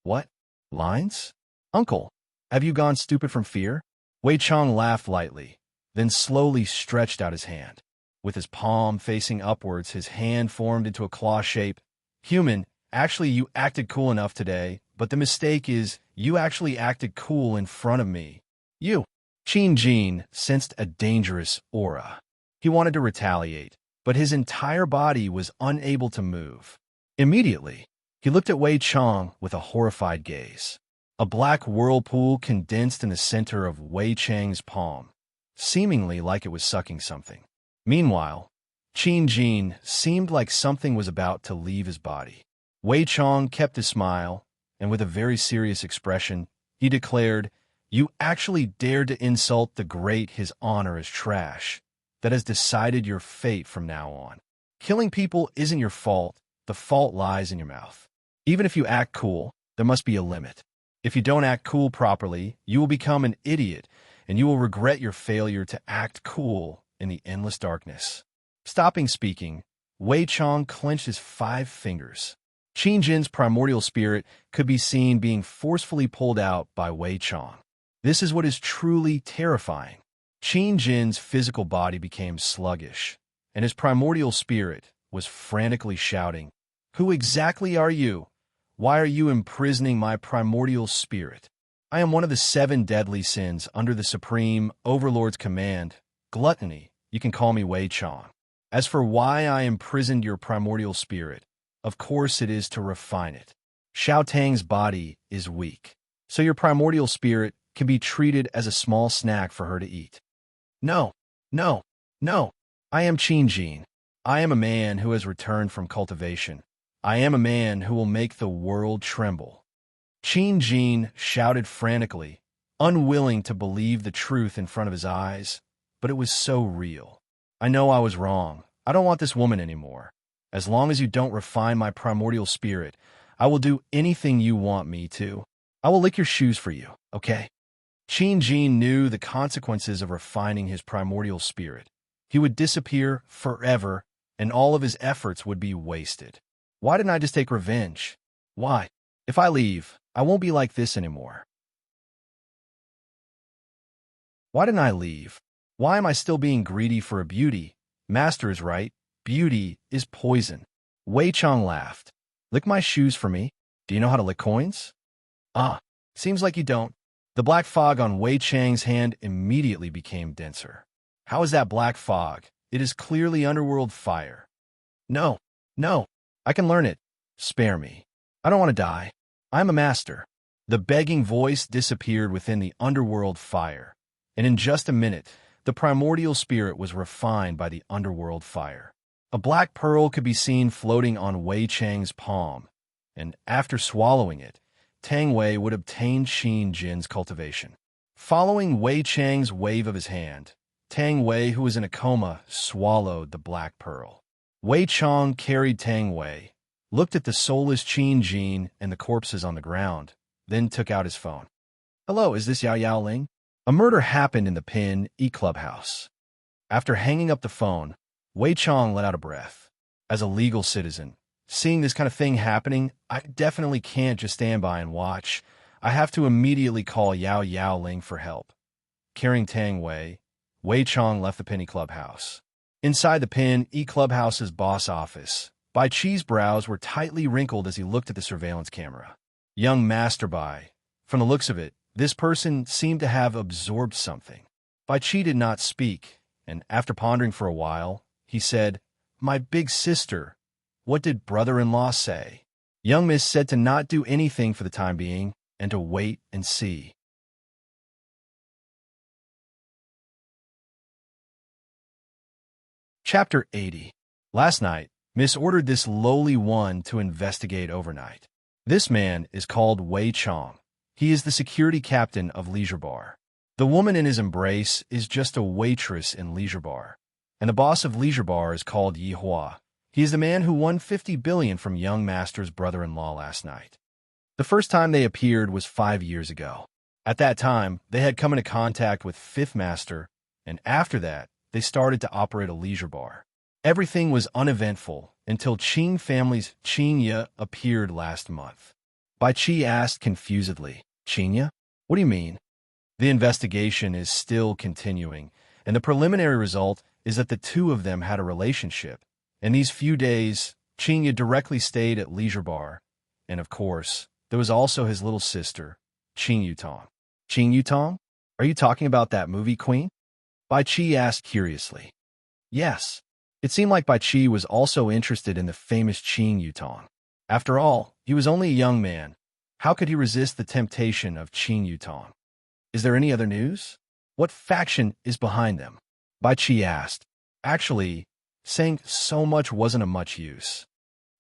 What? Lines? Uncle, have you gone stupid from fear? Wei Chong laughed lightly, then slowly stretched out his hand. With his palm facing upwards, his hand formed into a claw shape. Human, actually you acted cool enough today, but the mistake is you actually acted cool in front of me. You. Qin Jin sensed a dangerous aura. He wanted to retaliate, but his entire body was unable to move. Immediately, he looked at Wei Chong with a horrified gaze. A black whirlpool condensed in the center of Wei Chang's palm, seemingly like it was sucking something. Meanwhile, Qin Jin seemed like something was about to leave his body. Wei Chong kept his smile, and with a very serious expression, he declared, "You actually dared to insult the great his honor is trash, that has decided your fate from now on. Killing people isn't your fault, the fault lies in your mouth. Even if you act cool, there must be a limit. If you don't act cool properly, you will become an idiot, and you will regret your failure to act cool in the endless darkness." Stopping speaking, Wei Chong clenched his 5 fingers. Qin Jin's primordial spirit could be seen being forcefully pulled out by Wei Chong. This is what is truly terrifying. Qin Jin's physical body became sluggish, and his primordial spirit was frantically shouting, "Who exactly are you? Why are you imprisoning my primordial spirit? I am one of the 7 deadly sins under the Supreme Overlord's command, gluttony. You can call me Wei Chong. As for why I imprisoned your primordial spirit, of course it is to refine it. Xiao Tang's body is weak, so your primordial spirit can be treated as a small snack for her to eat." No, no, no. I am Qin Jin. I am a man who has returned from cultivation. I am a man who will make the world tremble. Qin Jin shouted frantically, unwilling to believe the truth in front of his eyes, but it was so real. "I know I was wrong. I don't want this woman anymore. As long as you don't refine my primordial spirit, I will do anything you want me to. I will lick your shoes for you, okay?" Qin Jin knew the consequences of refining his primordial spirit. He would disappear forever, and all of his efforts would be wasted. Why didn't I just take revenge? Why? If I leave, I won't be like this anymore. Why didn't I leave? Why am I still being greedy for a beauty? Master is right. Beauty is poison. Wei Chong laughed. "Lick my shoes for me? Do you know how to lick coins?" "Ah, seems like you don't." The black fog on Wei Chang's hand immediately became denser. "How is that black fog? It is clearly underworld fire." No, no, I can learn it. Spare me. I don't want to die. I am a master." The begging voice disappeared within the underworld fire, and in just a minute, the primordial spirit was refined by the underworld fire. A black pearl could be seen floating on Wei Chang's palm, and after swallowing it, Tang Wei would obtain Qin Jin's cultivation. Following Wei Chang's wave of his hand, Tang Wei, who was in a coma, swallowed the black pearl. Wei Chong carried Tang Wei, looked at the soulless Qin Jin and the corpses on the ground, then took out his phone. "Hello, is this Yao Yao Ling?" A murder happened in the Pin E Clubhouse. After hanging up the phone, Wei Chong let out a breath. As a legal citizen, seeing this kind of thing happening, I definitely can't just stand by and watch. I have to immediately call Yao Yao Ling for help. Carrying Tang Wei, Wei Chong left the Penny Clubhouse. Inside the Pin E Clubhouse's boss office, Bai Chi's brows were tightly wrinkled as he looked at the surveillance camera. Young Master Bai. From the looks of it, this person seemed to have absorbed something. Bai Chi did not speak, and after pondering for a while, he said, "My big sister. What did brother-in-law say?" Young Miss said to not do anything for the time being and to wait and see. Chapter 80. Last night, Miss ordered this lowly one to investigate overnight. This man is called Wei Chong. He is the security captain of Leisure Bar. The woman in his embrace is just a waitress in Leisure Bar, and the boss of Leisure Bar is called Yi Hua. He is the man who won 50 billion from young Master's brother-in-law last night. The first time they appeared was 5 years ago. At that time, they had come into contact with Fifth Master, and after that, they started to operate a leisure bar. Everything was uneventful until Qing family's Qingya appeared last month. Bai Chi asked confusedly, "Qingya? What do you mean?" The investigation is still continuing, and the preliminary result is that the two of them had a relationship. In these few days, Qingya directly stayed at Leisure Bar, and of course, there was also his little sister, Qing Yutong. "Qing Yutong? Are you talking about that movie queen?" Bai Chi asked curiously. Yes. It seemed like Bai Chi was also interested in the famous Qing Yutong. After all, he was only a young man. How could he resist the temptation of Qing Yutong? "Is there any other news? What faction is behind them?" Bai Chi asked. Actually, saying so much wasn't of much use.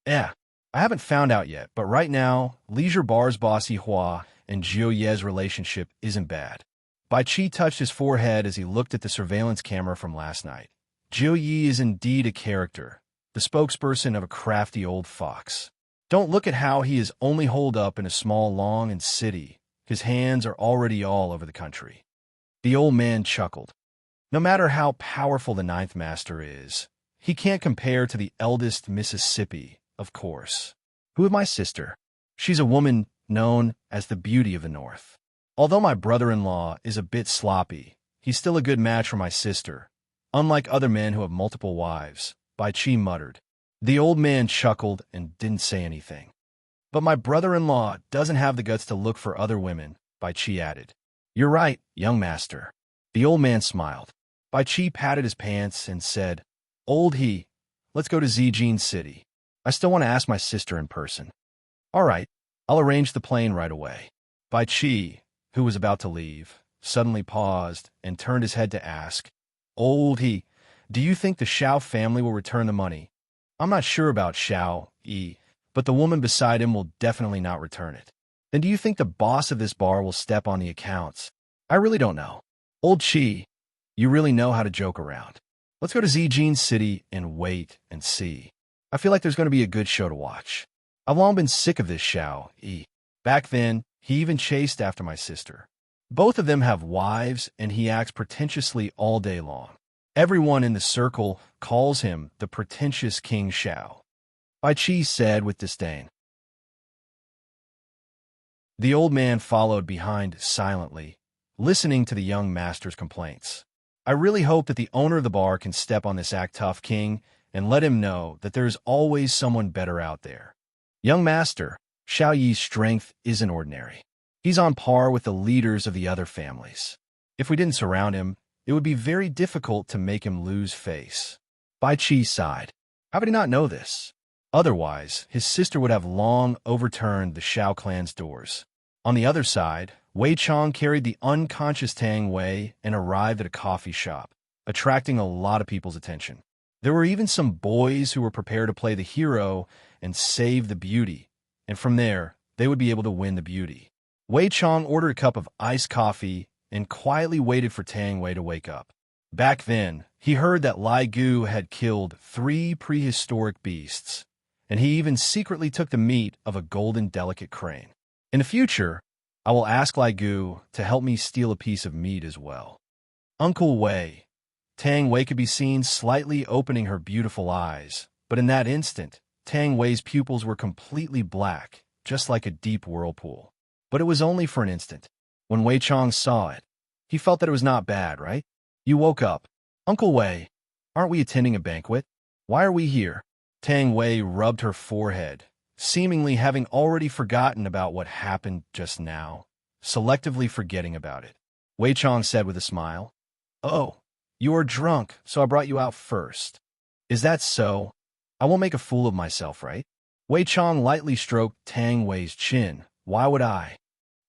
I haven't found out yet, but right now, Leisure Bar's boss Yi Hua and Jiu Ye's relationship isn't bad. Bai Chi touched his forehead as he looked at the surveillance camera from last night. Jiu Yi is indeed a character, the spokesperson of a crafty old fox. Don't look at how he is only holed up in a small lawn and city. His hands are already all over the country. The old man chuckled. No matter how powerful the Ninth Master is, he can't compare to the eldest Mississippi, of course. Who is my sister? She's a woman known as the Beauty of the North. Although my brother-in-law is a bit sloppy, he's still a good match for my sister, unlike other men who have multiple wives, Bai Chi muttered. The old man chuckled and didn't say anything. But my brother-in-law doesn't have the guts to look for other women, Bai Chi added. You're right, young master. The old man smiled. Bai Chi patted his pants and said, Old he, let's go to Zijin City. I still want to ask my sister in person. All right, I'll arrange the plane right away. Bai Chi, who was about to leave, suddenly paused and turned his head to ask, Old he, do you think the Xiao family will return the money? I'm not sure about Xiao Yi, but the woman beside him will definitely not return it. Then do you think the boss of this bar will step on the accounts? I really don't know. Old Chi, you really know how to joke around. Let's go to Zijin City and wait and see. I feel like there's going to be a good show to watch. I've long been sick of this Xiao Yi. Back then, he even chased after my sister. Both of them have wives, and he acts pretentiously all day long. Everyone in the circle calls him the pretentious King Xiao. Bai Chi said with disdain. The old man followed behind silently, listening to the young master's complaints. I really hope that the owner of the bar can step on this act tough king and let him know that there is always someone better out there. Young master, Xiao Yi's strength isn't ordinary. He's on par with the leaders of the other families. If we didn't surround him, it would be very difficult to make him lose face. Bai Chi sighed. How would he not know this? Otherwise, his sister would have long overturned the Xiao clan's doors. On the other side, Wei Chong carried the unconscious Tang Wei and arrived at a coffee shop, attracting a lot of people's attention. There were even some boys who were prepared to play the hero and save the beauty, and from there, they would be able to win the beauty. Wei Chong ordered a cup of iced coffee and quietly waited for Tang Wei to wake up. Back then, he heard that Lai Gu had killed 3 prehistoric beasts, and he even secretly took the meat of a golden delicate crane. In the future, I will ask Lai Gu to help me steal a piece of meat as well. Uncle Wei. Tang Wei could be seen slightly opening her beautiful eyes, but in that instant, Tang Wei's pupils were completely black, just like a deep whirlpool. But it was only for an instant. When Wei Chong saw it, he felt that it was not bad, right? You woke up. Uncle Wei, aren't we attending a banquet? Why are we here? Tang Wei rubbed her forehead, seemingly having already forgotten about what happened just now, selectively forgetting about it. Wei Chong said with a smile, Oh, you are drunk, so I brought you out first. Is that so? I won't make a fool of myself, right? Wei Chong lightly stroked Tang Wei's chin. Why would I?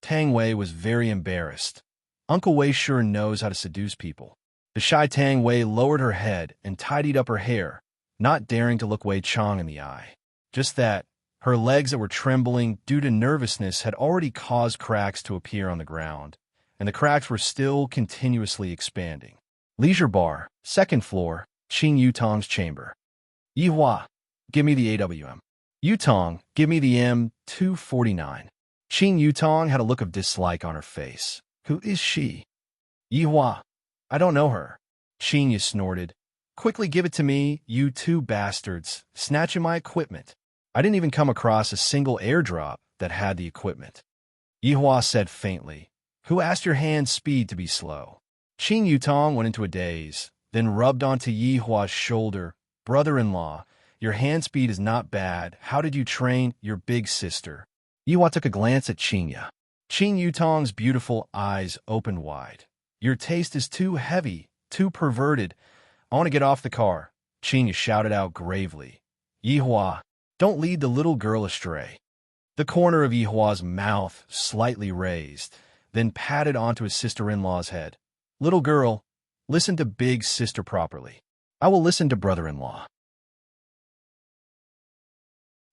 Tang Wei was very embarrassed. Uncle Wei sure knows how to seduce people. The shy Tang Wei lowered her head and tidied up her hair, not daring to look Wei Chong in the eye. Just that, her legs that were trembling due to nervousness had already caused cracks to appear on the ground, and the cracks were still continuously expanding. Leisure bar, 2nd floor, Qing Yutong's chamber. Yihua, give me the AWM. Yutong, give me the M249. Qing Yutong had a look of dislike on her face. Who is she? Yihua, I don't know her. Qing Yu snorted. Quickly give it to me, you 2 bastards, snatching my equipment. I didn't even come across a single airdrop that had the equipment. Yihua said faintly, Who asked your hand speed to be slow? Qing Yutong went into a daze, then rubbed onto Yihua's shoulder. Brother-in-law, your hand speed is not bad. How did you train your big sister? Yihua took a glance at Qing Yu. Qing Yutong's beautiful eyes opened wide. Your taste is too heavy, too perverted. I want to get off the car, Qing Yu shouted out gravely. Yihua, don't lead the little girl astray. The corner of Yihua's mouth slightly raised, then patted onto his sister-in-law's head. Little girl, listen to big sister properly. I will listen to brother-in-law.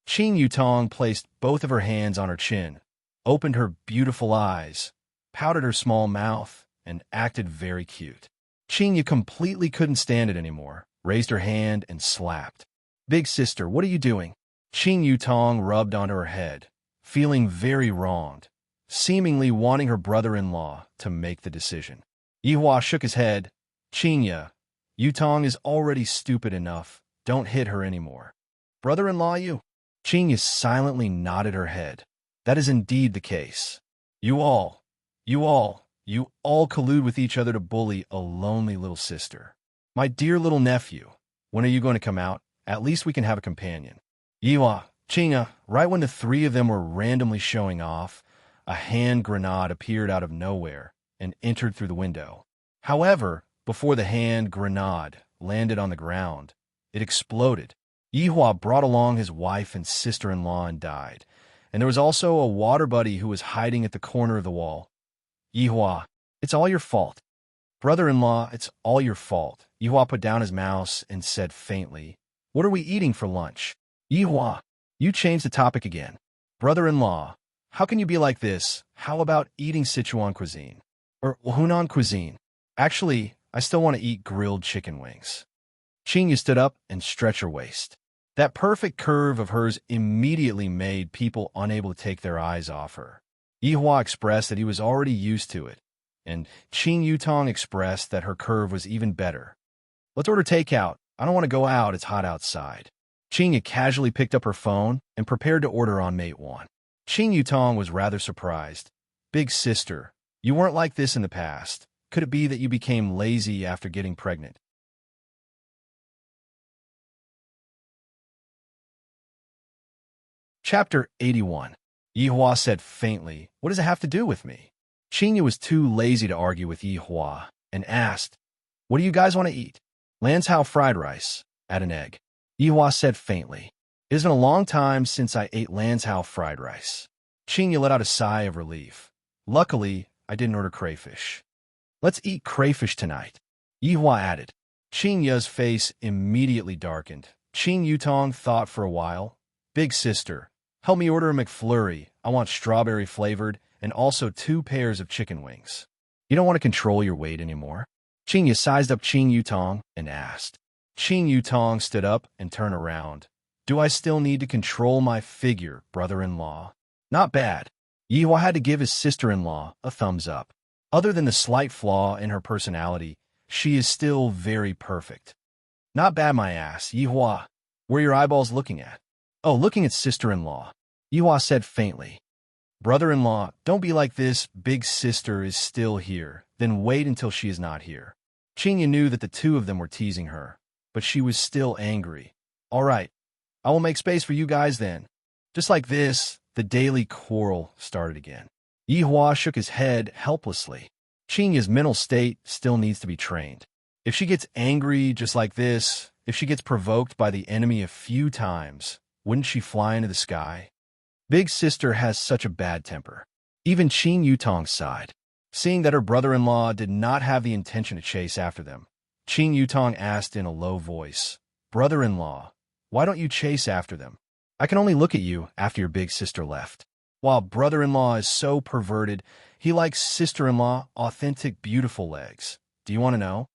Qing Yutong placed both of her hands on her chin, opened her beautiful eyes, pouted her small mouth, and acted very cute. Qing Yu completely couldn't stand it anymore, raised her hand and slapped. Big sister, what are you doing? Qing Yutong rubbed onto her head, feeling very wronged, seemingly wanting her brother-in-law to make the decision. Yihua shook his head. Qing Yu, Yutong is already stupid enough. Don't hit her anymore. Brother-in-law you? Qing Yu silently nodded her head. That is indeed the case. You all, You all collude with each other to bully a lonely little sister. My dear little nephew, when are you going to come out? At least we can have a companion. Yiwa, Chinga, right when the three of them were randomly showing off, a hand grenade appeared out of nowhere and entered through the window. However, before the hand grenade landed on the ground, it exploded. Yihua brought along his wife and sister-in-law and died, and there was also a water buddy who was hiding at the corner of the wall. Yihua, it's all your fault. Brother-in-law, it's all your fault. Yihua put down his mouse and said faintly, "What are we eating for lunch?" Yihua, you changed the topic again. Brother-in-law, how can you be like this? How about eating Sichuan cuisine? Or Hunan cuisine? Actually, I still want to eat grilled chicken wings. Qingyu stood up and stretched her waist. That perfect curve of hers immediately made people unable to take their eyes off her. Yihua expressed that he was already used to it, and Qing Yutong expressed that her curve was even better. Let's order takeout. I don't want to go out. It's hot outside. Qing casually picked up her phone and prepared to order on Mate 1. Qing Yutong was rather surprised. Big sister, you weren't like this in the past. Could it be that you became lazy after getting pregnant? Chapter 81. Yihua said faintly, "What does it have to do with me?" Qingyu was too lazy to argue with Yihua and asked, "What do you guys want to eat?" "Lanzhou fried rice. Add an egg." Yihua said faintly, "It has been a long time since I ate Lanzhou fried rice." Qingyu let out a sigh of relief. "Luckily, I didn't order crayfish." "Let's eat crayfish tonight," Yihua added. Qingyu's face immediately darkened. Qing Yutong thought for a while. "Big sister, help me order a McFlurry. I want strawberry flavored and also 2 pairs of chicken wings." "You don't want to control your weight anymore?" Qingyu sized up Qing Yutong and asked. Qing Yutong stood up and turned around. "Do I still need to control my figure, brother-in-law?" "Not bad." Yihua had to give his sister-in-law a thumbs up. Other than the slight flaw in her personality, she is still very perfect. "Not bad, my ass." "Yihua, where are your eyeballs looking at?" "Oh, looking at sister-in-law," Yihua said faintly. "Brother-in-law, don't be like this. Big sister is still here. Then wait until she is not here." Qingyu knew that the two of them were teasing her, but she was still angry. "All right, I will make space for you guys then." Just like this, the daily quarrel started again. Yihua shook his head helplessly. Qingyu's mental state still needs to be trained. If she gets angry just like this, if she gets provoked by the enemy a few times, wouldn't she fly into the sky? Big sister has such a bad temper. Even Qing Yutong sighed. Seeing that her brother-in-law did not have the intention to chase after them, Qing Yutong asked in a low voice, "Brother-in-law, why don't you chase after them? I can only look at you after your big sister left." While brother-in-law is so perverted, he likes sister-in-law authentic beautiful legs. Do you want to know?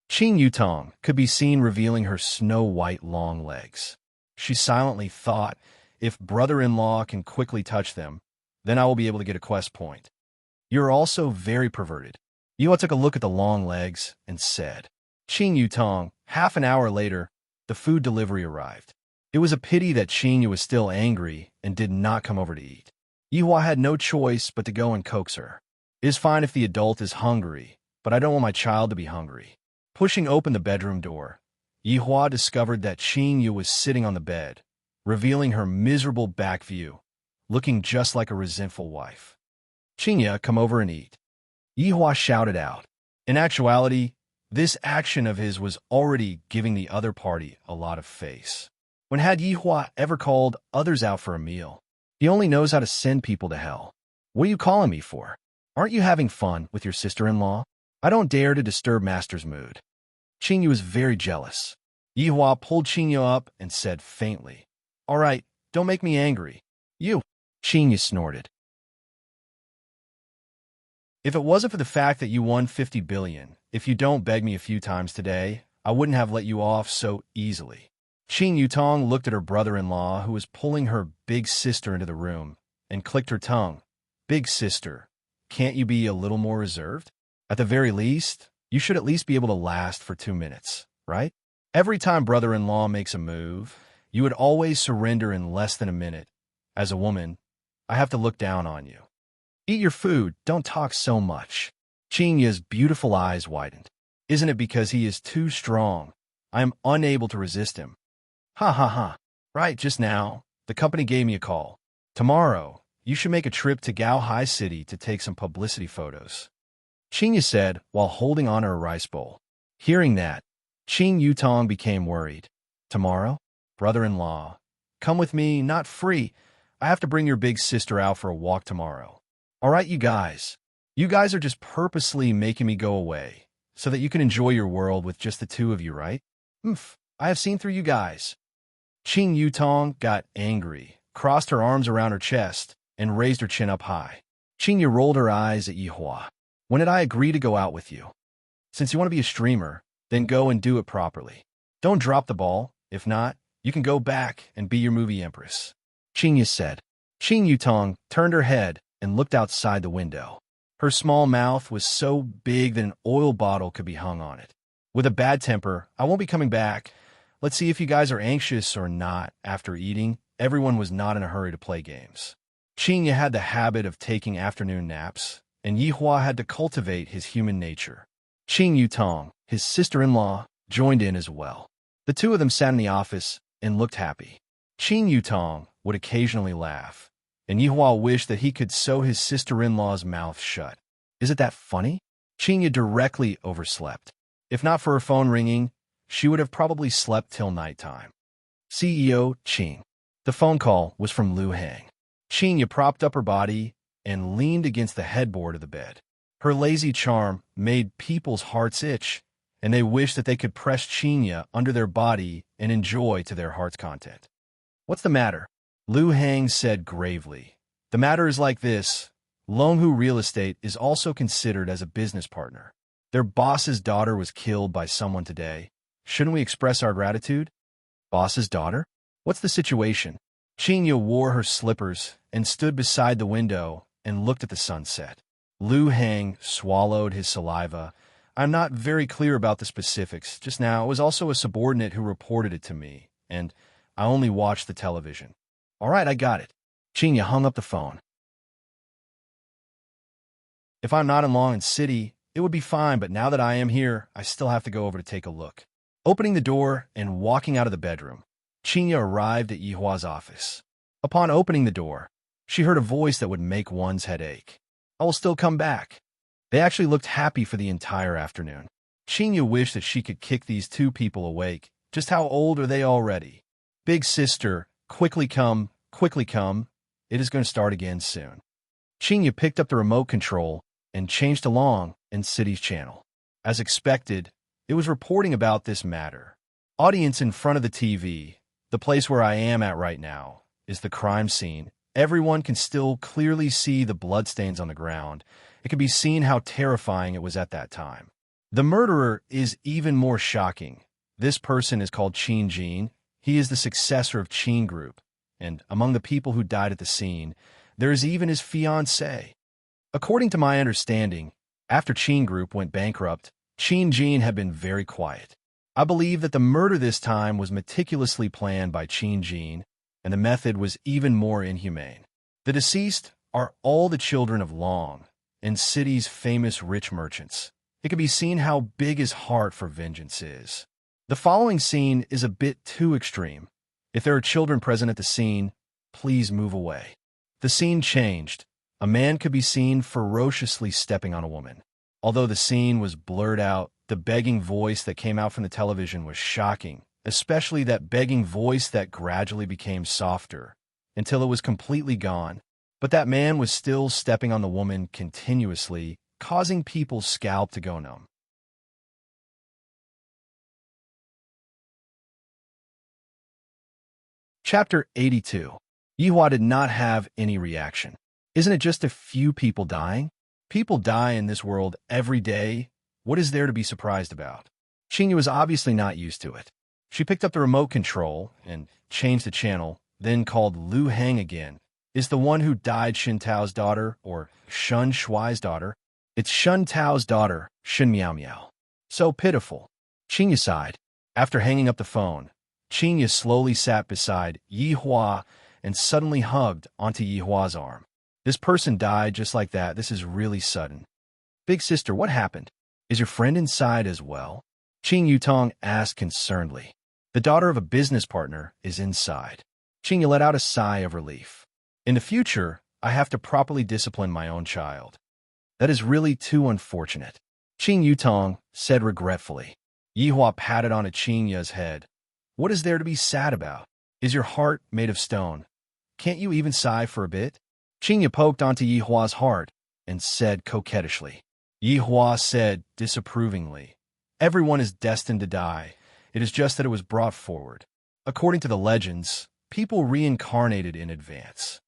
Qing Yutong could be seen revealing her snow-white long legs. She silently thought, if brother-in-law can quickly touch them, then I will be able to get a quest point. "You're also very perverted." Yua took a look at the long legs and said, "Qing Yutong." Half an hour later, the food delivery arrived. It was a pity that Qing Yu was still angry and did not come over to eat. Yihua had no choice but to go and coax her. "It is fine if the adult is hungry, but I don't want my child to be hungry." Pushing open the bedroom door, Yihua discovered that Qing Yu was sitting on the bed, revealing her miserable back view, looking just like a resentful wife. "Qingya, come over and eat," Yihua shouted out. In actuality, this action of his was already giving the other party a lot of face. When had Yihua ever called others out for a meal? He only knows how to send people to hell. "What are you calling me for? Aren't you having fun with your sister-in-law? I don't dare to disturb Master's mood." Qingyu was very jealous. Yihua pulled Qingyu up and said faintly, "All right, don't make me angry." "You," Qingyu snorted. "If it wasn't for the fact that you won 50 billion, if you don't beg me a few times today, I wouldn't have let you off so easily." Qing Yutong looked at her brother-in-law, who was pulling her big sister into the room, and clicked her tongue. "Big sister, can't you be a little more reserved? At the very least, you should at least be able to last for 2 minutes, right? Every time brother-in-law makes a move, you would always surrender in less than a minute. As a woman, I have to look down on you. Eat your food, don't talk so much." Qingya's beautiful eyes widened. Isn't it because he is too strong? I am unable to resist him. Ha ha ha. Right, just now, the company gave me a call. Tomorrow, you should make a trip to Gao Hai City to take some publicity photos. Qingya said while holding on to her rice bowl. Hearing that, Qing Yutong became worried. Tomorrow? Brother-in-law. Come with me, not free. I have to bring your big sister out for a walk tomorrow. All right, you guys. You guys are just purposely making me go away so that you can enjoy your world with just the two of you, right? I have seen through you guys. Qing Yutong got angry, crossed her arms around her chest, and raised her chin up high. Qingya rolled her eyes at Yihua. When did I agree to go out with you? Since you want to be a streamer, then go and do it properly. Don't drop the ball. If not, you can go back and be your movie empress. Qingya said. Qing Yutong turned her head and looked outside the window. Her small mouth was so big that an oil bottle could be hung on it. With a bad temper, I won't be coming back. Let's see if you guys are anxious or not. After eating, everyone was not in a hurry to play games. Qingya had the habit of taking afternoon naps, and Yihua had to cultivate his human nature. Qing Yutong, his sister-in-law, joined in as well. The two of them sat in the office and looked happy. Qing Yutong would occasionally laugh, and Yihua wished that he could sew his sister-in-law's mouth shut. Is it that funny? Qingya directly overslept. If not for her phone ringing, she would have probably slept till nighttime. CEO Qing. The phone call was from Lu Hang. Qingya propped up her body and leaned against the headboard of the bed. Her lazy charm made people's hearts itch, and they wished that they could press Qingya under their body and enjoy to their heart's content. What's the matter? Lu Hang said gravely. The matter is like this. Longhu Real Estate is also considered as a business partner. Their boss's daughter was killed by someone today. Shouldn't we express our gratitude? Boss's daughter? What's the situation? Qingya wore her slippers and stood beside the window and looked at the sunset. Lu Hang swallowed his saliva. I'm not very clear about the specifics. Just now, it was also a subordinate who reported it to me, and I only watched the television. All right, I got it. Qingya hung up the phone. If I'm not in Long City, it would be fine, but now that I am here, I still have to go over to take a look. Opening the door and walking out of the bedroom, Qingya arrived at Yihua's office. Upon opening the door, she heard a voice that would make one's head ache. I will still come back. They actually looked happy for the entire afternoon. Qingya wished that she could kick these two people awake. Just how old are they already? Big sister, quickly come, quickly come. It is going to start again soon. Qingya picked up the remote control and changed to Long and City's channel. As expected, it was reporting about this matter. Audience in front of the TV, the place where I am at right now, is the crime scene. Everyone can still clearly see the bloodstains on the ground. It can be seen how terrifying it was at that time. The murderer is even more shocking. This person is called Qin Jin. He is the successor of Qin Group, and among the people who died at the scene, there is even his fiancée. According to my understanding, after Qin Group went bankrupt, Qin Jin had been very quiet. I believe that the murder this time was meticulously planned by Qin Jin, and the method was even more inhumane. The deceased are all the children of Long and City's famous rich merchants. It can be seen how big his heart for vengeance is. The following scene is a bit too extreme. If there are children present at the scene, please move away. The scene changed. A man could be seen ferociously stepping on a woman. Although the scene was blurred out, the begging voice that came out from the television was shocking, especially that begging voice that gradually became softer until it was completely gone. But that man was still stepping on the woman continuously, causing people's scalp to go numb. Chapter 82. Yihua did not have any reaction. Isn't it just a few people dying? People die in this world every day. What is there to be surprised about? Qingya was obviously not used to it. She picked up the remote control and changed the channel, then called Lu Hang again. Is the one who died Shen Tao's daughter or Shun Shuai's daughter? It's Shun Tao's daughter, Shen Miao Miao. So pitiful. Qingya sighed. After hanging up the phone, Qingya slowly sat beside Yihua and suddenly hugged onto Yihua's arm. This person died just like that. This is really sudden. Big sister, what happened? Is your friend inside as well? Qing Yutong asked concernedly. The daughter of a business partner is inside. Qing let out a sigh of relief. In the future, I have to properly discipline my own child. That is really too unfortunate. Qing Yutong said regretfully. Yihua patted on Qingya's head. What is there to be sad about? Is your heart made of stone? Can't you even sigh for a bit? Qingya poked onto Yihua's heart and said coquettishly. Yihua said disapprovingly. Everyone is destined to die. It is just that it was brought forward. According to the legends, people reincarnated in advance.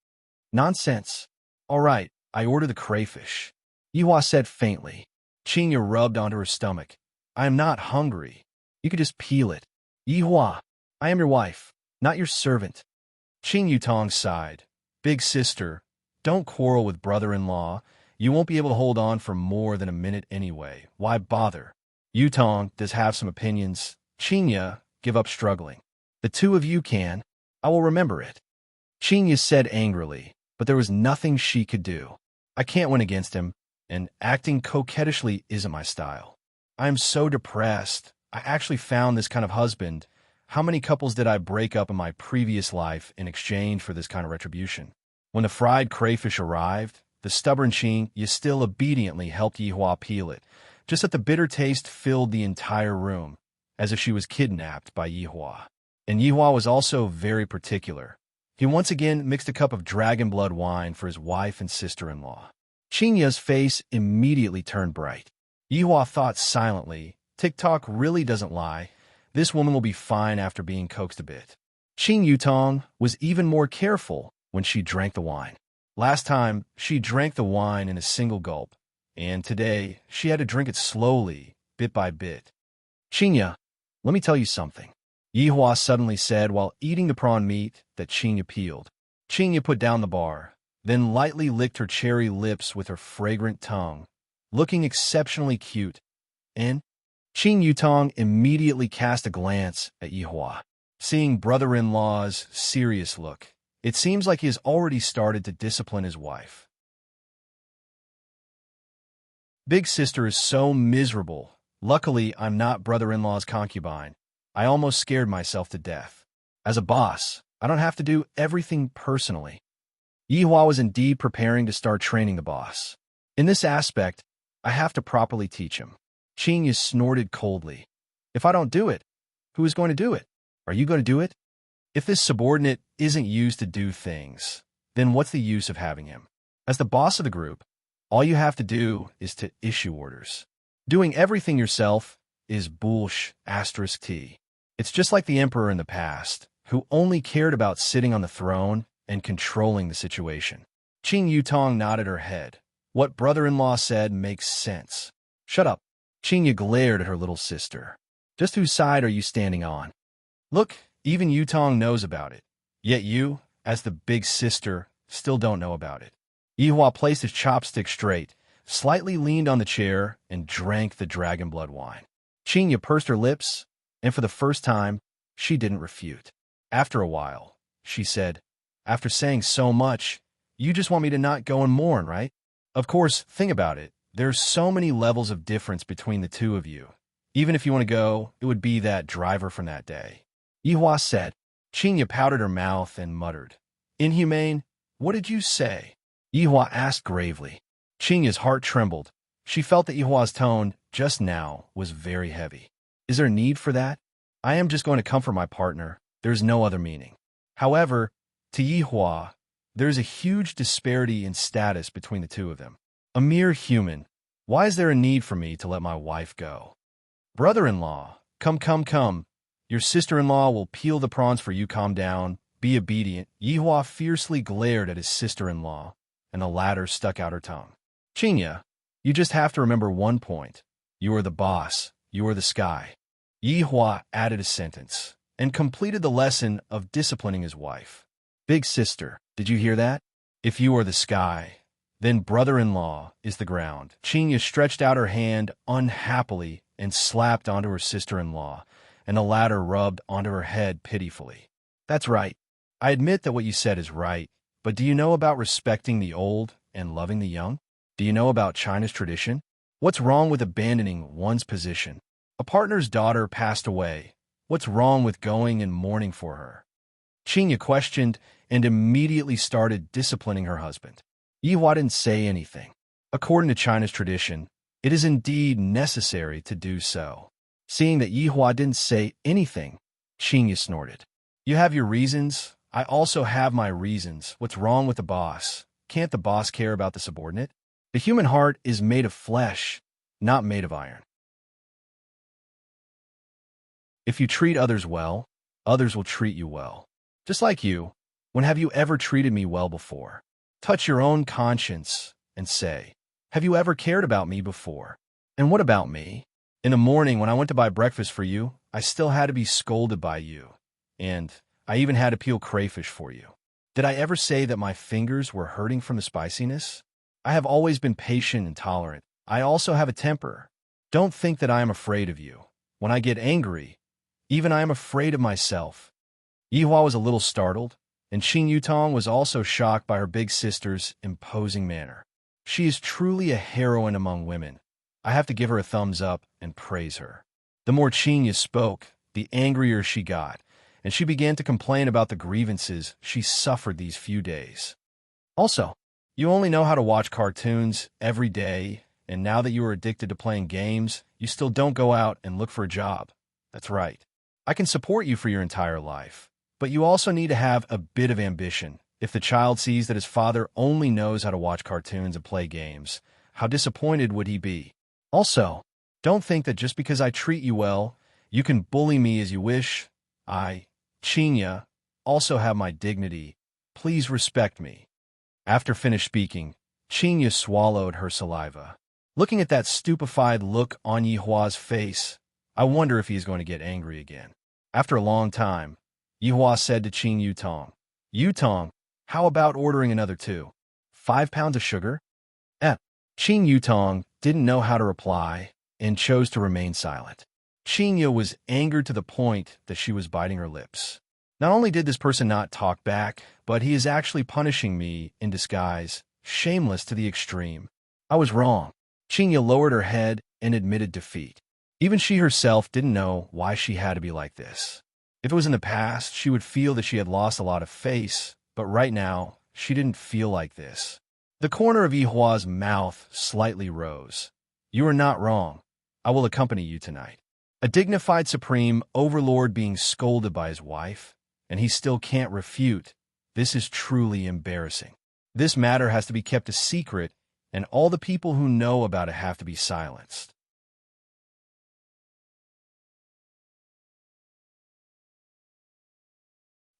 Nonsense. All right, I order the crayfish. Yihua said faintly. Qingya rubbed onto her stomach. I am not hungry. You could just peel it. Yihua, I am your wife, not your servant. Qing Yutong sighed. Big sister, don't quarrel with brother-in-law. You won't be able to hold on for more than a minute anyway. Why bother? Yutong does have some opinions. Qingya, give up struggling. The two of you can. I will remember it. Qingya said angrily, but there was nothing she could do. I can't win against him, and acting coquettishly isn't my style. I am so depressed. I actually found this kind of husband. How many couples did I break up in my previous life in exchange for this kind of retribution? When the fried crayfish arrived, the stubborn Qingya still obediently helped Yihua peel it, just that the bitter taste filled the entire room, as if she was kidnapped by Yihua. And Yihua was also very particular. He once again mixed a cup of dragon blood wine for his wife and sister-in-law. Qingya's face immediately turned bright. Yihua thought silently, TikTok really doesn't lie. This woman will be fine after being coaxed a bit. Qing Yutong was even more careful when she drank the wine. Last time, she drank the wine in a single gulp, and today, she had to drink it slowly, bit by bit. Qingya, let me tell you something, Yihua suddenly said while eating the prawn meat that Qingya peeled. Qingya put down the bar, then lightly licked her cherry lips with her fragrant tongue, looking exceptionally cute, and Qing Yutong immediately cast a glance at Yihua. Seeing brother-in-law's serious look, it seems like he has already started to discipline his wife. Big sister is so miserable. Luckily, I'm not brother-in-law's concubine. I almost scared myself to death. As a boss, I don't have to do everything personally. Yihua was indeed preparing to start training the boss. In this aspect, I have to properly teach him. Qingya snorted coldly. If I don't do it, who is going to do it? Are you going to do it? If this subordinate isn't used to do things, then what's the use of having him? As the boss of the group, all you have to do is to issue orders. Doing everything yourself is bullsh**t. It's just like the emperor in the past, who only cared about sitting on the throne and controlling the situation. Qing Yutong nodded her head. What brother-in-law said makes sense. Shut up. Qingya glared at her little sister. Just whose side are you standing on? Look, even Yutong knows about it. Yet you, as the big sister, still don't know about it. Yihua placed his chopstick straight, slightly leaned on the chair, and drank the dragon blood wine. Qingya pursed her lips, and for the first time, she didn't refute. After a while, she said, after saying so much, you just want me to not go and mourn, right? Of course, think about it. There's so many levels of difference between the two of you. Even if you want to go, it would be that driver from that day. Yihua said. Qingya powdered her mouth and muttered. Inhumane? What did you say? Yihua asked gravely. Qingya's heart trembled. She felt that Yihua's tone, just now, was very heavy. Is there a need for that? I am just going to comfort my partner. There's no other meaning. However, to Yihua, there's a huge disparity in status between the two of them. A mere human. Why is there a need for me to let my wife go? Brother-in-law, come. Your sister-in-law will peel the prawns for you. Calm down. Be obedient. Yihua fiercely glared at his sister-in-law, and the latter stuck out her tongue. Qingya, you just have to remember one point. You are the boss. You are the sky. Yihua added a sentence, and completed the lesson of disciplining his wife. Big sister, did you hear that? If you are the sky, then brother-in-law is the ground. Qingya stretched out her hand unhappily and slapped onto her sister-in-law, and the latter rubbed onto her head pitifully. That's right. I admit that what you said is right, but do you know about respecting the old and loving the young? Do you know about China's tradition? What's wrong with abandoning one's position? A partner's daughter passed away. What's wrong with going and mourning for her? Qinya questioned and immediately started disciplining her husband. Yihua didn't say anything. According to China's tradition, it is indeed necessary to do so. Seeing that Yihua didn't say anything, Qinya snorted. You have your reasons. I also have my reasons. What's wrong with the boss? Can't the boss care about the subordinate? The human heart is made of flesh, not made of iron. If you treat others well, others will treat you well. Just like you, when have you ever treated me well before? Touch your own conscience and say, have you ever cared about me before? And what about me? In the morning when I went to buy breakfast for you, I still had to be scolded by you. And I even had to peel crayfish for you. Did I ever say that my fingers were hurting from the spiciness? I have always been patient and tolerant. I also have a temper. Don't think that I am afraid of you. When I get angry, even I am afraid of myself. Yihua was a little startled, and Qin Yutong was also shocked by her big sister's imposing manner. She is truly a heroine among women. I have to give her a thumbs up and praise her. The more Qinya spoke, the angrier she got, and she began to complain about the grievances she suffered these few days. Also, you only know how to watch cartoons every day, and now that you are addicted to playing games, you still don't go out and look for a job. That's right. I can support you for your entire life, but you also need to have a bit of ambition. If the child sees that his father only knows how to watch cartoons and play games, how disappointed would he be? Also, don't think that just because I treat you well, you can bully me as you wish. I, Qinya, also have my dignity. Please respect me. After finished speaking, Qinya swallowed her saliva. Looking at that stupefied look on Yihua's face, I wonder if he is going to get angry again. After a long time, Yihua said to Qin Yutong, Yutong, how about ordering another 5 pounds of sugar? Qin Yutong didn't know how to reply and chose to remain silent. Qinya was angered to the point that she was biting her lips. Not only did this person not talk back, but he is actually punishing me in disguise, shameless to the extreme. I was wrong. Qinya lowered her head and admitted defeat. Even she herself didn't know why she had to be like this. If it was in the past, she would feel that she had lost a lot of face, but right now, she didn't feel like this. The corner of Yihua's mouth slightly rose. You are not wrong. I will accompany you tonight. A dignified supreme overlord being scolded by his wife, and he still can't refute. This is truly embarrassing. This matter has to be kept a secret, and all the people who know about it have to be silenced.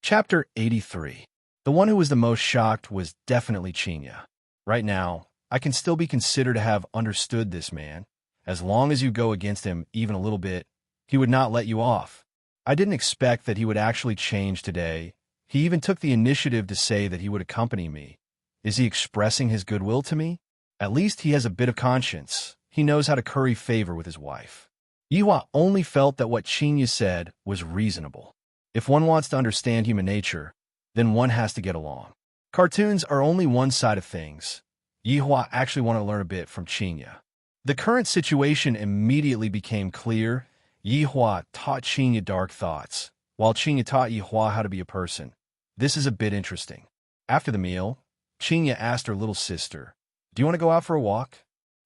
Chapter 83. The one who was the most shocked was definitely Qinya. Right now, I can still be considered to have understood this man. As long as you go against him even a little bit, he would not let you off. I didn't expect that he would actually change today. He even took the initiative to say that he would accompany me. Is he expressing his goodwill to me? At least he has a bit of conscience. He knows how to curry favor with his wife. Yihua only felt that what Qinya said was reasonable. If one wants to understand human nature, then one has to get along. Cartoons are only one side of things. Yihua actually wanted to learn a bit from Qinya. The current situation immediately became clear. Yihua taught Qinya dark thoughts, while Qinya taught Yihua how to be a person. This is a bit interesting. After the meal, Qinya asked her little sister, do you want to go out for a walk?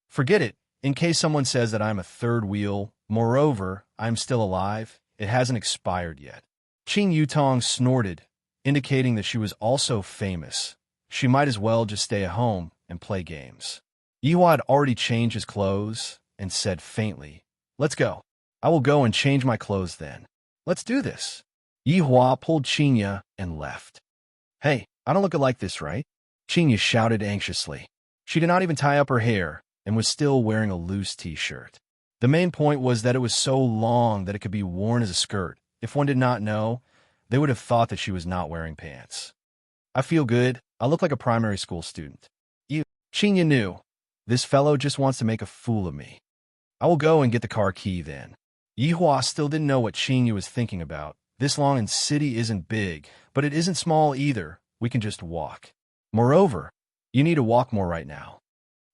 Forget it, in case someone says that I'm a third wheel. Moreover, I'm still alive. It hasn't expired yet. Qin Yutong snorted, indicating that she was also famous. She might as well just stay at home and play games. Yihua had already changed his clothes and said faintly, let's go. I will go and change my clothes then. Let's do this. Yihua pulled Qinya and left. Hey, I don't look like this, right? Qinya shouted anxiously. She did not even tie up her hair and was still wearing a loose t-shirt. The main point was that it was so long that it could be worn as a skirt. If one did not know, they would have thought that she was not wearing pants. I feel good. I look like a primary school student. Qinya knew. This fellow just wants to make a fool of me. I will go and get the car key then. Yihua still didn't know what Qinya was thinking about. This long and city isn't big, but it isn't small either. We can just walk. Moreover, you need to walk more right now.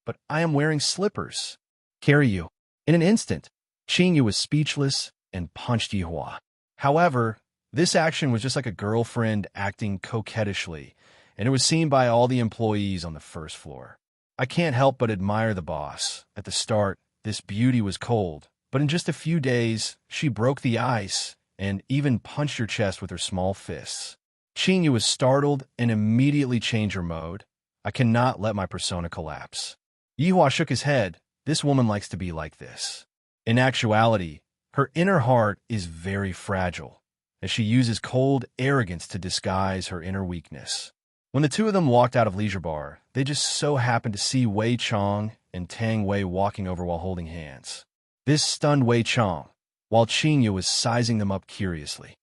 But I am wearing slippers. Carry you. In an instant, Qingyu was speechless and punched Yihua. However, this action was just like a girlfriend acting coquettishly, and it was seen by all the employees on the first floor. I can't help but admire the boss. At the start, this beauty was cold, but in just a few days, she broke the ice and even punched your chest with her small fists. Qingyu was startled and immediately changed her mode. I cannot let my persona collapse. Yihua shook his head. This woman likes to be like this. In actuality, her inner heart is very fragile, as she uses cold arrogance to disguise her inner weakness. When the two of them walked out of Leisure Bar, they just so happened to see Wei Chong and Tang Wei walking over while holding hands. This stunned Wei Chong, while Qingyu was sizing them up curiously.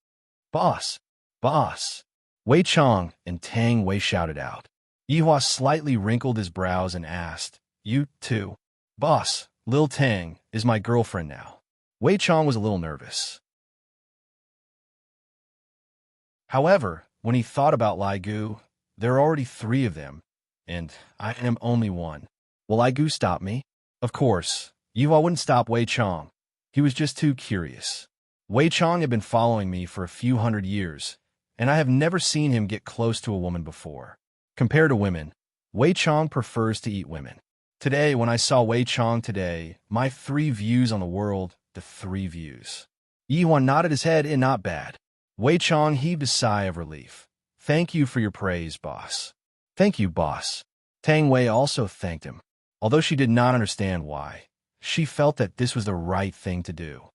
"Boss! Boss!" Wei Chong and Tang Wei shouted out. Yihua slightly wrinkled his brows and asked, "You, too?" "Boss, Lil Tang is my girlfriend now." Wei Chong was a little nervous. However, when he thought about Lai Gu, there are already 3 of them, and I am only one. Will Lai Gu stop me? Of course, Yihua wouldn't stop Wei Chong. He was just too curious. Wei Chong had been following me for a few hundred years, and I have never seen him get close to a woman before. Compared to women, Wei Chong prefers to eat women. Today, when I saw Wei Chong today, my 3 views on the world, the 3 views. Yihua nodded his head and not bad. Wei Chong heaved a sigh of relief. "Thank you for your praise, boss." "Thank you, boss." Tang Wei also thanked him. Although she did not understand why, she felt that this was the right thing to do.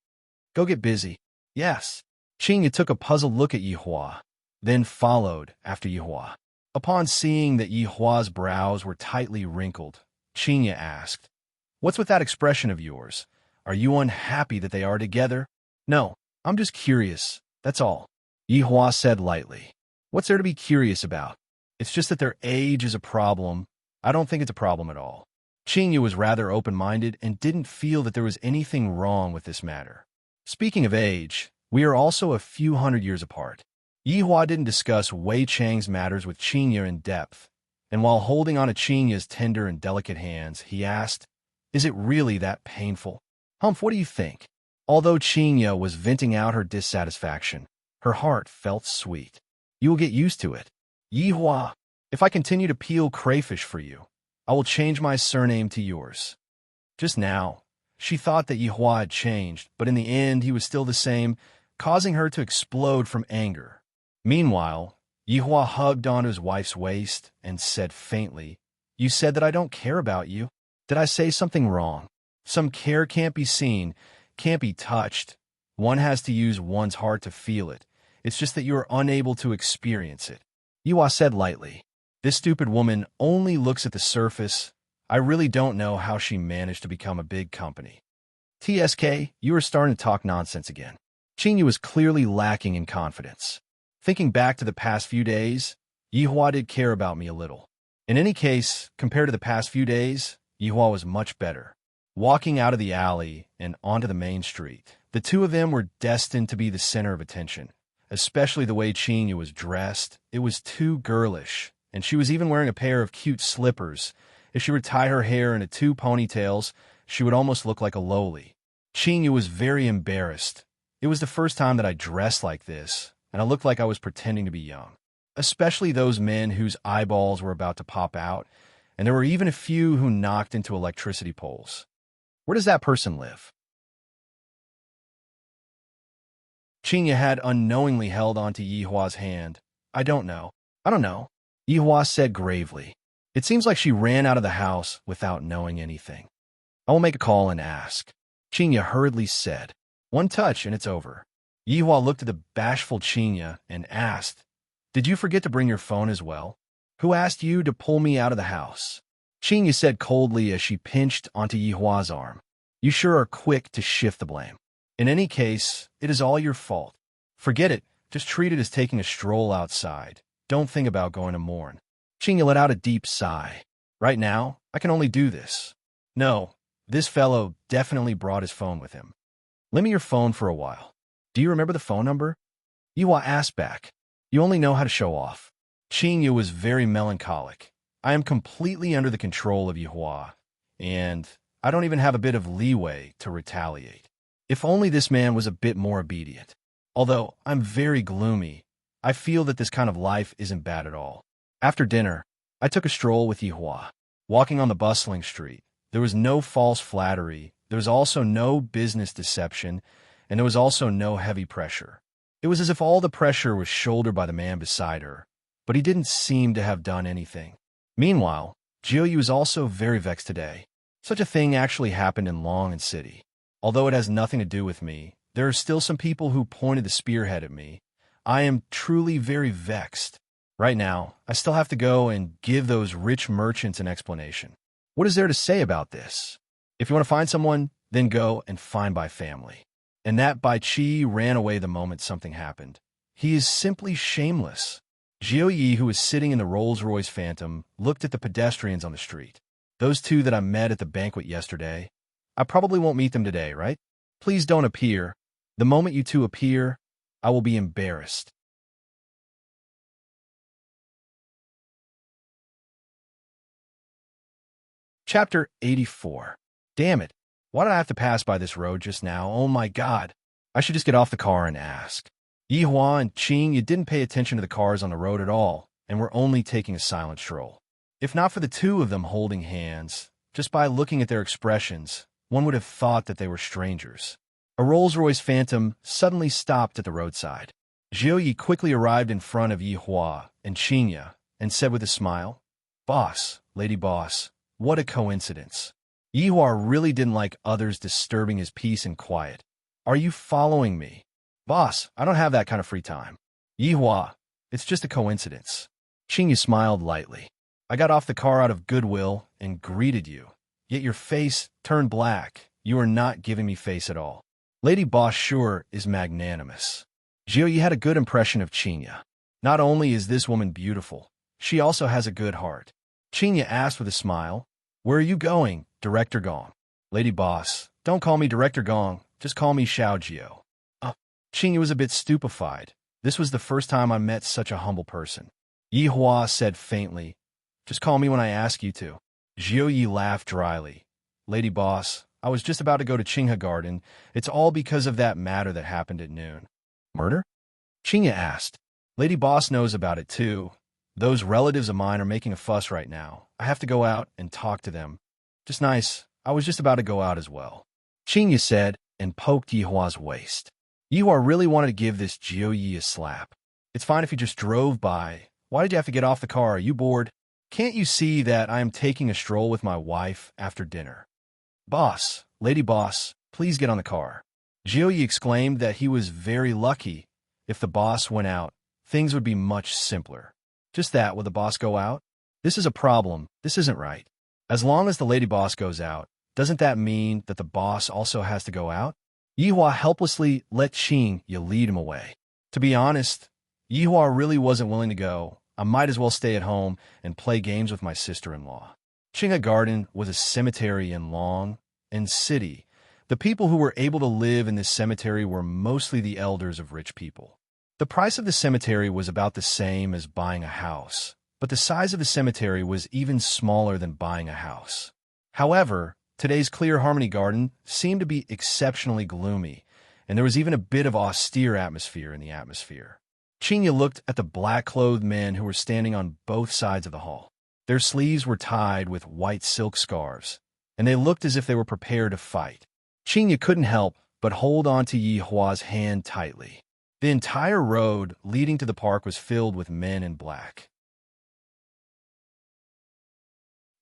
"Go get busy." "Yes." Qingyu took a puzzled look at Yihua, then followed after Yihua. Upon seeing that Yihua's brows were tightly wrinkled, Qingyu asked, "What's with that expression of yours? Are you unhappy that they are together?" "No, I'm just curious, that's all," Yihua said lightly. "What's there to be curious about? It's just that their age is a problem. I don't think it's a problem at all." Qingyu was rather open-minded and didn't feel that there was anything wrong with this matter. Speaking of age, we are also a few hundred years apart. Yihua didn't discuss Wei Chang's matters with Qingyu in depth, and while holding on to Qingyu's tender and delicate hands, he asked, "Is it really that painful? Humph, what do you think?" Although Qingyu was venting out her dissatisfaction, her heart felt sweet. "You will get used to it. Yihua, if I continue to peel crayfish for you, I will change my surname to yours." Just now, she thought that Yihua had changed, but in the end he was still the same, causing her to explode from anger. Meanwhile, Yihua hugged onto his wife's waist and said faintly, "You said that I don't care about you. Did I say something wrong? Some care can't be seen, can't be touched. One has to use one's heart to feel it. It's just that you are unable to experience it." Yihua said lightly, "This stupid woman only looks at the surface. I really don't know how she managed to become a big company." "TSK, you are starting to talk nonsense again." Qingyu was clearly lacking in confidence. Thinking back to the past few days, Yihua did care about me a little. In any case, compared to the past few days, Yihua was much better. Walking out of the alley and onto the main street, the two of them were destined to be the center of attention, especially the way Qingyu was dressed. It was too girlish, and she was even wearing a pair of cute slippers. If she would tie her hair into 2 ponytails, she would almost look like a loli. Qingyu was very embarrassed. It was the first time that I dressed like this, and I looked like I was pretending to be young, especially those men whose eyeballs were about to pop out, and there were even a few who knocked into electricity poles. Where does that person live? Qingyu had unknowingly held onto Yihua's hand. I don't know. I don't know, Yihua said gravely. It seems like she ran out of the house without knowing anything. I will make a call and ask, Qingyu hurriedly said. One touch and it's over. Yihua looked at the bashful Qingyu and asked, Did you forget to bring your phone as well? Who asked you to pull me out of the house? Qingyu said coldly as she pinched onto Yihua's arm. You sure are quick to shift the blame. In any case, it is all your fault. Forget it. Just treat it as taking a stroll outside. Don't think about going to mourn. Qingyu let out a deep sigh. Right now, I can only do this. No, this fellow definitely brought his phone with him. Lend me your phone for a while. Do you remember the phone number? Yihua asked back. You only know how to show off. Qingyu was very melancholic. I am completely under the control of Yihua, and I don't even have a bit of leeway to retaliate. If only this man was a bit more obedient. Although I'm very gloomy, I feel that this kind of life isn't bad at all. After dinner, I took a stroll with Yihua. Walking on the bustling street, there was no false flattery, there was also no business deception, and there was also no heavy pressure. It was as if all the pressure was shouldered by the man beside her, but he didn't seem to have done anything. Meanwhile, Jiuyu was also very vexed today. Such a thing actually happened in Long and City. Although it has nothing to do with me, there are still some people who pointed the spearhead at me. I am truly very vexed. Right now, I still have to go and give those rich merchants an explanation. What is there to say about this? If you want to find someone, then go and find Bai family. And that Bai Qi ran away the moment something happened. He is simply shameless. Jiu Yi, who was sitting in the Rolls-Royce Phantom, looked at the pedestrians on the street. Those two that I met at the banquet yesterday. I probably won't meet them today, right? Please don't appear. The moment you two appear, I will be embarrassed. Chapter 84. Damn it. Why did I have to pass by this road just now? Oh my god. I should just get off the car and ask. Yihua and Qing, you didn't pay attention to the cars on the road at all, and were only taking a silent stroll. If not for the two of them holding hands, just by looking at their expressions, one would have thought that they were strangers. A Rolls-Royce Phantom suddenly stopped at the roadside. Jiu Yi quickly arrived in front of Yihua and Qinya and said with a smile, "Boss, lady boss, what a coincidence." Yihua really didn't like others disturbing his peace and quiet. "Are you following me?" "Boss, I don't have that kind of free time." "Yihua, it's just a coincidence." Qinya smiled lightly. "I got off the car out of goodwill and greeted you. Yet your face turned black. You are not giving me face at all." Lady Boss sure is magnanimous. Jiuyi had a good impression of Qinya. Not only is this woman beautiful, she also has a good heart. Qinya asked with a smile, "Where are you going, Director Gong?" "Lady Boss, don't call me Director Gong, just call me Xiao Jiu." Qinya was a bit stupefied. This was the first time I met such a humble person. Yihua said faintly, "Just call me when I ask you to." Jiuyi laughed dryly. "Lady Boss, I was just about to go to Qinghe Garden. It's all because of that matter that happened at noon." "Murder?" Qinya asked. "Lady Boss knows about it too. Those relatives of mine are making a fuss right now. I have to go out and talk to them." "Just nice. I was just about to go out as well." Qinya said and poked Yihua's waist. Yihua really wanted to give this Jiuyi a slap. "It's fine if you just drove by. Why did you have to get off the car? Are you bored? Can't you see that I am taking a stroll with my wife after dinner?" "Boss, lady boss, please get on the car." Jiuyi exclaimed that he was very lucky. If the boss went out, things would be much simpler. Just that, will the boss go out? This is a problem. This isn't right. As long as the lady boss goes out, doesn't that mean that the boss also has to go out? Yihua helplessly let Qing lead him away. To be honest, Yihua really wasn't willing to go. I might as well stay at home and play games with my sister-in-law. Qinghe Garden was a cemetery in Long and City. The people who were able to live in this cemetery were mostly the elders of rich people. The price of the cemetery was about the same as buying a house, but the size of the cemetery was even smaller than buying a house. However, today's Clear Harmony Garden seemed to be exceptionally gloomy, and there was even a bit of austere atmosphere in the atmosphere. Qinya looked at the black-clothed men who were standing on both sides of the hall. Their sleeves were tied with white silk scarves, and they looked as if they were prepared to fight. Qinya couldn't help but hold on to Yihua's hand tightly. The entire road leading to the park was filled with men in black.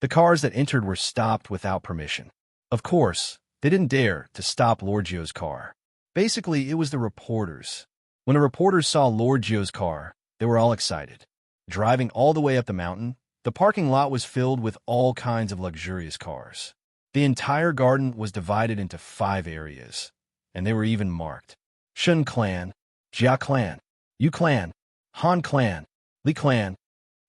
The cars that entered were stopped without permission. Of course, they didn't dare to stop Lord Gio's car. Basically, it was the reporters. When the reporters saw Lord Gio's car, they were all excited. Driving all the way up the mountain, the parking lot was filled with all kinds of luxurious cars. The entire garden was divided into 5 areas, and they were even marked. Shun Clan, Jia Clan, Yu Clan, Han Clan, Li Clan.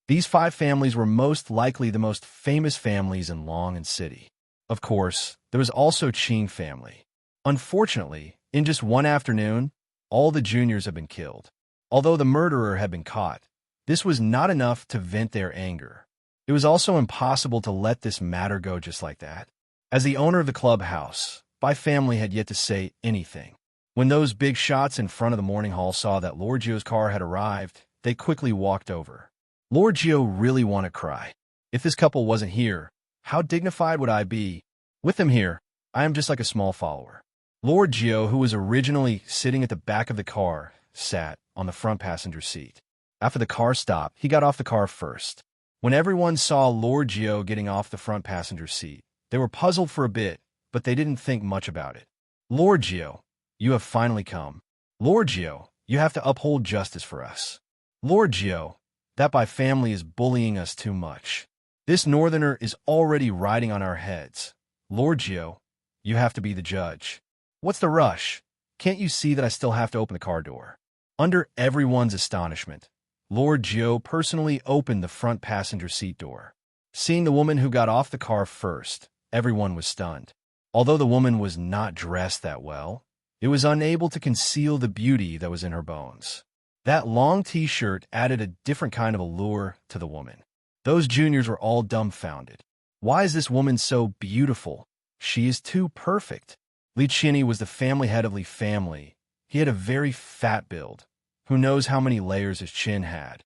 These 5 families were most likely the most famous families in Long and City. Of course, there was also Qing family. Unfortunately, in just one afternoon, all the juniors had been killed. Although the murderer had been caught, this was not enough to vent their anger. It was also impossible to let this matter go just like that. As the owner of the clubhouse, Bai family had yet to say anything. When those big shots in front of the morning hall saw that Lord Gio's car had arrived, they quickly walked over. Lord Gio really wanted to cry. If this couple wasn't here, how dignified would I be? With them here, I am just like a small follower. Lord Gio, who was originally sitting at the back of the car, sat on the front passenger seat. After the car stopped, he got off the car first. When everyone saw Lord Gio getting off the front passenger seat, they were puzzled for a bit, but they didn't think much about it. Lord Gio, you have finally come. Lord Gio, you have to uphold justice for us. Lord Gio, that Bai family is bullying us too much. This northerner is already riding on our heads. Lord Gio, you have to be the judge. What's the rush? Can't you see that I still have to open the car door? Under everyone's astonishment, Lord Gio personally opened the front passenger seat door. Seeing the woman who got off the car first, everyone was stunned. Although the woman was not dressed that well, it was unable to conceal the beauty that was in her bones. That long t-shirt added a different kind of allure to the woman. Those juniors were all dumbfounded. Why is this woman so beautiful? She is too perfect. Li Chini was the family head of Li family. He had a very fat build. Who knows how many layers his chin had?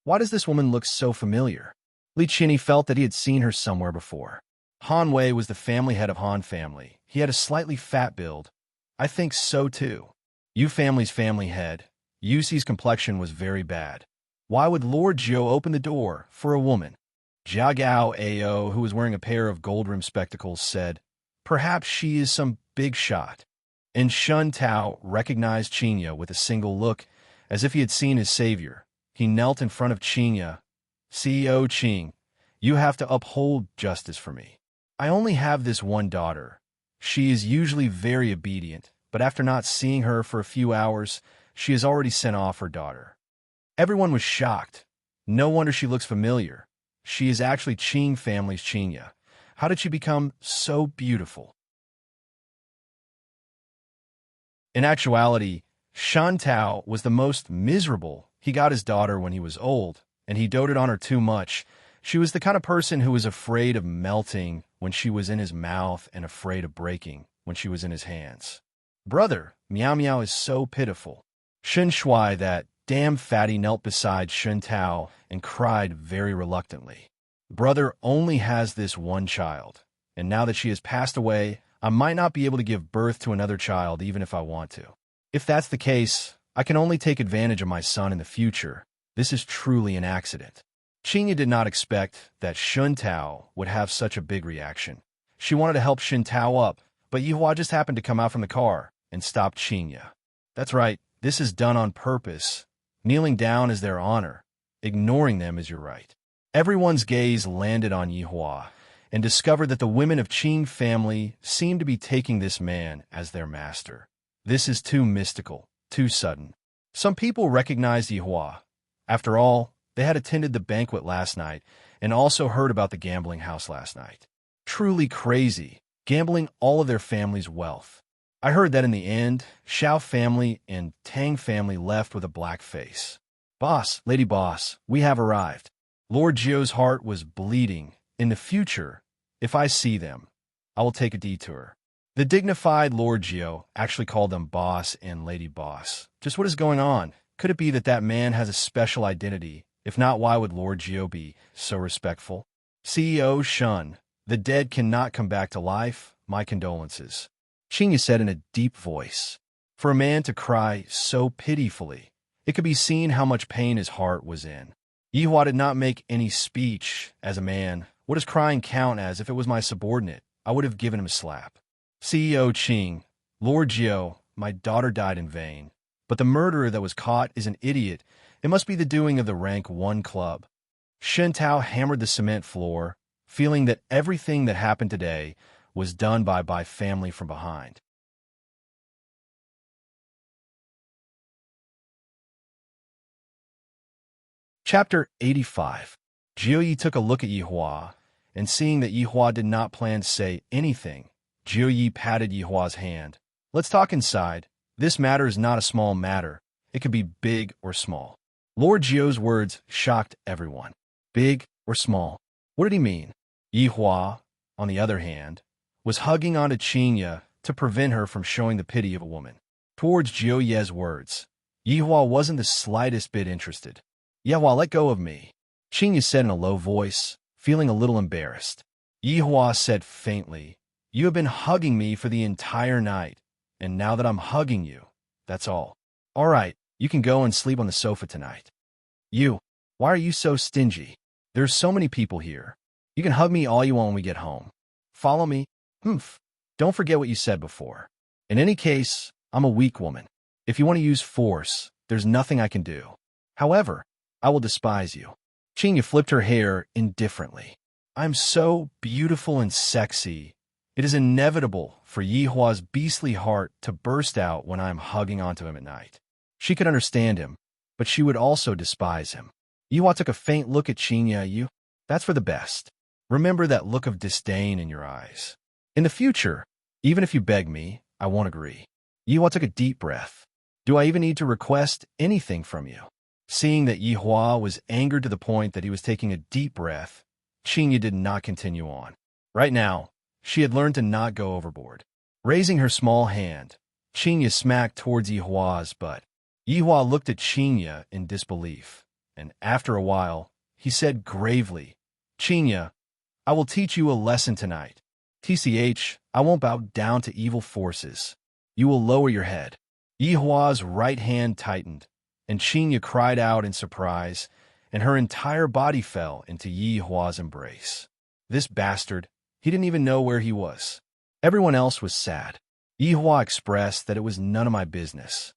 Why does this woman look so familiar? Li Chini felt that he had seen her somewhere before. Han Wei was the family head of Han family. He had a slightly fat build. I think so too. Yu family's family head. Yuxi's complexion was very bad. Why would Lord Gio open the door for a woman? Jia Gao Ao, who was wearing a pair of gold-rimmed spectacles, said, "Perhaps she is some big shot." And Shun Tao recognized Qinya with a single look, as if he had seen his savior. He knelt in front of Qinya. "CEO Qing, you have to uphold justice for me. I only have this one daughter. She is usually very obedient, but after not seeing her for a few hours, she has already sent off her daughter." Everyone was shocked. No wonder she looks familiar. She is actually Qing family's Qinya. How did she become so beautiful? In actuality, Shan Tao was the most miserable. He got his daughter when he was old, and he doted on her too much. She was the kind of person who was afraid of melting when she was in his mouth and afraid of breaking when she was in his hands. Brother, Miao Miao is so pitiful. Shun Shui, that damn fatty, knelt beside Shun Tao and cried very reluctantly. Brother only has this one child, and now that she has passed away, I might not be able to give birth to another child even if I want to. If that's the case, I can only take advantage of my son in the future. This is truly an accident. Qinya did not expect that Shun Tao would have such a big reaction. She wanted to help Shun Tao up, but Yihua just happened to come out from the car and stop Qinya. That's right, this is done on purpose. Kneeling down is their honor. Ignoring them is your right. Everyone's gaze landed on Yihua and discovered that the women of Qing family seemed to be taking this man as their master. This is too mystical, too sudden. Some people recognized Yihua. After all, they had attended the banquet last night and also heard about the gambling house last night. Truly crazy, gambling all of their family's wealth. I heard that in the end, Xiao family and Tang family left with a black face. Boss, Lady Boss, we have arrived. Lord Gio's heart was bleeding. In the future, if I see them, I will take a detour. The dignified Lord Gio actually called them Boss and Lady Boss. Just what is going on? Could it be that that man has a special identity? If not, why would Lord Gio be so respectful? CEO Shun, the dead cannot come back to life. My condolences. Qinya said in a deep voice. For a man to cry so pitifully, it could be seen how much pain his heart was in. Yihua did not make any speech. As a man, what does crying count as? If it was my subordinate, I would have given him a slap. CEO Qing, Lord Gio, my daughter died in vain. But the murderer that was caught is an idiot. It must be the doing of the Rank 1 club. Shen Tao hammered the cement floor, feeling that everything that happened today was done by family from behind. Chapter 85. Jiuyi took a look at Yihua, and seeing that Yihua did not plan to say anything, Jiuyi patted Yihua's hand. Let's talk inside. This matter is not a small matter. It could be big or small. Lord Gio's words shocked everyone. Big or small? What did he mean? Yihua, on the other hand, was hugging onto Chinya to prevent her from showing the pity of a woman. Towards Jioye's words, Yihua wasn't the slightest bit interested. Yihua, let go of me, Chinya said in a low voice, feeling a little embarrassed. Yihua said faintly, you have been hugging me for the entire night, and now that I'm hugging you, that's all. All right, you can go and sleep on the sofa tonight. You, why are you so stingy? There's so many people here. You can hug me all you want when we get home. Follow me? Humph. Don't forget what you said before. In any case, I'm a weak woman. If you want to use force, there's nothing I can do. However, I will despise you. Chinya flipped her hair indifferently. I'm so beautiful and sexy. It is inevitable for Yihua's beastly heart to burst out when I am hugging onto him at night. She could understand him, but she would also despise him. Yihua took a faint look at Chinya. That's for the best. Remember that look of disdain in your eyes. In the future, even if you beg me, I won't agree. Yihua took a deep breath. Do I even need to request anything from you? Seeing that Yihua was angered to the point that he was taking a deep breath, Chinya did not continue on. Right now, she had learned to not go overboard. Raising her small hand, Chinya smacked towards Yihua's butt. Yihua looked at Chinya in disbelief, and after a while, he said gravely, Chinya, I will teach you a lesson tonight. TCH, I won't bow down to evil forces. You will lower your head. Yihua's right hand tightened, and Chinya cried out in surprise, and her entire body fell into Yihua's embrace. This bastard, he didn't even know where he was. Everyone else was sad. Yihua expressed that it was none of my business.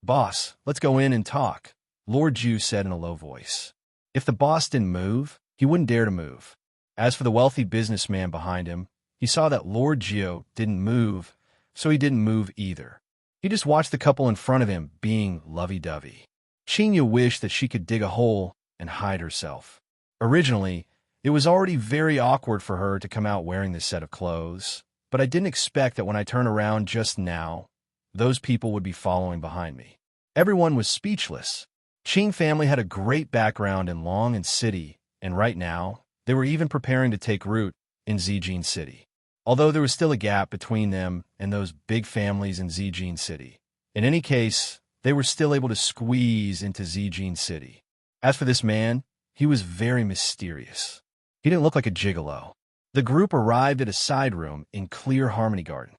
Boss, let's go in and talk, Lord Ju said in a low voice. If the boss didn't move, he wouldn't dare to move. As for the wealthy businessman behind him, he saw that Lord Gio didn't move, so he didn't move either. He just watched the couple in front of him being lovey-dovey. Chinya wished that she could dig a hole and hide herself. Originally, it was already very awkward for her to come out wearing this set of clothes, but I didn't expect that when I turned around just now, those people would be following behind me. Everyone was speechless. Qing family had a great background in Long and City, and right now, they were even preparing to take root in Zijin City. Although there was still a gap between them and those big families in Zijin City. In any case, they were still able to squeeze into Zijin City. As for this man, he was very mysterious. He didn't look like a gigolo. The group arrived at a side room in Clear Harmony Garden.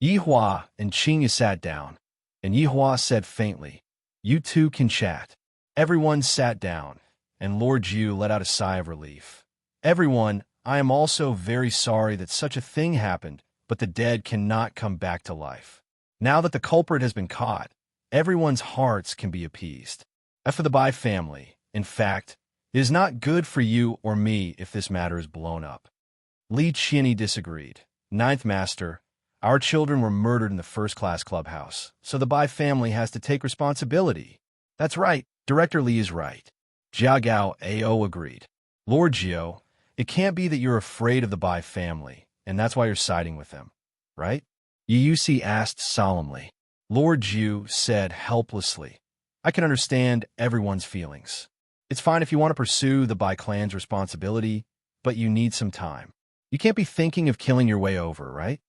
Yihua and Chinya sat down, and Yihua said faintly, You two can chat. Everyone sat down, and Lord Ju let out a sigh of relief. Everyone, I am also very sorry that such a thing happened, but the dead cannot come back to life. Now that the culprit has been caught, everyone's hearts can be appeased. As for the Bai family, in fact, it is not good for you or me if this matter is blown up. Li Qianyi disagreed. Ninth Master, our children were murdered in the first-class clubhouse, so the Bai family has to take responsibility. That's right, Director Li is right. Jia Gao Ao agreed. Lord Gio, it can't be that you're afraid of the Bai family, and that's why you're siding with them, right? Yusi asked solemnly. Lord Ju said helplessly, I can understand everyone's feelings. It's fine if you want to pursue the Bai clan's responsibility, but you need some time. You can't be thinking of killing your way over, right?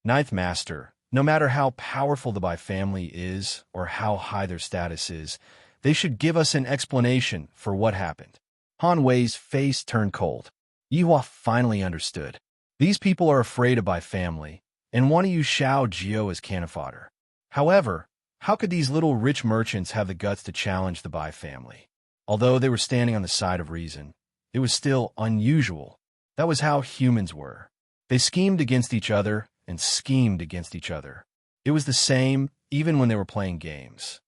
Ninth Master, no matter how powerful the Bai family is or how high their status is, they should give us an explanation for what happened. Han Wei's face turned cold. Yihua finally understood. These people are afraid of Bai family and want to use Xiao Jio as cannon fodder. However, how could these little rich merchants have the guts to challenge the Bai family? Although they were standing on the side of reason, it was still unusual. That was how humans were. They schemed against each other and schemed against each other. It was the same even when they were playing games.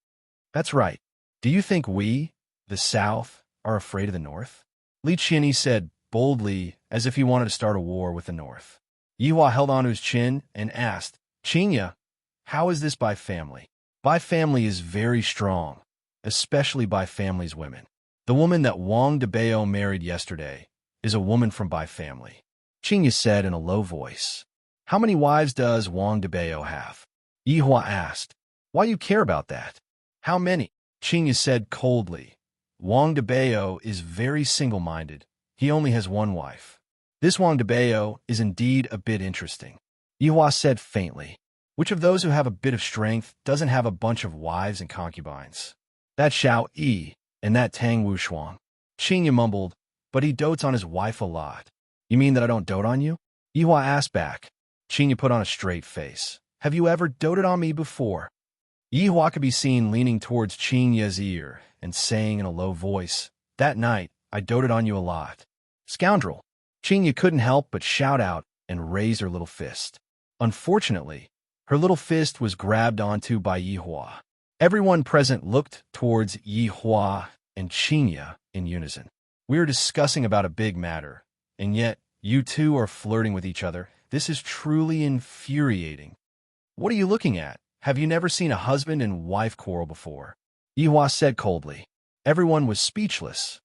That's right. Do you think we, the South, are afraid of the North? Li Qianyi said boldly as if he wanted to start a war with the North. Yihua held onto his chin and asked, Chinya, how is this Bai family? Bai family is very strong, especially Bai family's women. The woman that Wang Debao married yesterday is a woman from Bai family. Chinya said in a low voice. How many wives does Wang Debao have? Yihua asked. Why you care about that? How many? Chinya said coldly. Wang Debao is very single-minded. He only has one wife. This Wang Debeo is indeed a bit interesting. Yihua said faintly. Which of those who have a bit of strength doesn't have a bunch of wives and concubines? That Xiao Yi and that Tang Wushuang. Xingye mumbled, but he dotes on his wife a lot. You mean that I don't dote on you? Yihua asked back. Xingye put on a straight face. Have you ever doted on me before? Yihua could be seen leaning towards Xingye's ear and saying in a low voice, That night, I doted on you a lot. Scoundrel! Xingye couldn't help but shout out and raise her little fist. Unfortunately, her little fist was grabbed onto by Yihua. Everyone present looked towards Yihua and Xingye in unison. We are discussing about a big matter, and yet you two are flirting with each other. This is truly infuriating. What are you looking at? Have you never seen a husband and wife quarrel before? Yihua said coldly. Everyone was speechless.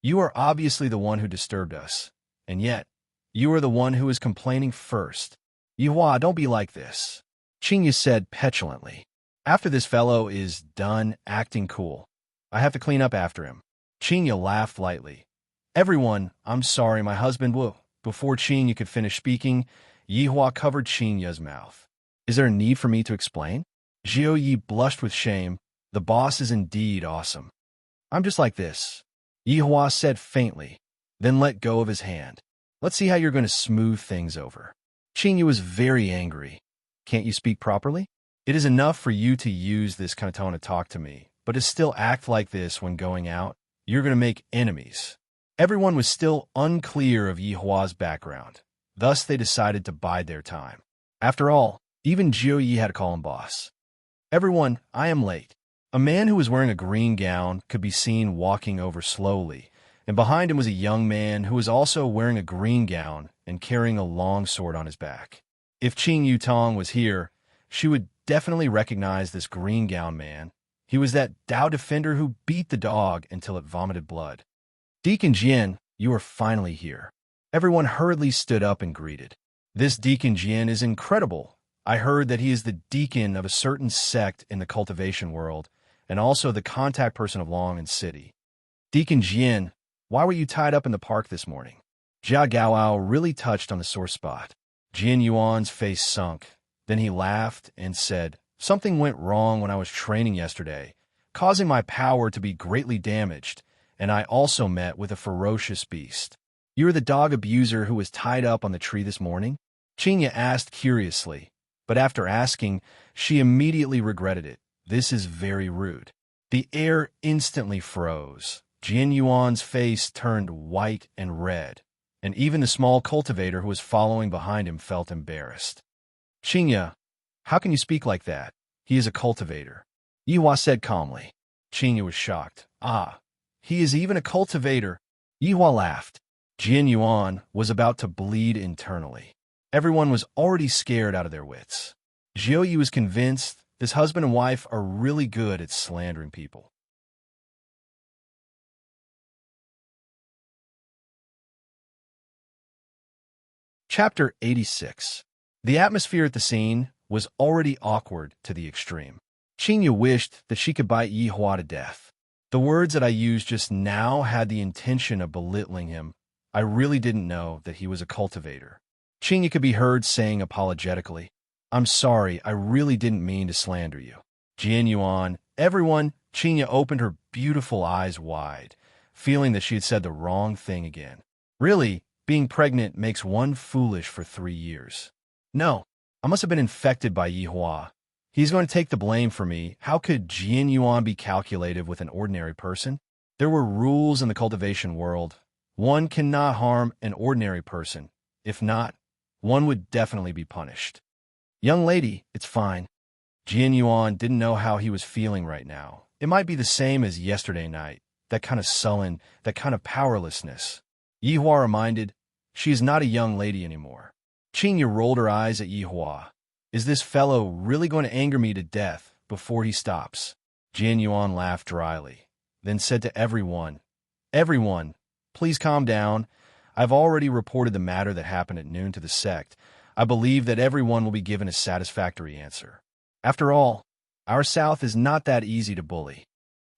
You are obviously the one who disturbed us, and yet you are the one who is complaining first. Yihua, don't be like this, Xingye said petulantly. After this fellow is done acting cool, I have to clean up after him. Xingye laughed lightly. Everyone, I'm sorry, my husband will. Before Xingye could finish speaking, Yihua covered Xingye's mouth. Is there a need for me to explain? Zhou Yi blushed with shame. The boss is indeed awesome. I'm just like this, Yihua said faintly, then let go of his hand. Let's see how you're going to smooth things over. Xingye was very angry. Can't you speak properly? It is enough for you to use this kind of tone to talk to me, but to still act like this when going out, you're going to make enemies. Everyone was still unclear of Yihua's background. Thus, they decided to bide their time. After all, even Zhou Yi had to call him boss. Everyone, I am late. A man who was wearing a green gown could be seen walking over slowly, and behind him was a young man who was also wearing a green gown and carrying a long sword on his back. If Qing Yutong was here, she would definitely recognize this green gown man. He was that Dao defender who beat the dog until it vomited blood. Deacon Jian, you are finally here. Everyone hurriedly stood up and greeted. This Deacon Jian is incredible. I heard that he is the deacon of a certain sect in the cultivation world, and also the contact person of Long and City. Deacon Jian, why were you tied up in the park this morning? Jia Gaoao really touched on the sore spot. Jian Yuan's face sunk. Then he laughed and said, Something went wrong when I was training yesterday, causing my power to be greatly damaged, and I also met with a ferocious beast. You are the dog abuser who was tied up on the tree this morning? Qingye asked curiously, but after asking, she immediately regretted it. This is very rude. The air instantly froze. Jian Yuan's face turned white and red, and even the small cultivator who was following behind him felt embarrassed. Qingye, how can you speak like that? He is a cultivator. Yihua said calmly. Qingye was shocked. Ah, he is even a cultivator. Yihua laughed. Jian Yuan was about to bleed internally. Everyone was already scared out of their wits. Zhou Yi was convinced this husband and wife are really good at slandering people. Chapter 86. The atmosphere at the scene was already awkward to the extreme. Qingye wished that she could bite Yihua to death. The words that I used just now had the intention of belittling him. I really didn't know that he was a cultivator. Qingye could be heard saying apologetically, I'm sorry, I really didn't mean to slander you. Jian Yuan, everyone, Qingye opened her beautiful eyes wide, feeling that she had said the wrong thing again. Really, being pregnant makes one foolish for 3 years. No, I must have been infected by Yihua. He's going to take the blame for me. How could Jian Yuan be calculative with an ordinary person? There were rules in the cultivation world. One cannot harm an ordinary person. If not, one would definitely be punished. Young lady, it's fine. Jian Yuan didn't know how he was feeling right now. It might be the same as yesterday night, that kind of sullen, that kind of powerlessness. Yihua reminded, she is not a young lady anymore. Qingye rolled her eyes at Yihua. Is this fellow really going to anger me to death before he stops? Jian Yuan laughed dryly, then said to everyone, Everyone, please calm down. I've already reported the matter that happened at noon to the sect. I believe that everyone will be given a satisfactory answer. After all, our South is not that easy to bully.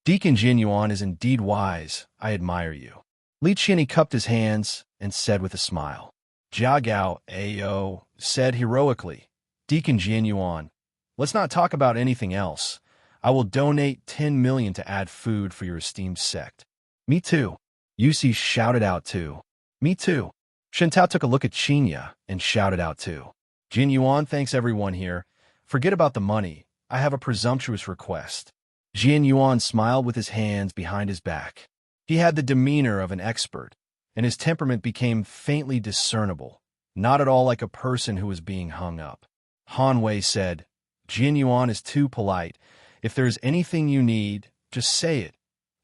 Deacon Jin Yuan is indeed wise. I admire you. Li Qianyi cupped his hands and said with a smile. Jia Gao Ao said heroically, Deacon Jian Yuan, let's not talk about anything else. I will donate 10 million to add food for your esteemed sect. Me too. Yusi shouted out too. Me too. Shentao took a look at Qinya and shouted out too. Jin Yuan thanks everyone here. Forget about the money. I have a presumptuous request. Jian Yuan smiled with his hands behind his back. He had the demeanor of an expert, and his temperament became faintly discernible, not at all like a person who was being hung up. Han Wei said, Jian Yuan is too polite. If there is anything you need, just say it.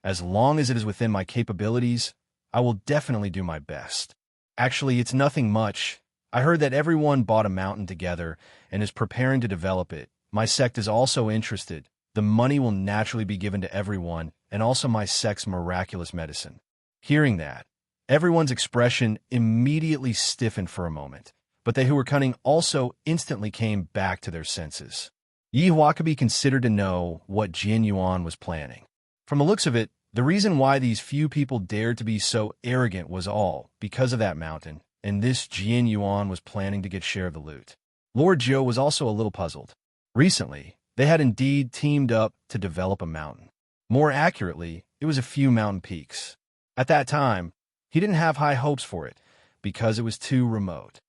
As long as it is within my capabilities, I will definitely do my best. Actually, it's nothing much. I heard that everyone bought a mountain together and is preparing to develop it. My sect is also interested. The money will naturally be given to everyone, and also my sect's miraculous medicine. Hearing that, everyone's expression immediately stiffened for a moment, but they who were cunning also instantly came back to their senses. Yi Hua could be considered to know what Jian Yuan was planning. From the looks of it, the reason why these few people dared to be so arrogant was all because of that mountain, and this Jian Yuan was planning to get share of the loot. Lord Zhou was also a little puzzled. Recently, they had indeed teamed up to develop a mountain. More accurately, it was a few mountain peaks. At that time, he didn't have high hopes for it, because it was too remote.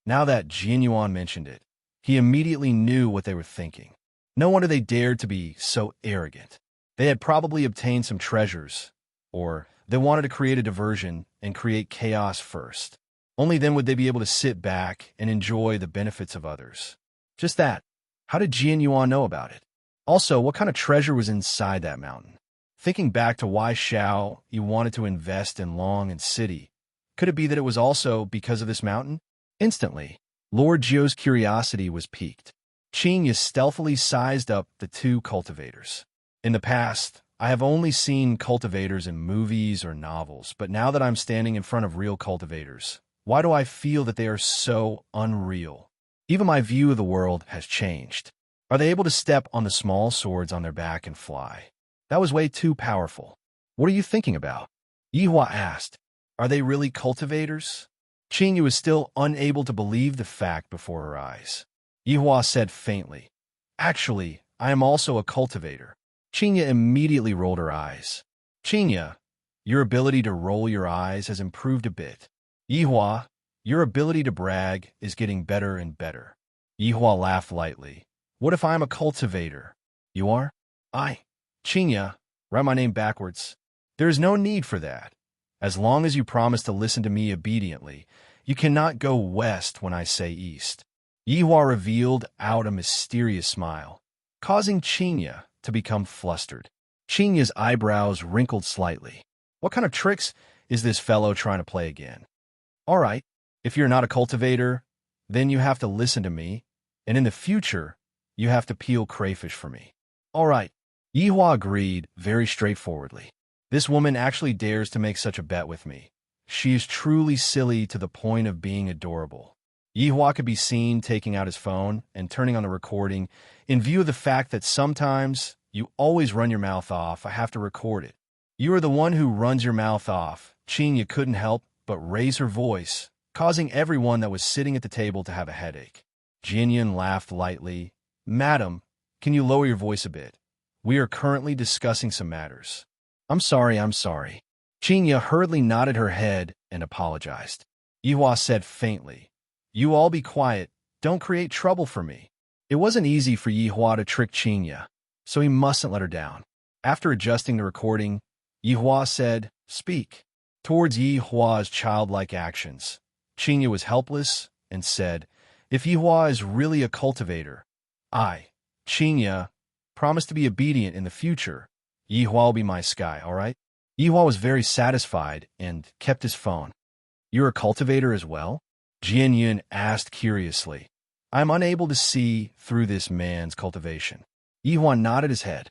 Now that Jian Yuan mentioned it, he immediately knew what they were thinking. No wonder they dared to be so arrogant. They had probably obtained some treasures, or they wanted to create a diversion and create chaos first. Only then would they be able to sit back and enjoy the benefits of others. Just that. How did Jian Yuan know about it? Also, what kind of treasure was inside that mountain? Thinking back to why Xiao Yi wanted to invest in Long and City, could it be that it was also because of this mountain? Instantly, Lord Zhou's curiosity was piqued. Qinya stealthily sized up the two cultivators. In the past, I have only seen cultivators in movies or novels, but now that I'm standing in front of real cultivators, why do I feel that they are so unreal? Even my view of the world has changed. Are they able to step on the small swords on their back and fly? That was way too powerful. What are you thinking about? Yi Hua asked. Are they really cultivators? Qinya was still unable to believe the fact before her eyes. Yi Hua said faintly, Actually, I am also a cultivator. Qinya immediately rolled her eyes. Qinya, your ability to roll your eyes has improved a bit. Yi Hua, your ability to brag is getting better and better. Yi Hua laughed lightly. What if I am a cultivator? You are? Qinya, write my name backwards. There is no need for that. As long as you promise to listen to me obediently, you cannot go west when I say east. Yi Hua revealed out a mysterious smile, causing Qinya to become flustered. Qinya's eyebrows wrinkled slightly. What kind of tricks is this fellow trying to play again? All right, if you're not a cultivator, then you have to listen to me, and in the future, you have to peel crayfish for me. All right, Yi Hua agreed very straightforwardly. This woman actually dares to make such a bet with me. She is truly silly to the point of being adorable. Yi Hua could be seen taking out his phone and turning on the recording. In view of the fact that sometimes you always run your mouth off, I have to record it. You are the one who runs your mouth off. Qinya couldn't help but raise her voice, causing everyone that was sitting at the table to have a headache. Jian laughed lightly. Madam, can you lower your voice a bit? We are currently discussing some matters. I'm sorry. Qinya hurriedly nodded her head and apologized. Yi Hua said faintly, You all be quiet. Don't create trouble for me. It wasn't easy for Yi Hua to trick Qinya, so he mustn't let her down. After adjusting the recording, Yi Hua said, Speak. Towards Yi Hua's childlike actions, Qinya was helpless and said, If Yi Hua is really a cultivator, Qinya, promise to be obedient in the future. Yi Hua will be my sky, all right? Yi Hua was very satisfied and kept his phone. You're a cultivator as well? Jian Yun asked curiously. I'm unable to see through this man's cultivation. Yi Hua nodded his head.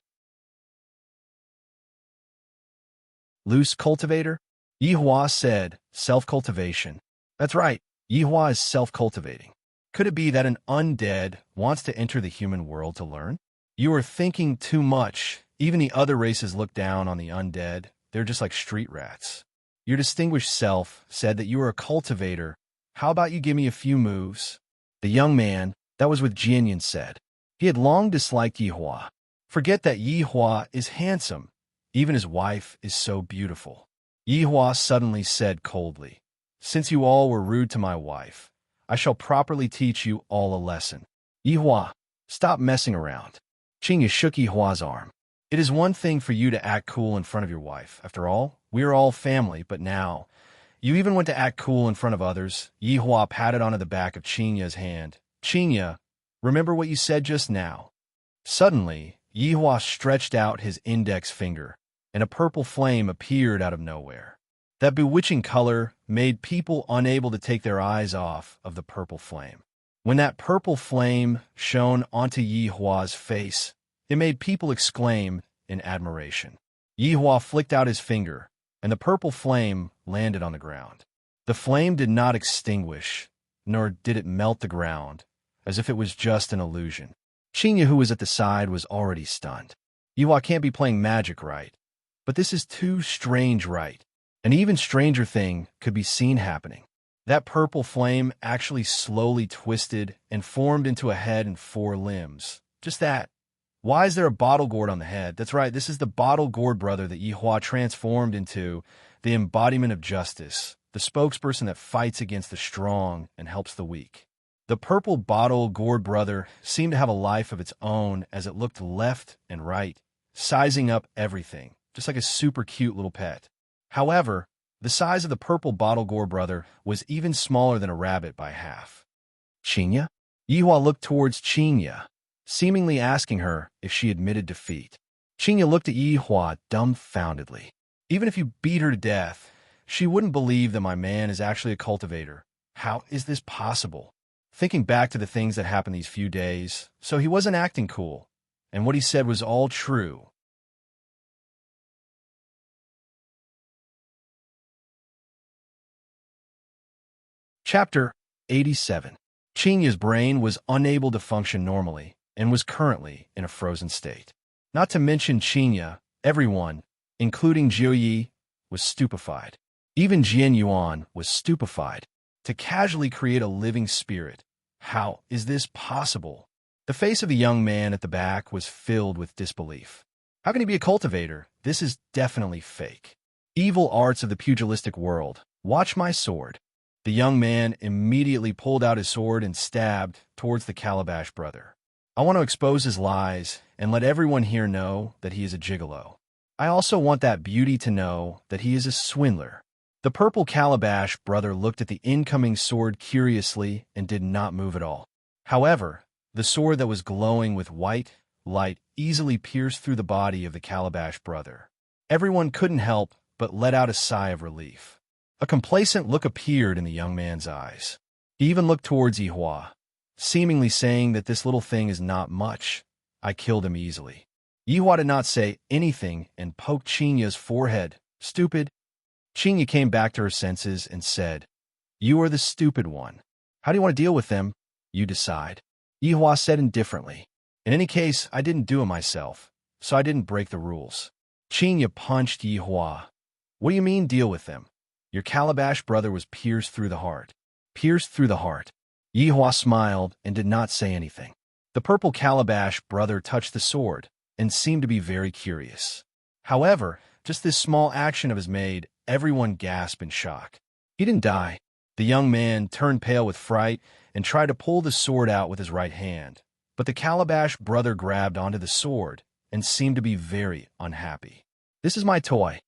Loose cultivator? Yi Hua said, self-cultivation. That's right, Yi Hua is self-cultivating. Could it be that an undead wants to enter the human world to learn? You are thinking too much. Even the other races look down on the undead. They're just like street rats. Your distinguished self said that you were a cultivator. How about you give me a few moves? The young man that was with Jianyan said. He had long disliked Yihua. Forget that Yihua is handsome. Even his wife is so beautiful. Yihua suddenly said coldly, Since you all were rude to my wife, I shall properly teach you all a lesson. Yihua, stop messing around. Qingya shook Yihua's arm. It is one thing for you to act cool in front of your wife. After all, we are all family, but now, you even went to act cool in front of others. Yihua patted onto the back of Qingya's hand. Qingya, remember what you said just now. Suddenly, Yihua stretched out his index finger, and a purple flame appeared out of nowhere. That bewitching color made people unable to take their eyes off of the purple flame. When that purple flame shone onto Yihua's face, it made people exclaim in admiration. Yihua flicked out his finger, and the purple flame landed on the ground. The flame did not extinguish, nor did it melt the ground, as if it was just an illusion. Qingya, who was at the side, was already stunned. Yihua can't be playing magic, right? But this is too strange, right? An even stranger thing could be seen happening. That purple flame actually slowly twisted and formed into a head and 4 limbs. Just that. Why is there a bottle gourd on the head? That's right, this is the bottle gourd brother that Yihua transformed into the embodiment of justice, the spokesperson that fights against the strong and helps the weak. The purple bottle gourd brother seemed to have a life of its own as it looked left and right, sizing up everything, just like a super cute little pet. However, the size of the purple bottle gourd brother was even smaller than a rabbit by half. Qingya? Yihua looked towards Qingya, seemingly asking her if she admitted defeat. Qingya looked at Yihua dumbfoundedly. Even if you beat her to death, she wouldn't believe that my man is actually a cultivator. How is this possible? Thinking back to the things that happened these few days, so he wasn't acting cool, and what he said was all true. Chapter 87. Qingya's brain was unable to function normally and was currently in a frozen state. Not to mention Qingya, everyone, including Jiuyi, was stupefied. Even Jian Yuan was stupefied. To casually create a living spirit. How is this possible? The face of the young man at the back was filled with disbelief. How can he be a cultivator? This is definitely fake. Evil arts of the pugilistic world. Watch my sword. The young man immediately pulled out his sword and stabbed towards the Calabash brother. I want to expose his lies and let everyone here know that he is a gigolo. I also want that beauty to know that he is a swindler. The purple Calabash brother looked at the incoming sword curiously and did not move at all. However, the sword that was glowing with white light easily pierced through the body of the Calabash brother. Everyone couldn't help but let out a sigh of relief. A complacent look appeared in the young man's eyes. He even looked towards Yihua, seemingly saying that this little thing is not much. I killed him easily. Yihua did not say anything and poked Qingya's forehead. Stupid. Qingya came back to her senses and said, You are the stupid one. How do you want to deal with them? You decide. Yihua said indifferently. In any case, I didn't do it myself, so I didn't break the rules. Qingya punched Yihua. What do you mean, deal with them? Your Calabash brother was pierced through the heart. Pierced through the heart. Yihua smiled and did not say anything. The purple Calabash brother touched the sword and seemed to be very curious. However, just this small action of his made everyone gasp in shock. He didn't die. The young man turned pale with fright and tried to pull the sword out with his right hand, but the Calabash brother grabbed onto the sword and seemed to be very unhappy. This is my toy.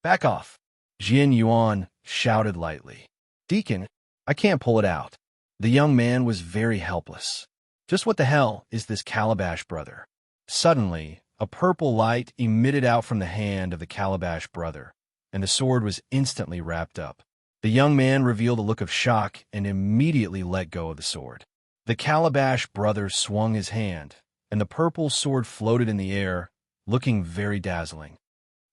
Back off. Jian Yuan shouted lightly. Deacon, I can't pull it out. The young man was very helpless. Just what the hell is this Calabash brother? Suddenly, a purple light emitted out from the hand of the Calabash brother, and the sword was instantly wrapped up. The young man revealed a look of shock and immediately let go of the sword. The Calabash brother swung his hand, and the purple sword floated in the air, looking very dazzling.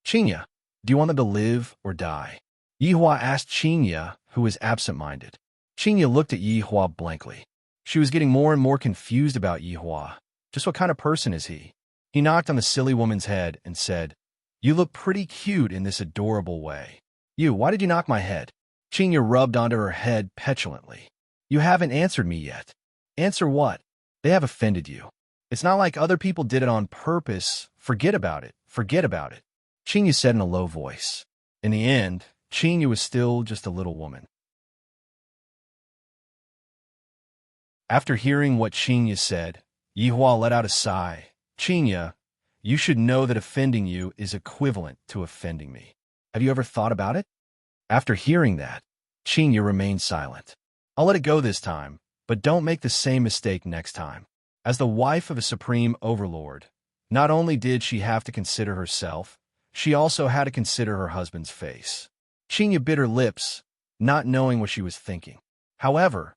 Qingya, do you want them to live or die? Yihua asked Qingya, who was absent-minded. Qingya looked at Yihua blankly. She was getting more and more confused about Yihua. Just what kind of person is he? He knocked on the silly woman's head and said, "You look pretty cute in this adorable way." "You, why did you knock my head?" Chinya rubbed onto her head petulantly. "You haven't answered me yet." "Answer what?" "They have offended you. It's not like other people did it on purpose. Forget about it. Forget about it," Chinya said in a low voice. In the end, Chinya was still just a little woman. After hearing what Chinya said, Yihua let out a sigh. "Chinya, you should know that offending you is equivalent to offending me. Have you ever thought about it?" After hearing that, Chinya remained silent. "I'll let it go this time, but don't make the same mistake next time." As the wife of a supreme overlord, not only did she have to consider herself, she also had to consider her husband's face. Chinya bit her lips, not knowing what she was thinking. However,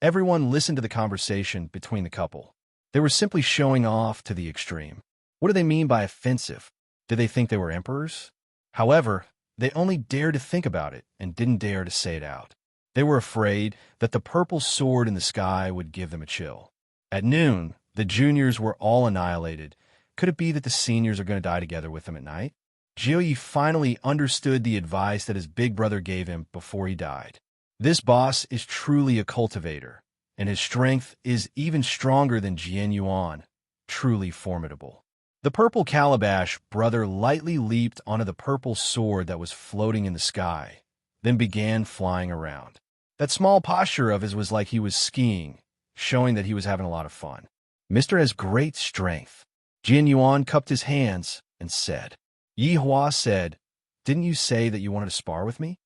everyone listened to the conversation between the couple. They were simply showing off to the extreme. What do they mean by offensive? Did they think they were emperors? However, they only dared to think about it and didn't dare to say it out. They were afraid that the purple sword in the sky would give them a chill. At noon, the juniors were all annihilated. Could it be that the seniors are going to die together with them at night? Jioyi finally understood the advice that his big brother gave him before he died. This boss is truly a cultivator, and his strength is even stronger than Jian Yuan, truly formidable. The purple calabash brother lightly leaped onto the purple sword that was floating in the sky, then began flying around. That small posture of his was like he was skiing, showing that he was having a lot of fun. "Mr. has great strength." Jian Yuan cupped his hands and said. Yihua said, "Didn't you say that you wanted to spar with me?"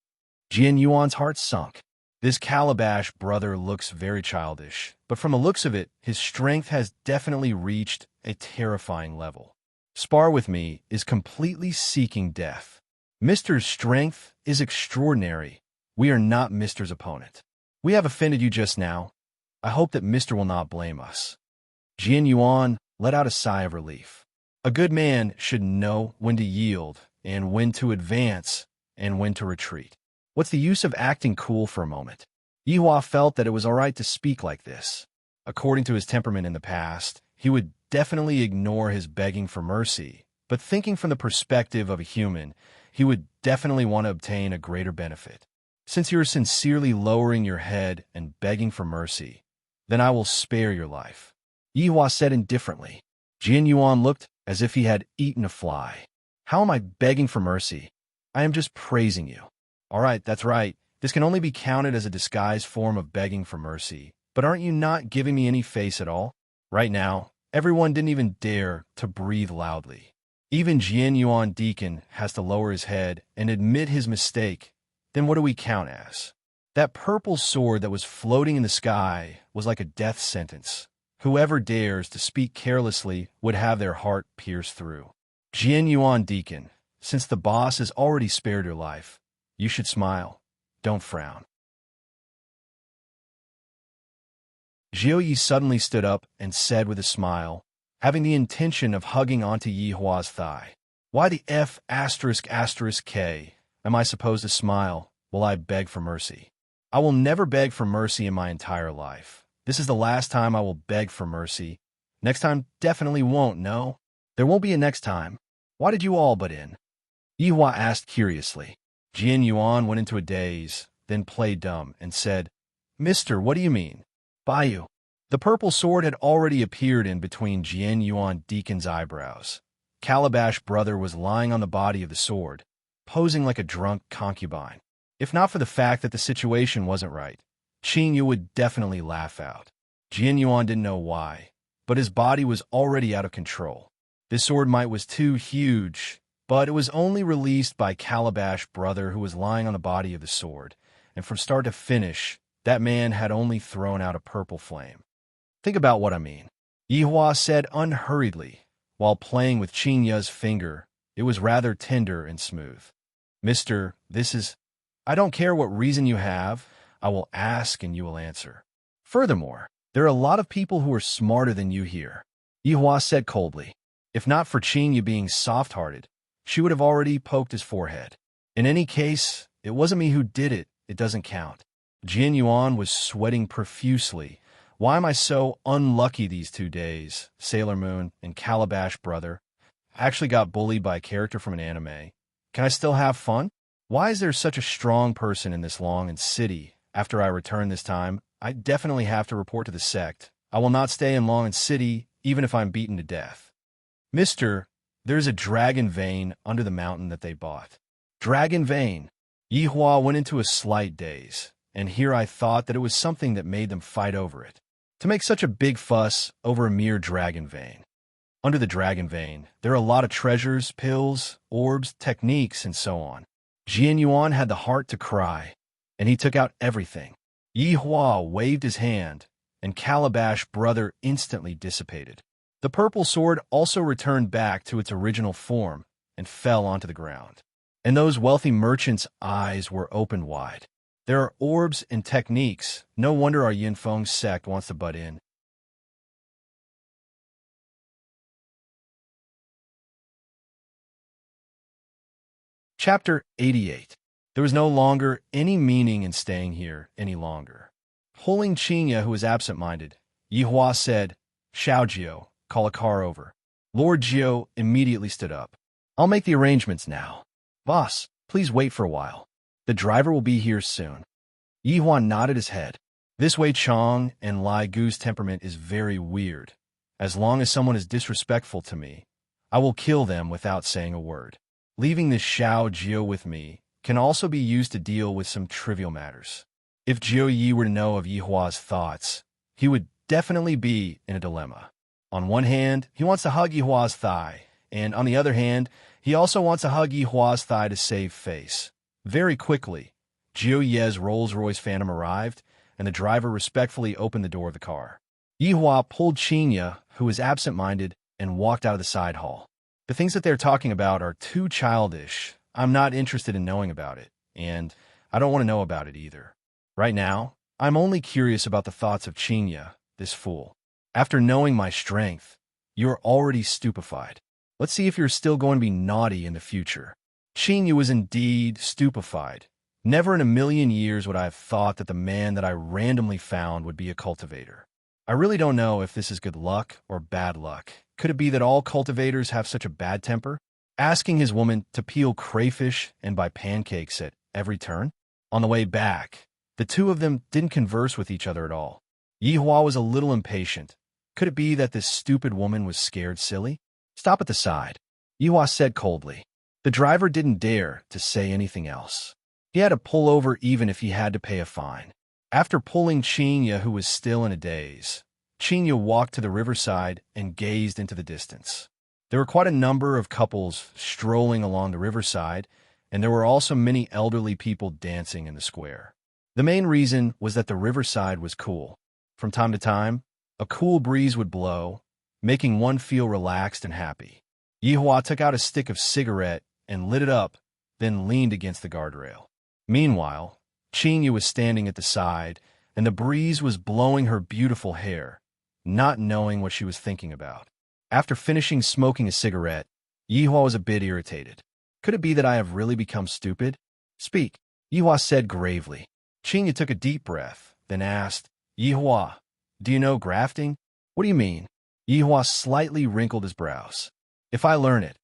Jian Yuan's heart sunk. This calabash brother looks very childish, but from the looks of it, his strength has definitely reached a terrifying level. Spar with me is completely seeking death. Mister's strength is extraordinary. We are not Mister's opponent. We have offended you just now. I hope that Mister will not blame us. Jian Yuan let out a sigh of relief. A good man should know when to yield, and when to advance, and when to retreat. What's the use of acting cool for a moment? Yihua felt that it was all right to speak like this. According to his temperament in the past, he would definitely ignore his begging for mercy, but thinking from the perspective of a human, he would definitely want to obtain a greater benefit. Since you are sincerely lowering your head and begging for mercy, then I will spare your life, Yihua said indifferently. Jian Yuan looked as if he had eaten a fly. "How am I begging for mercy? I am just praising you." "All right, that's right. This can only be counted as a disguised form of begging for mercy. But aren't you not giving me any face at all?" Right now, everyone didn't even dare to breathe loudly. Even Jian Yuan Deacon has to lower his head and admit his mistake. Then what do we count as? That purple sword that was floating in the sky was like a death sentence. Whoever dares to speak carelessly would have their heart pierced through. Jian Yuan Deacon, since the boss has already spared your life, you should smile. Don't frown. Jioyi suddenly stood up and said with a smile, having the intention of hugging onto Yihua's thigh. "Why the F***K am I supposed to smile while I beg for mercy? I will never beg for mercy in my entire life. This is the last time I will beg for mercy. Next time definitely won't, no? There won't be a next time. Why did you all butt in?" Yihua asked curiously. Jian Yuan went into a daze, then played dumb and said, "Mister, what do you mean?" "Baiyu." The purple sword had already appeared in between Jian Yuan Deacon's eyebrows. Calabash brother was lying on the body of the sword, posing like a drunk concubine. If not for the fact that the situation wasn't right, Qing Yu would definitely laugh out. Jian Yuan didn't know why, but his body was already out of control. This sword might was too huge, but it was only released by Calabash brother who was lying on the body of the sword, and from start to finish, that man had only thrown out a purple flame. "Think about what I mean," Yihua said unhurriedly, while playing with Qing Yu's finger. It was rather tender and smooth. "Mister, this is... I don't care what reason you have, I will ask and you will answer. Furthermore, there are a lot of people who are smarter than you here," Yihua said coldly. If not for Qing Yu being soft-hearted, she would have already poked his forehead. "In any case, it wasn't me who did it, it doesn't count." Jian Yuan was sweating profusely, Why am I so unlucky these 2 days? Sailor Moon and Calabash Brother. I actually got bullied by a character from an anime. Can I still have fun? Why is there such a strong person in this long and city? After I return this time, I definitely have to report to the sect. I will not stay in Long and City, even if I'm beaten to death. Mister, there's a dragon vein under the mountain that they bought. Dragon vein. Yihua went into a slight daze, and here I thought that it was something that made them fight over it. To make such a big fuss over a mere dragon vein. Under the dragon vein, there are a lot of treasures, pills, orbs, techniques, and so on. Jian Yuan had the heart to cry, and he took out everything. Yihua waved his hand, and Calabash Brother instantly dissipated. The purple sword also returned back to its original form and fell onto the ground. And those wealthy merchants' eyes were opened wide. There are orbs and techniques. No wonder our Yinfeng sect wants to butt in. Chapter 88. There was no longer any meaning in staying here any longer. Pulling Qinya, who was absent-minded, Yihua said, Xiaojio, call a car over. Lord Jiao immediately stood up. I'll make the arrangements now. Boss, please wait for a while. The driver will be here soon. Yihua nodded his head. This Wei Chong and Lai Gu's temperament is very weird. As long as someone is disrespectful to me, I will kill them without saying a word. Leaving this Xiao Jiao with me can also be used to deal with some trivial matters. If Jiao Yi were to know of Yihua's thoughts, he would definitely be in a dilemma. On one hand, he wants to hug Yihua's thigh, and on the other hand, he also wants to hug Yihua's thigh to save face. Very quickly, Jiao Ye's Rolls-Royce Phantom arrived, and the driver respectfully opened the door of the car. Yihua pulled Qinya, who was absent-minded, and walked out of the side hall. The things that they're talking about are too childish. I'm not interested in knowing about it, and I don't want to know about it either. Right now, I'm only curious about the thoughts of Qinya, this fool. After knowing my strength, you're already stupefied. Let's see if you're still going to be naughty in the future. Qinya was indeed stupefied. Never in a million years would I have thought that the man that I randomly found would be a cultivator. I really don't know if this is good luck or bad luck. Could it be that all cultivators have such a bad temper? Asking his woman to peel crayfish and buy pancakes at every turn? On the way back, the two of them didn't converse with each other at all. Yihua was a little impatient. Could it be that this stupid woman was scared silly? Stop at the side, Yihua said coldly. The driver didn't dare to say anything else. He had to pull over even if he had to pay a fine. After pulling Qinya, who was still in a daze, Qinya walked to the riverside and gazed into the distance. There were quite a number of couples strolling along the riverside, and there were also many elderly people dancing in the square. The main reason was that the riverside was cool. From time to time, a cool breeze would blow, making one feel relaxed and happy. Yihua took out a stick of cigarette and lit it up, then leaned against the guardrail. Meanwhile, Qinya was standing at the side, and the breeze was blowing her beautiful hair, not knowing what she was thinking about. After finishing smoking a cigarette, Yihua was a bit irritated. Could it be that I have really become stupid? Speak, Yihua said gravely. Qinya took a deep breath, then asked, Yihua, do you know grafting? What do you mean? Yihua slightly wrinkled his brows. If I learn it,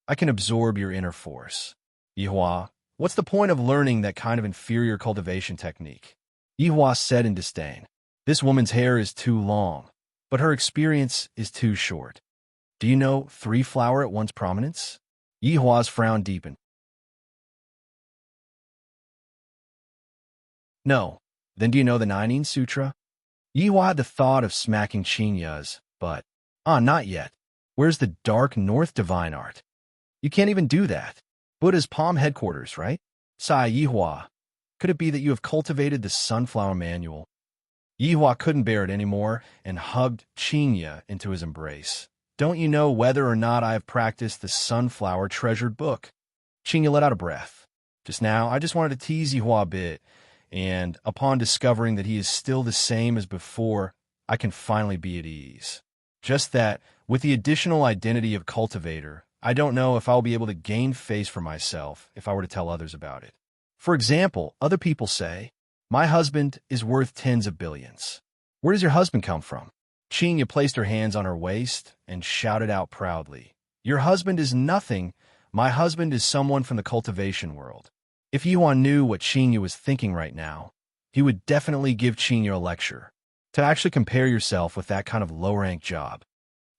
I can absorb your inner force. Yihua, what's the point of learning that kind of inferior cultivation technique? Yihua said in disdain. This woman's hair is too long, but her experience is too short. Do you know 3 flower at once prominence? Yihua's frown deepened. No. Then do you know the Ninine Sutra? Yihua had the thought of smacking Qinya's, but, not yet. Where's the dark north divine art? You can't even do that. Buddha's palm headquarters, right? Sigh, Yihua. Could it be that you have cultivated the sunflower manual? Yihua couldn't bear it anymore and hugged Qinya into his embrace. Don't you know whether or not I have practiced the sunflower treasured book? Qinya let out a breath. Just now, I just wanted to tease Yihua a bit, and upon discovering that he is still the same as before, I can finally be at ease. Just that, with the additional identity of cultivator, I don't know if I'll be able to gain face for myself if I were to tell others about it. For example, other people say, my husband is worth tens of billions. Where does your husband come from? Chinya placed her hands on her waist and shouted out proudly, Your husband is nothing. My husband is someone from the cultivation world. If Yuan knew what Chinya was thinking right now, he would definitely give Chinya a lecture. To actually compare yourself with that kind of low-rank job.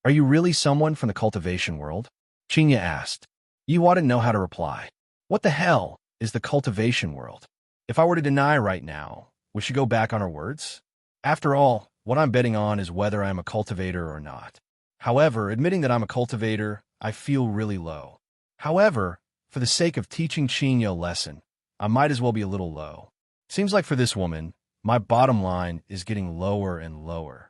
Are you really someone from the cultivation world? Chinya asked. Yuan didn't know how to reply. What the hell is the cultivation world? If I were to deny right now, would she go back on her words? After all, what I'm betting on is whether I'm a cultivator or not. However, admitting that I'm a cultivator, I feel really low. However, for the sake of teaching Chinya a lesson, I might as well be a little low. Seems like for this woman, my bottom line is getting lower and lower.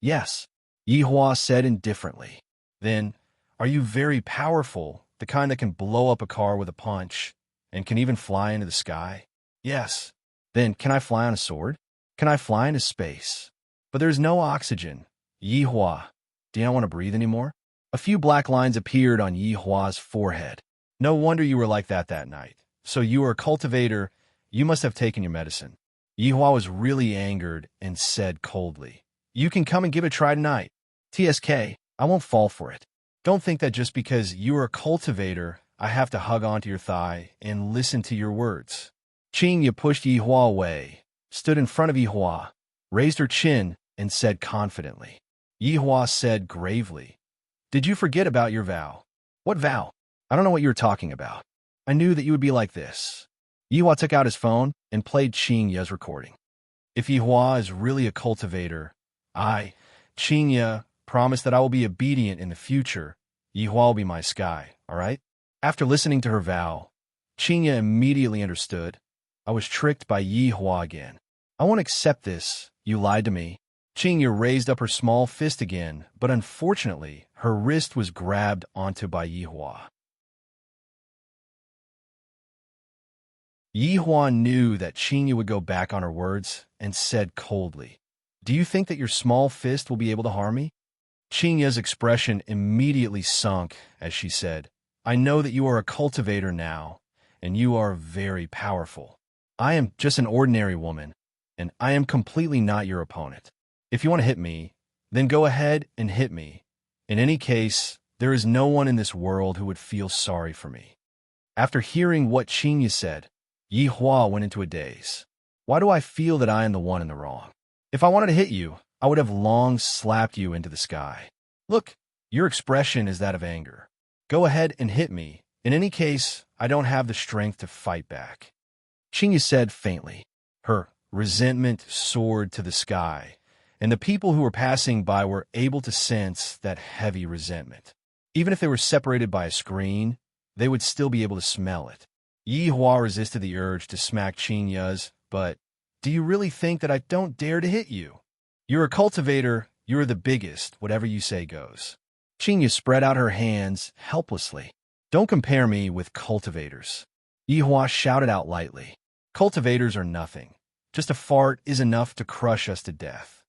Yes, Yihua said indifferently. Then, are you very powerful, the kind that can blow up a car with a punch, and can even fly into the sky? Yes. Then, can I fly on a sword? Can I fly into space? But there's no oxygen. Yihua, do you not want to breathe anymore? A few black lines appeared on Yihua's forehead. No wonder you were like that night. So you were a cultivator. You must have taken your medicine. Yihua was really angered and said coldly, You can come and give it a try tonight. TSK, I won't fall for it. Don't think that just because you are a cultivator, I have to hug onto your thigh and listen to your words. Chinya pushed Yihua away, stood in front of Yihua, raised her chin, and said confidently. Yihua said gravely, Did you forget about your vow? What vow? I don't know what you're talking about. I knew that you would be like this. Yihua took out his phone and played Chinya's recording. If Yihua is really a cultivator, I, Chinya, promise that I will be obedient in the future. Yihua will be my sky, all right? After listening to her vow, Chinya immediately understood. I was tricked by Yihua again. I won't accept this. You lied to me. Chinya raised up her small fist again, but unfortunately, her wrist was grabbed onto by Yihua. Yihua knew that Chinya would go back on her words and said coldly, Do you think that your small fist will be able to harm me? Chinya's expression immediately sunk as she said, I know that you are a cultivator now, and you are very powerful. I am just an ordinary woman, and I am completely not your opponent. If you want to hit me, then go ahead and hit me. In any case, there is no one in this world who would feel sorry for me. After hearing what Chinya said, Yihua went into a daze. Why do I feel that I am the one in the wrong? If I wanted to hit you, I would have long slapped you into the sky. Look, your expression is that of anger. Go ahead and hit me. In any case, I don't have the strength to fight back. Chinya said faintly. Her resentment soared to the sky, and the people who were passing by were able to sense that heavy resentment. Even if they were separated by a screen, they would still be able to smell it. Yihua resisted the urge to smack Chinya's, but, do you really think that I don't dare to hit you? You're a cultivator, you're the biggest, whatever you say goes. Chinya spread out her hands helplessly. Don't compare me with cultivators. Yihua shouted out lightly. Cultivators are nothing. Just a fart is enough to crush us to death.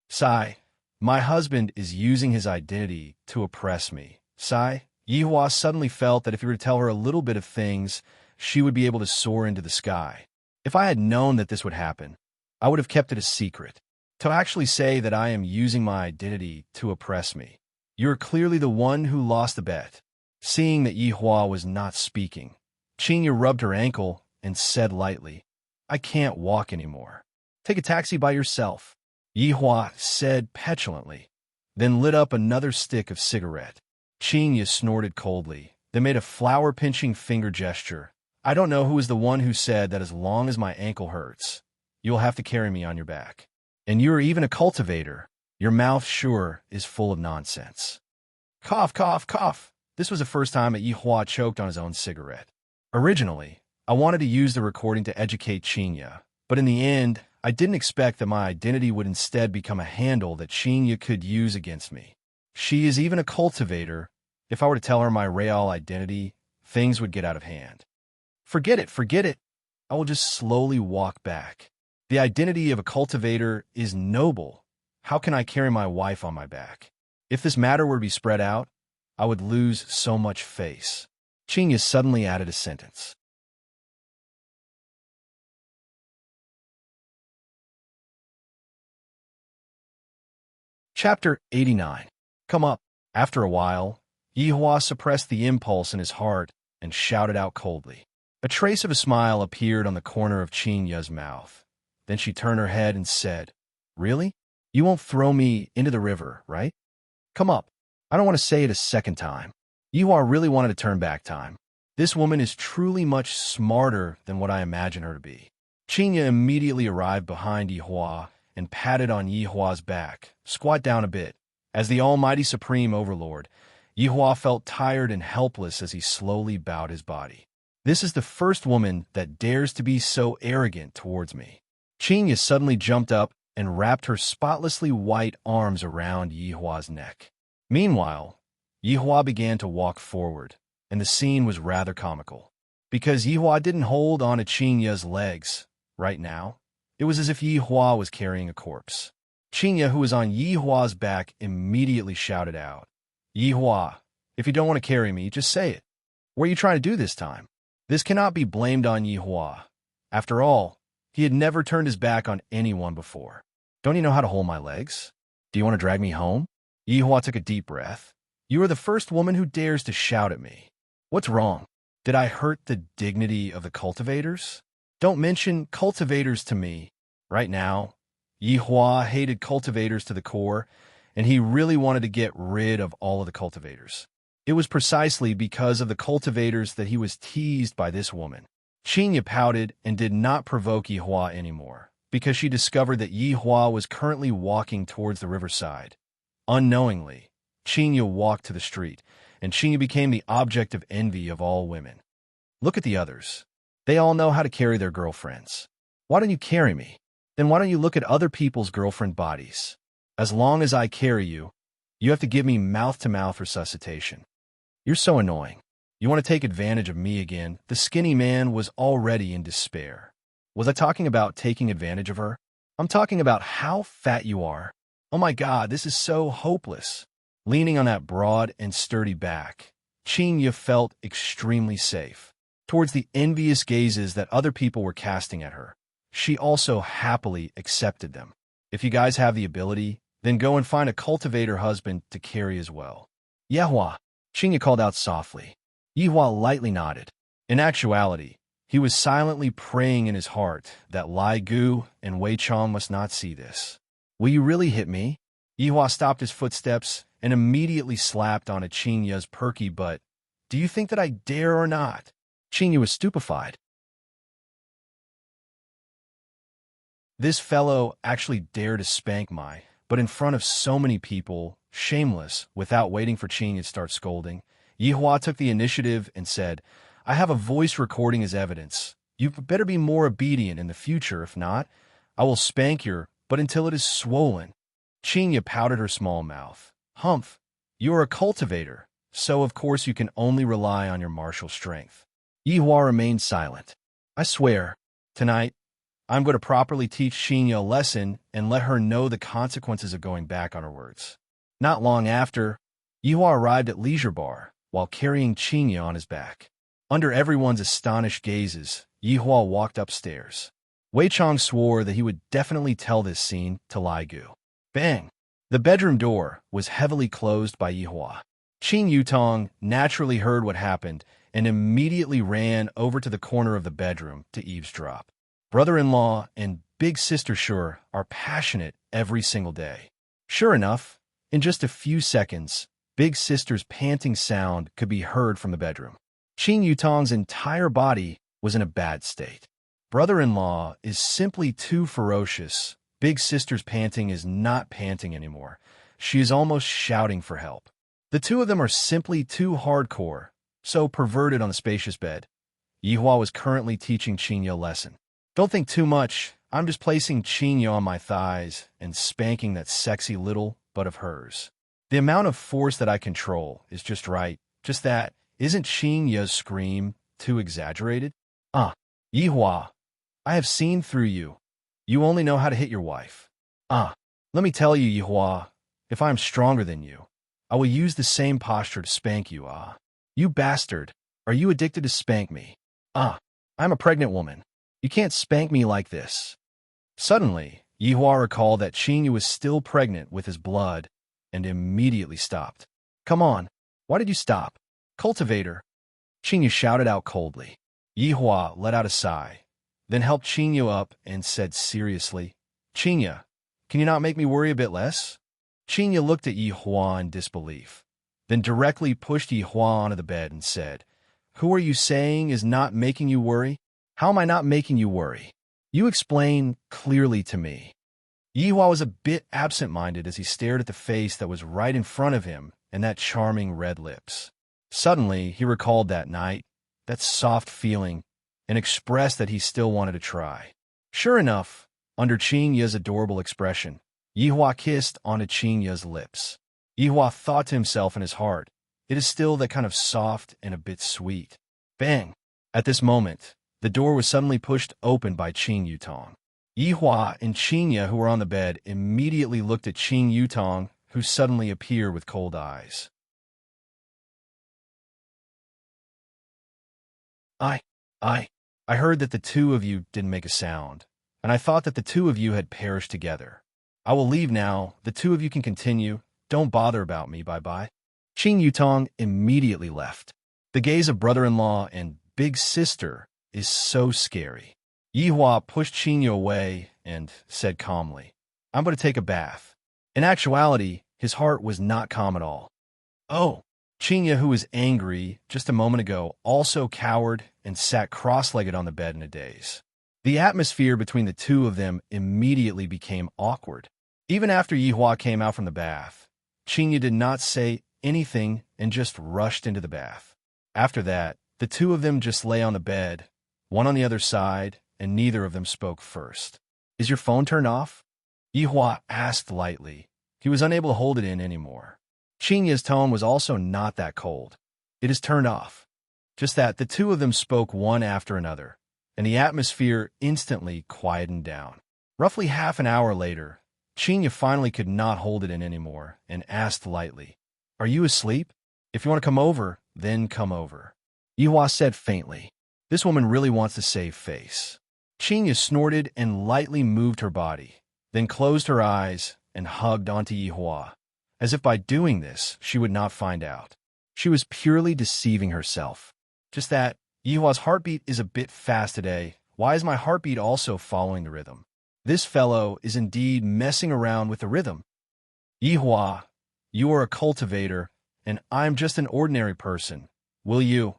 Sigh, my husband is using his identity to oppress me. Sigh, Yihua suddenly felt that if he were to tell her a little bit of things, she would be able to soar into the sky. If I had known that this would happen, I would have kept it a secret. To actually say that I am using my identity to oppress me. You're clearly the one who lost the bet. Seeing that Yihua was not speaking, Chinya rubbed her ankle and said lightly, I can't walk anymore. Take a taxi by yourself. Yihua said petulantly, then lit up another stick of cigarette. Chinya snorted coldly, then made a flower-pinching finger gesture. I don't know who is the one who said that as long as my ankle hurts, you'll have to carry me on your back. And you're even a cultivator. Your mouth sure is full of nonsense. Cough, cough, cough. This was the first time that Yihua choked on his own cigarette. Originally, I wanted to use the recording to educate Chinya, but in the end, I didn't expect that my identity would instead become a handle that Chinya could use against me. She is even a cultivator. If I were to tell her my real identity, things would get out of hand. Forget it, forget it. I will just slowly walk back. The identity of a cultivator is noble. How can I carry my wife on my back? If this matter were to be spread out, I would lose so much face. Chinya suddenly added a sentence. Chapter 89. Come up. After a while, Yihua suppressed the impulse in his heart and shouted out coldly. A trace of a smile appeared on the corner of Qinya's mouth. Then she turned her head and said, "Really? You won't throw me into the river, right? Come up. I don't want to say it a second time." Yihua really wanted to turn back time. This woman is truly much smarter than what I imagine her to be. Qinya immediately arrived behind Yihua and patted on Yihua's back. "Squat down a bit." As the almighty supreme overlord, Yihua felt tired and helpless as he slowly bowed his body. "This is the first woman that dares to be so arrogant towards me." Qinya suddenly jumped up and wrapped her spotlessly white arms around Yihua's neck. Meanwhile, Yihua began to walk forward, and the scene was rather comical. Because Yihua didn't hold on to Qinya's legs right now, it was as if Yihua was carrying a corpse. Qinya, who was on Yihua's back, immediately shouted out, "Yihua, if you don't want to carry me, just say it. What are you trying to do this time?" This cannot be blamed on Yihua. After all, he had never turned his back on anyone before. "Don't you know how to hold my legs? Do you want to drag me home?" Yihua took a deep breath. "You are the first woman who dares to shout at me. What's wrong? Did I hurt the dignity of the cultivators? Don't mention cultivators to me." Right now, Yihua hated cultivators to the core, and he really wanted to get rid of all of the cultivators. It was precisely because of the cultivators that he was teased by this woman. Qinya pouted and did not provoke Yihua anymore, because she discovered that Yihua was currently walking towards the riverside. Unknowingly, Qinya walked to the street, and Qinya became the object of envy of all women. "Look at the others. They all know how to carry their girlfriends. Why don't you carry me? Then why don't you look at other people's girlfriend bodies? As long as I carry you, you have to give me mouth-to-mouth resuscitation. You're so annoying. You want to take advantage of me again?" The skinny man was already in despair. "Was I talking about taking advantage of her? I'm talking about how fat you are. Oh my God, this is so hopeless." Leaning on that broad and sturdy back, Qinya felt extremely safe. Towards the envious gazes that other people were casting at her, she also happily accepted them. "If you guys have the ability, then go and find a cultivator husband to carry as well." "Yihua," Qinya called out softly. Yihua lightly nodded. In actuality, he was silently praying in his heart that Lai Gu and Wei Chong must not see this. "Will you really hit me?" Yihua stopped his footsteps and immediately slapped onto Qinya's perky butt. "Do you think that I dare or not?" Qinya was stupefied. This fellow actually dared to spank but in front of so many people, shameless, without waiting for Qinya to start scolding. Yihua took the initiative and said, "I have a voice recording as evidence. You better be more obedient in the future. If not, I will spank your butt until it is swollen." Qinya pouted her small mouth. "Humph, you are a cultivator, so of course you can only rely on your martial strength." Yihua remained silent. "I swear, tonight, I'm going to properly teach Qinya a lesson and let her know the consequences of going back on her words." Not long after, Yihua arrived at Leisure Bar while carrying Qinya on his back. Under everyone's astonished gazes, Yihua walked upstairs. Wei Chong swore that he would definitely tell this scene to Lai Gu. Bang! The bedroom door was heavily closed by Yihua. Qin Yutong naturally heard what happened and immediately ran over to the corner of the bedroom to eavesdrop. Brother-in-law and big sister Sure are passionate every single day. Sure enough, in just a few seconds, big sister's panting sound could be heard from the bedroom. Qin Yutong's entire body was in a bad state. Brother-in-law is simply too ferocious. Big sister's panting is not panting anymore. She is almost shouting for help. The two of them are simply too hardcore, so perverted on the spacious bed. Yihua was currently teaching Qinya a lesson. "Don't think too much. I'm just placing Qinya on my thighs and spanking that sexy little butt of hers. The amount of force that I control is just right. Just that. Isn't Qinya's scream too exaggerated?" Yihua, I have seen through you. You only know how to hit your wife." Let me tell you, Yihua, if I am stronger than you, I will use the same posture to spank you, You bastard, are you addicted to spank me? I'm a pregnant woman. You can't spank me like this." Suddenly, Yihua recalled that Qingyu was still pregnant with his blood and immediately stopped. Come on, why did you stop? Cultivator, Qingyu shouted out coldly. Yihua let out a sigh, then helped Qingyu up and said seriously, Qingyu, can you not make me worry a bit less? Qingyu looked at Yihua in disbelief, then directly pushed Yihua onto the bed and said, Who are you saying is not making you worry? How am I not making you worry? You explain clearly to me. Yihua was a bit absent-minded as he stared at the face that was right in front of him and that charming red lips. Suddenly, he recalled that night, that soft feeling, and expressed that he still wanted to try. Sure enough, under Qingyu's adorable expression, Yihua kissed onto Qingyu's lips. Yihua thought to himself in his heart, it is still that kind of soft and a bit sweet. Bang! At this moment, the door was suddenly pushed open by Qing Yutong. Yihua and Qingyu, who were on the bed, immediately looked at Qing Yutong, who suddenly appeared with cold eyes. I heard that the two of you didn't make a sound, and I thought that the two of you had perished together. I will leave now. The two of you can continue. Don't bother about me. Bye-bye. Qing Yutong immediately left. The gaze of brother-in-law and big sister is so scary. Yihua pushed Qingyu away and said calmly, I'm going to take a bath. In actuality, his heart was not calm at all. Oh! Qingyu, who was angry just a moment ago, also cowered and sat cross-legged on the bed in a daze. The atmosphere between the two of them immediately became awkward. Even after Yihua came out from the bath, Qingyu did not say anything and just rushed into the bath. After that, the two of them just lay on the bed, one on the other side, and neither of them spoke first. Is your phone turned off? Yihua asked lightly. He was unable to hold it in anymore. Qingyu's tone was also not that cold. It is turned off. Just that the two of them spoke one after another, and the atmosphere instantly quietened down. Roughly half an hour later, Qingyu finally could not hold it in anymore and asked lightly, Are you asleep? If you want to come over, then come over. Yihua said faintly, This woman really wants to save face. Qingyu snorted and lightly moved her body, then closed her eyes and hugged onto Yihua. As if by doing this, she would not find out. She was purely deceiving herself. Just that, Yihua's heartbeat is a bit fast today. Why is my heartbeat also following the rhythm? This fellow is indeed messing around with the rhythm. Yihua, you are a cultivator, and I'm just an ordinary person. Will you?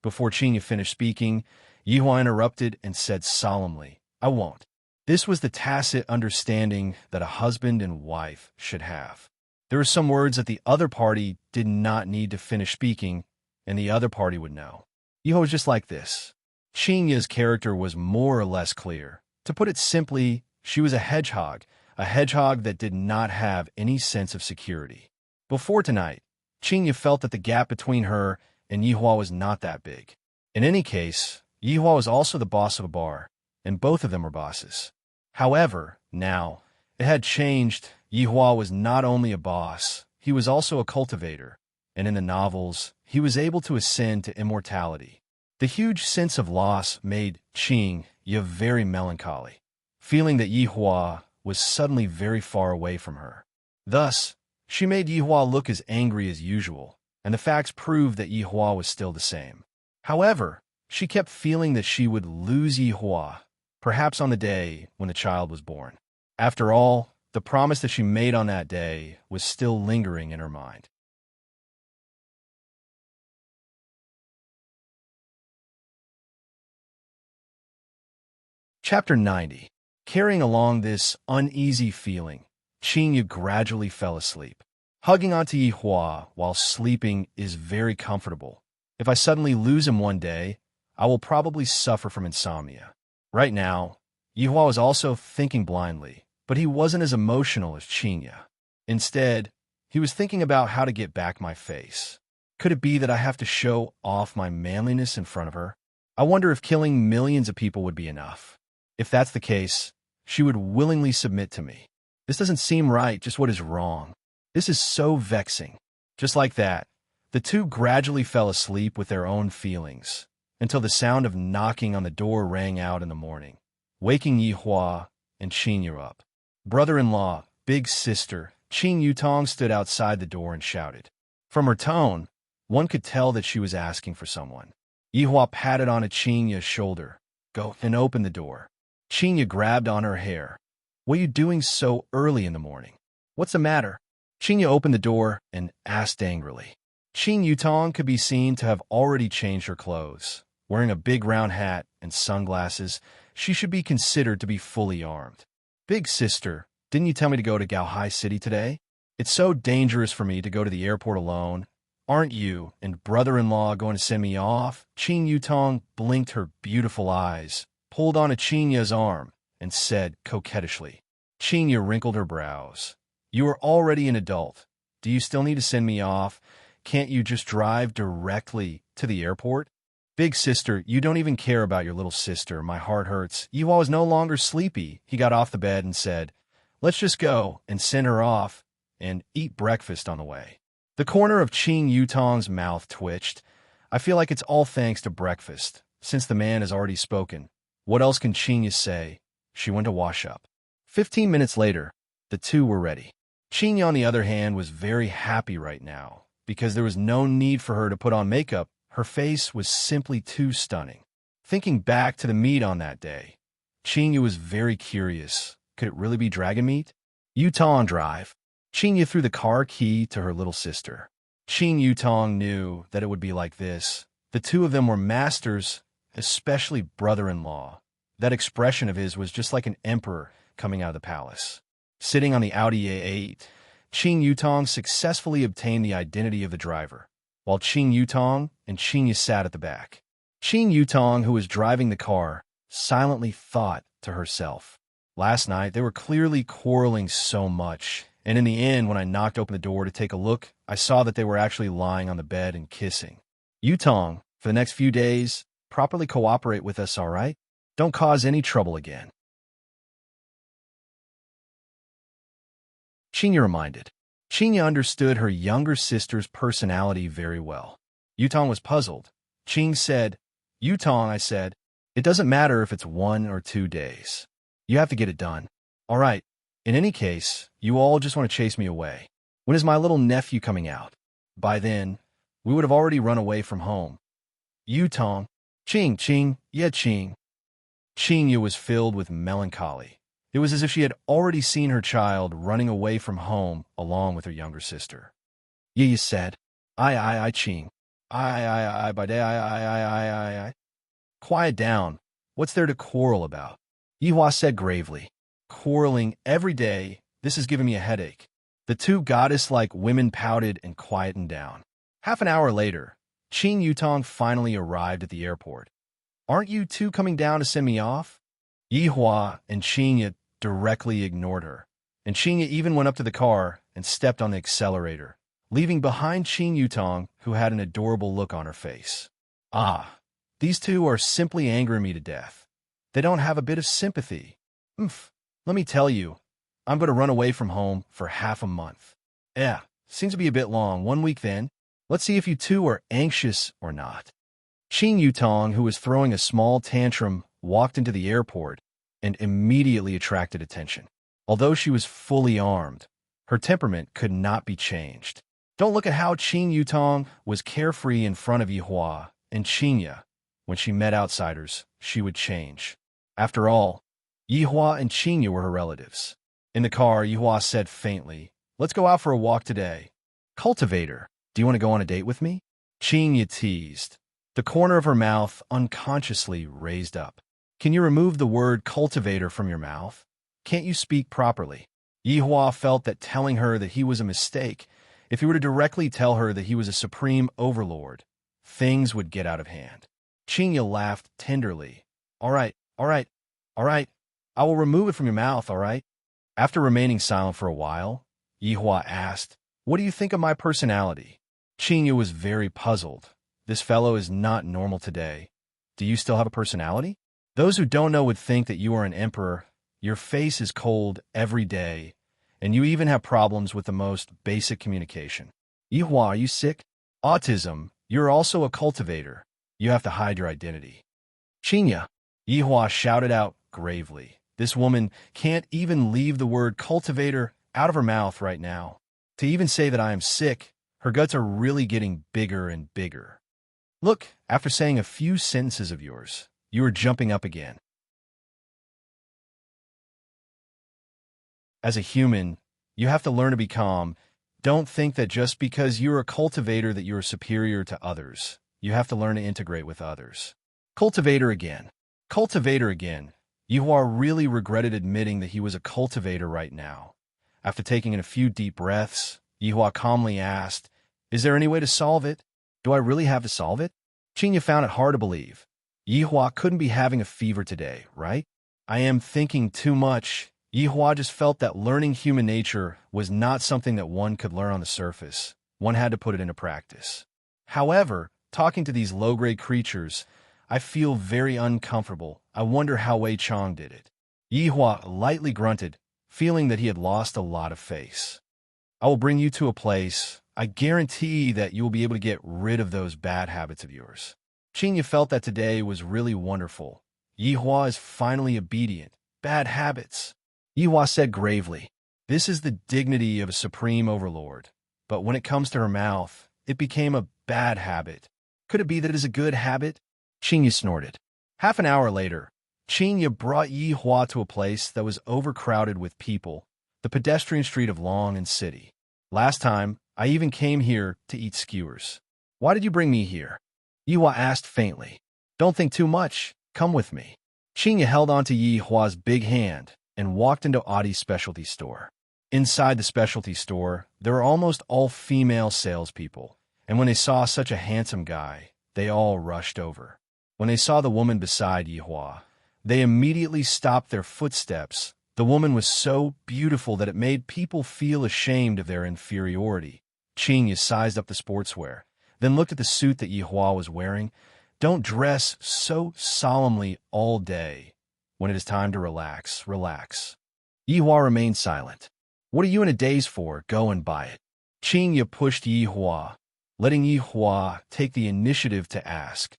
Before Qingyu finished speaking, Yihua interrupted and said solemnly, I won't. This was the tacit understanding that a husband and wife should have. There were some words that the other party did not need to finish speaking, and the other party would know. Yihua was just like this. Qingyu's character was more or less clear. To put it simply, she was a hedgehog that did not have any sense of security. Before tonight, Qingyu felt that the gap between her and Yihua was not that big. In any case, Yihua was also the boss of a bar, and both of them were bosses. However, now, it had changed. Yihua was not only a boss, he was also a cultivator, and in the novels, he was able to ascend to immortality. The huge sense of loss made Qingyu very melancholy, feeling that Yihua was suddenly very far away from her. Thus, she made Yihua look as angry as usual, and the facts proved that Yihua was still the same. However, she kept feeling that she would lose Yihua, perhaps on the day when the child was born. After all, the promise that she made on that day was still lingering in her mind. Chapter 90. Carrying along this uneasy feeling, Qingyu gradually fell asleep. Hugging onto Yihua while sleeping is very comfortable. If I suddenly lose him one day, I will probably suffer from insomnia. Right now, Yihua was also thinking blindly, but he wasn't as emotional as Qingyu. Instead, he was thinking about how to get back my face. Could it be that I have to show off my manliness in front of her? I wonder if killing millions of people would be enough. If that's the case, she would willingly submit to me. This doesn't seem right, just what is wrong. This is so vexing. Just like that, the two gradually fell asleep with their own feelings, until the sound of knocking on the door rang out in the morning, waking Yihua and Qingyu up. Brother-in-law, big sister, Qing Yutong stood outside the door and shouted. From her tone, one could tell that she was asking for someone. Yihua patted on Qingya's shoulder. Go and open the door. Qingya grabbed on her hair. What are you doing so early in the morning? What's the matter? Qingya opened the door and asked angrily. Qing Yutong could be seen to have already changed her clothes. Wearing a big round hat and sunglasses, she should be considered to be fully armed. Big sister, didn't you tell me to go to Gaohai City today? It's so dangerous for me to go to the airport alone. Aren't you and brother-in-law going to send me off? Qing Yutong blinked her beautiful eyes, pulled on Qingya's arm, and said coquettishly. Qingya wrinkled her brows. You are already an adult. Do you still need to send me off? Can't you just drive directly to the airport? Big sister, you don't even care about your little sister. My heart hurts. Yihua was no longer sleepy. He got off the bed and said, let's just go and send her off and eat breakfast on the way. The corner of Qing Yutong's mouth twitched. I feel like it's all thanks to breakfast, since the man has already spoken. What else can Qingya say? She went to wash up. 15 minutes later, the two were ready. Qingya, on the other hand, was very happy right now, because there was no need for her to put on makeup. Her face was simply too stunning. Thinking back to the meat on that day, Qingya was very curious. Could it really be dragon meat? Yutong drive. Qingya threw the car key to her little sister. Qing Yutong knew that it would be like this. The two of them were masters, especially brother-in-law. That expression of his was just like an emperor coming out of the palace. Sitting on the Audi A8, Qing Yutong successfully obtained the identity of the driver, while Qing Yutong and Qingya sat at the back. Qing Yutong, who was driving the car, silently thought to herself. Last night, they were clearly quarreling so much, and in the end, when I knocked open the door to take a look, I saw that they were actually lying on the bed and kissing. Yutong, for the next few days, properly cooperate with us, all right? Don't cause any trouble again. Qingya reminded. Qingya understood her younger sister's personality very well. Yutong was puzzled. Qing said, Yutong, I said, it doesn't matter if it's 1 or 2 days. You have to get it done. All right. In any case, you all just want to chase me away. When is my little nephew coming out? By then, we would have already run away from home. Yutong. Qing, yeah, Qing. Qingya was filled with melancholy. It was as if she had already seen her child running away from home along with her younger sister. You said, I, Qing. By day, I. Quiet down. What's there to quarrel about? Yihua said gravely. Quarreling every day, this is giving me a headache. The two goddess-like women pouted and quietened down. Half an hour later, Qing Yutong finally arrived at the airport. Aren't you two coming down to send me off? Yihua and Qingya directly ignored her, and Qingya even went up to the car and stepped on the accelerator, leaving behind Qing Yutong, who had an adorable look on her face. Ah, these two are simply angering me to death. They don't have a bit of sympathy. Let me tell you, I'm going to run away from home for half a month. Seems to be a bit long. 1 week then. Let's see if you two are anxious or not. Qing Yutong, who was throwing a small tantrum, walked into the airport and immediately attracted attention. Although she was fully armed, her temperament could not be changed. Don't look at how Qing Yutong was carefree in front of Yihua and Qingya. When she met outsiders, she would change. After all, Yihua and Qingya were her relatives. In the car, Yihua said faintly, let's go out for a walk today. Cultivator, do you want to go on a date with me? Qingya teased. The corner of her mouth unconsciously raised up. Can you remove the word cultivator from your mouth? Can't you speak properly? Yihua felt that telling her that he was a mistake. If he were to directly tell her that he was a supreme overlord, things would get out of hand. Qingya laughed tenderly. All right. I will remove it from your mouth, all right? After remaining silent for a while, Yihua asked, what do you think of my personality? Qingya was very puzzled. This fellow is not normal today. Do you still have a personality? Those who don't know would think that you are an emperor. Your face is cold every day, and you even have problems with the most basic communication. Yihua, are you sick? Autism. You're also a cultivator. You have to hide your identity. Qingya, Yihua shouted out gravely. This woman can't even leave the word cultivator out of her mouth right now. To even say that I am sick, her guts are really getting bigger and bigger. Look, after saying a few sentences of yours, you are jumping up again. As a human, you have to learn to be calm. Don't think that just because you're a cultivator that you are superior to others. You have to learn to integrate with others. Cultivator again. Cultivator again. Yuhua really regretted admitting that he was a cultivator right now. After taking in a few deep breaths, Yuhua calmly asked, "Is there any way to solve it? Do I really have to solve it?" Qinya found it hard to believe. Yuhua couldn't be having a fever today, right? I am thinking too much. Yuhua just felt that learning human nature was not something that one could learn on the surface. One had to put it into practice. However, talking to these low-grade creatures, I feel very uncomfortable. I wonder how Wei Chong did it. Yuhua lightly grunted, feeling that he had lost a lot of face. I will bring you to a place. I guarantee that you will be able to get rid of those bad habits of yours. Qinya felt that today was really wonderful. Yuhua is finally obedient. Bad habits. Yuhua said gravely, "This is the dignity of a supreme overlord. But when it comes to her mouth, it became a bad habit. Could it be that it is a good habit?" Qinya snorted. Half an hour later, Qinya brought Yuhua to a place that was overcrowded with people, the pedestrian street of Long and City. "Last time, I even came here to eat skewers. Why did you bring me here?" Yuhua asked faintly. "Don't think too much. Come with me." Qinya held onto Yuhua's big hand and walked into Adi's specialty store. Inside the specialty store, there were almost all female salespeople, and when they saw such a handsome guy, they all rushed over. When they saw the woman beside Yuhua, they immediately stopped their footsteps. The woman was so beautiful that it made people feel ashamed of their inferiority. Qinya sized up the sportswear, then looked at the suit that Yuhua was wearing. Don't dress so solemnly all day. When it is time to relax, relax. Yuhua remained silent. "What are you in a daze for? Go and buy it." Qinya pushed Yuhua, letting Yuhua take the initiative to ask.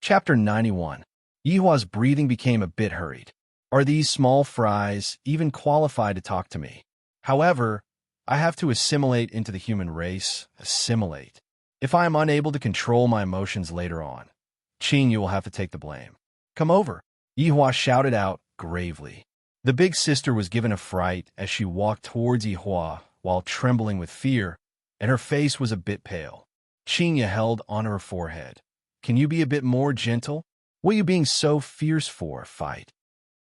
Chapter 91. Yuhua's breathing became a bit hurried. Are these small fries even qualified to talk to me? However, I have to assimilate into the human race. Assimilate. If I am unable to control my emotions later on, Qinya will have to take the blame. "Come over," Yuhua shouted out gravely. The big sister was given a fright as she walked towards Yuhua while trembling with fear, and her face was a bit pale. Qinya held onto her forehead. "Can you be a bit more gentle? What are you being so fierce for, fight?"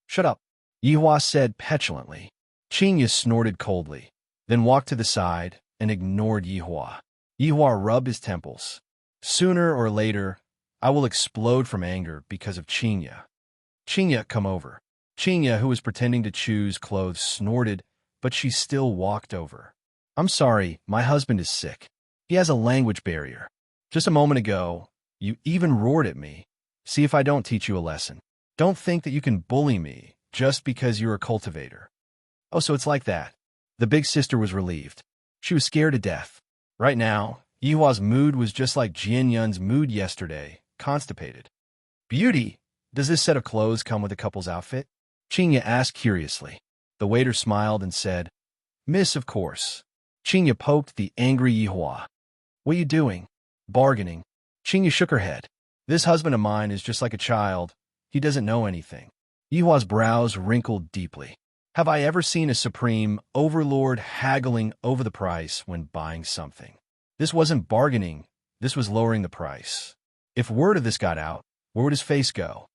"Shut up," Yuhua said petulantly. Qinya snorted coldly, then walked to the side and ignored Yuhua. Yuhua rubbed his temples. "Sooner or later, I will explode from anger because of Qinya." "Qinya, come over." Qinya, who was pretending to choose clothes, snorted, but she still walked over. "I'm sorry, my husband is sick. He has a language barrier. Just a moment ago, you even roared at me. See if I don't teach you a lesson. Don't think that you can bully me just because you're a cultivator." "Oh, so it's like that." The big sister was relieved. She was scared to death. Right now, Yuhua's mood was just like Jian Yun's mood yesterday, constipated. "Beauty, does this set of clothes come with a couple's outfit?" Qinya asked curiously. The waiter smiled and said, "Miss, of course." Qinya poked the angry Yuhua. "What are you doing?" "Bargaining." Qinya shook her head. "This husband of mine is just like a child. He doesn't know anything." Yuhua's brows wrinkled deeply. Have I ever seen a supreme overlord haggling over the price when buying something? This wasn't bargaining. This was lowering the price. If word of this got out, where would his face go?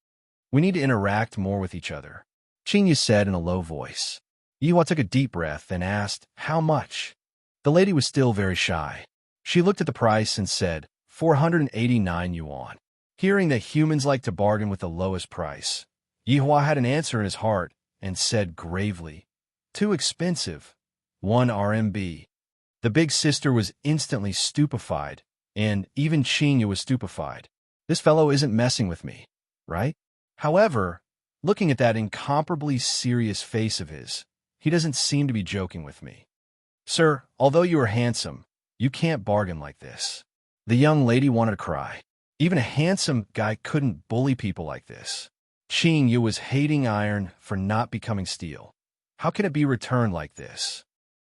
"We need to interact more with each other," Qinya said in a low voice. Yuhua took a deep breath and asked, "How much?" The lady was still very shy. She looked at the price and said, 489 yuan. Hearing that humans like to bargain with the lowest price, Yuhua had an answer in his heart and said gravely, "Too expensive. 1 RMB. The big sister was instantly stupefied, and even Qinya was stupefied. This fellow isn't messing with me, right? However, looking at that incomparably serious face of his, he doesn't seem to be joking with me. "Sir, although you are handsome, you can't bargain like this." The young lady wanted to cry. Even a handsome guy couldn't bully people like this. Qing Yu was hating iron for not becoming steel. How can it be returned like this?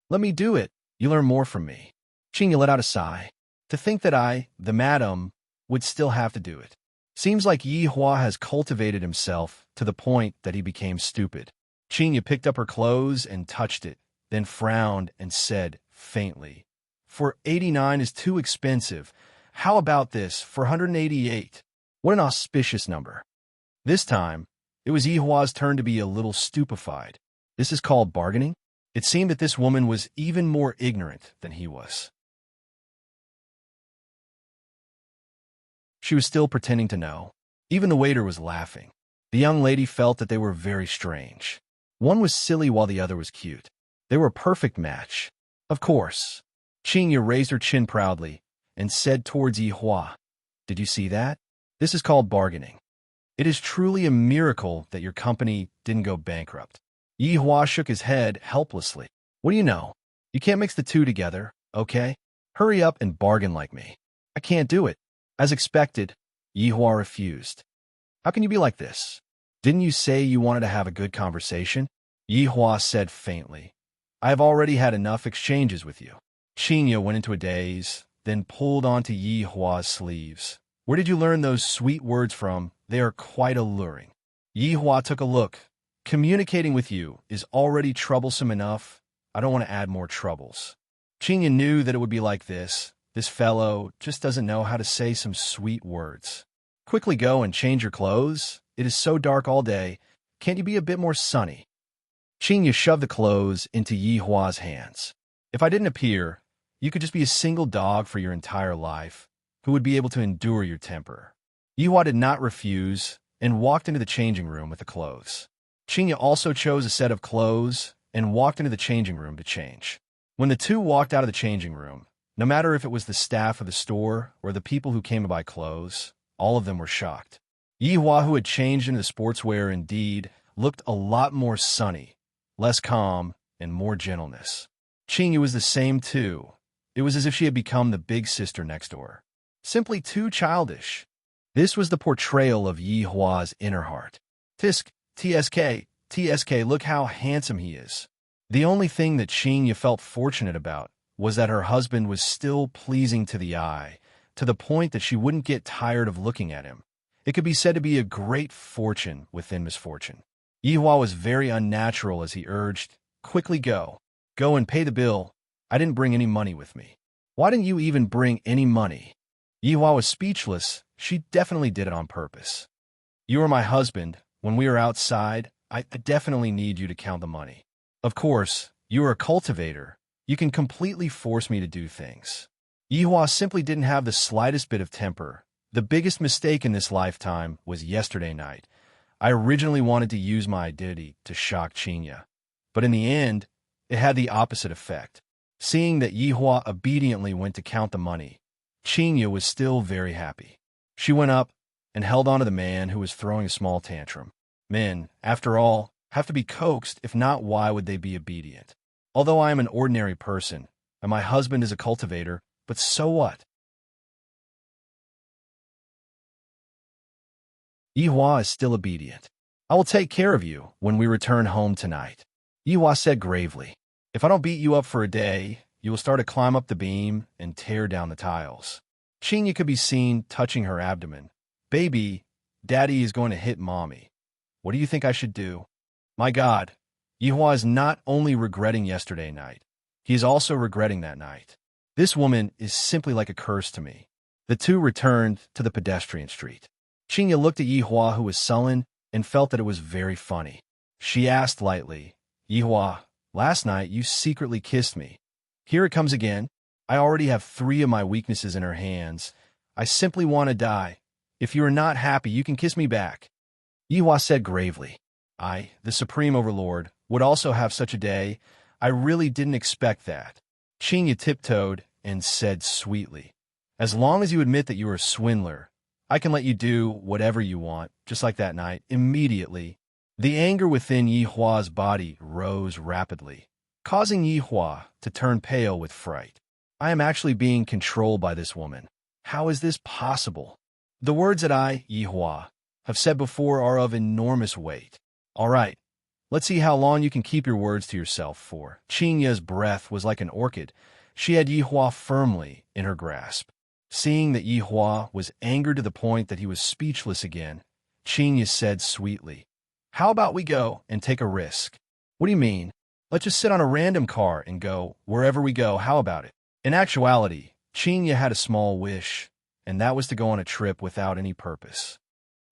Let me do it. You learn more from me. Qing Yu let out a sigh. To think that I, the madam, would still have to do it. Seems like Yi Hua has cultivated himself to the point that he became stupid. Qing Yu picked up her clothes and touched it, then frowned and said, faintly, "For 89 is too expensive. How about this for 188? What an auspicious number." This time, it was Yi Hua's turn to be a little stupefied. This is called bargaining? It seemed that this woman was even more ignorant than he was. She was still pretending to know. Even the waiter was laughing. The young lady felt that they were very strange. One was silly while the other was cute. They were a perfect match. Of course. Qing Yu raised her chin proudly and said towards Yi Hua, "Did you see that? This is called bargaining. It is truly a miracle that your company didn't go bankrupt." Yi Hua shook his head helplessly. "What do you know? You can't mix the two together, okay? Hurry up and bargain like me." "I can't do it." As expected, Yi Hua refused. "How can you be like this? Didn't you say you wanted to have a good conversation?" Yi Hua said faintly, "I have already had enough exchanges with you." Qing Yu went into a daze, then pulled onto Yi Hua's sleeves. "Where did you learn those sweet words from? They are quite alluring." Yi Hua took a look. "Communicating with you is already troublesome enough. I don't want to add more troubles." Qing Yu knew that it would be like this. This fellow just doesn't know how to say some sweet words. "Quickly go and change your clothes. It is so dark all day. Can't you be a bit more sunny?" Qing Yu shoved the clothes into Yi Hua's hands. "If I didn't appear, you could just be a single dog for your entire life, who would be able to endure your temper." Yi Hua did not refuse and walked into the changing room with the clothes. Qing Yu also chose a set of clothes and walked into the changing room to change. When the two walked out of the changing room, no matter if it was the staff of the store or the people who came to buy clothes, all of them were shocked. Yi Hua, who had changed into sportswear indeed, looked a lot more sunny, less calm, and more gentleness. Qing Yu was the same too. It was as if she had become the big sister next door. Simply too childish. This was the portrayal of Yi Hua's inner heart. TSK, look how handsome he is. The only thing that Qing Yu felt fortunate about was that her husband was still pleasing to the eye, to the point that she wouldn't get tired of looking at him. It could be said to be a great fortune within misfortune. Yi Hua was very unnatural as he urged, "Quickly go. Go and pay the bill. I didn't bring any money with me." "Why didn't you even bring any money?" Yi Hua was speechless. She definitely did it on purpose. "You are my husband. When we are outside, I definitely need you to count the money. Of course, you are a cultivator. You can completely force me to do things." Yi Hua simply didn't have the slightest bit of temper. The biggest mistake in this lifetime was yesterday night. I originally wanted to use my identity to shock Qing Yu, but in the end, it had the opposite effect. Seeing that Yi Hua obediently went to count the money, Qing Yu was still very happy. She went up and held on to the man who was throwing a small tantrum. Men, after all, have to be coaxed. If not, why would they be obedient? Although I am an ordinary person, and my husband is a cultivator, but so what? Yi Hua is still obedient. "I will take care of you when we return home tonight," Yi Hua said gravely. "If I don't beat you up for a day, you will start to climb up the beam and tear down the tiles." Qing Yu could be seen touching her abdomen. "Baby, Daddy is going to hit Mommy. What do you think I should do?" My God, Yi Hua is not only regretting yesterday night, he is also regretting that night. This woman is simply like a curse to me. The two returned to the pedestrian street. Qing Yu looked at Yi Hua, who was sullen, and felt that it was very funny. She asked lightly, "Yi Hua, last night you secretly kissed me. Here it comes again. I already have 3 of my weaknesses in her hands. I simply want to die. If you are not happy, you can kiss me back." Yi Hua said gravely, "I, the Supreme Overlord, would also have such a day. I really didn't expect that." Qing Yu tiptoed and said sweetly, "As long as you admit that you are a swindler, I can let you do whatever you want," just like that night. Immediately, the anger within Yi Hua's body rose rapidly, causing Yi Hua to turn pale with fright. "I am actually being controlled by this woman. How is this possible? The words that I, Yihua, have said before are of enormous weight. All right, let's see how long you can keep your words to yourself for. Qingya's breath was like an orchid. She had Yihua firmly in her grasp. Seeing that Yihua was angered to the point that he was speechless again, Qingya said sweetly, "How about we go and take a risk?" "What do you mean?" "Let's just sit on a random car and go wherever we go. How about it?" In actuality, Qingya had a small wish, and that was to go on a trip without any purpose.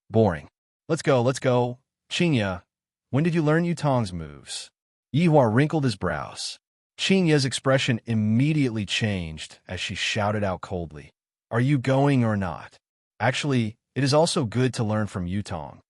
Boring. Let's go, let's go. Qingya, when did you learn Yutong's moves? Yihua wrinkled his brows. Qingya's expression immediately changed as she shouted out coldly, "Are you going or not? Actually, it is also good to learn from Yutong."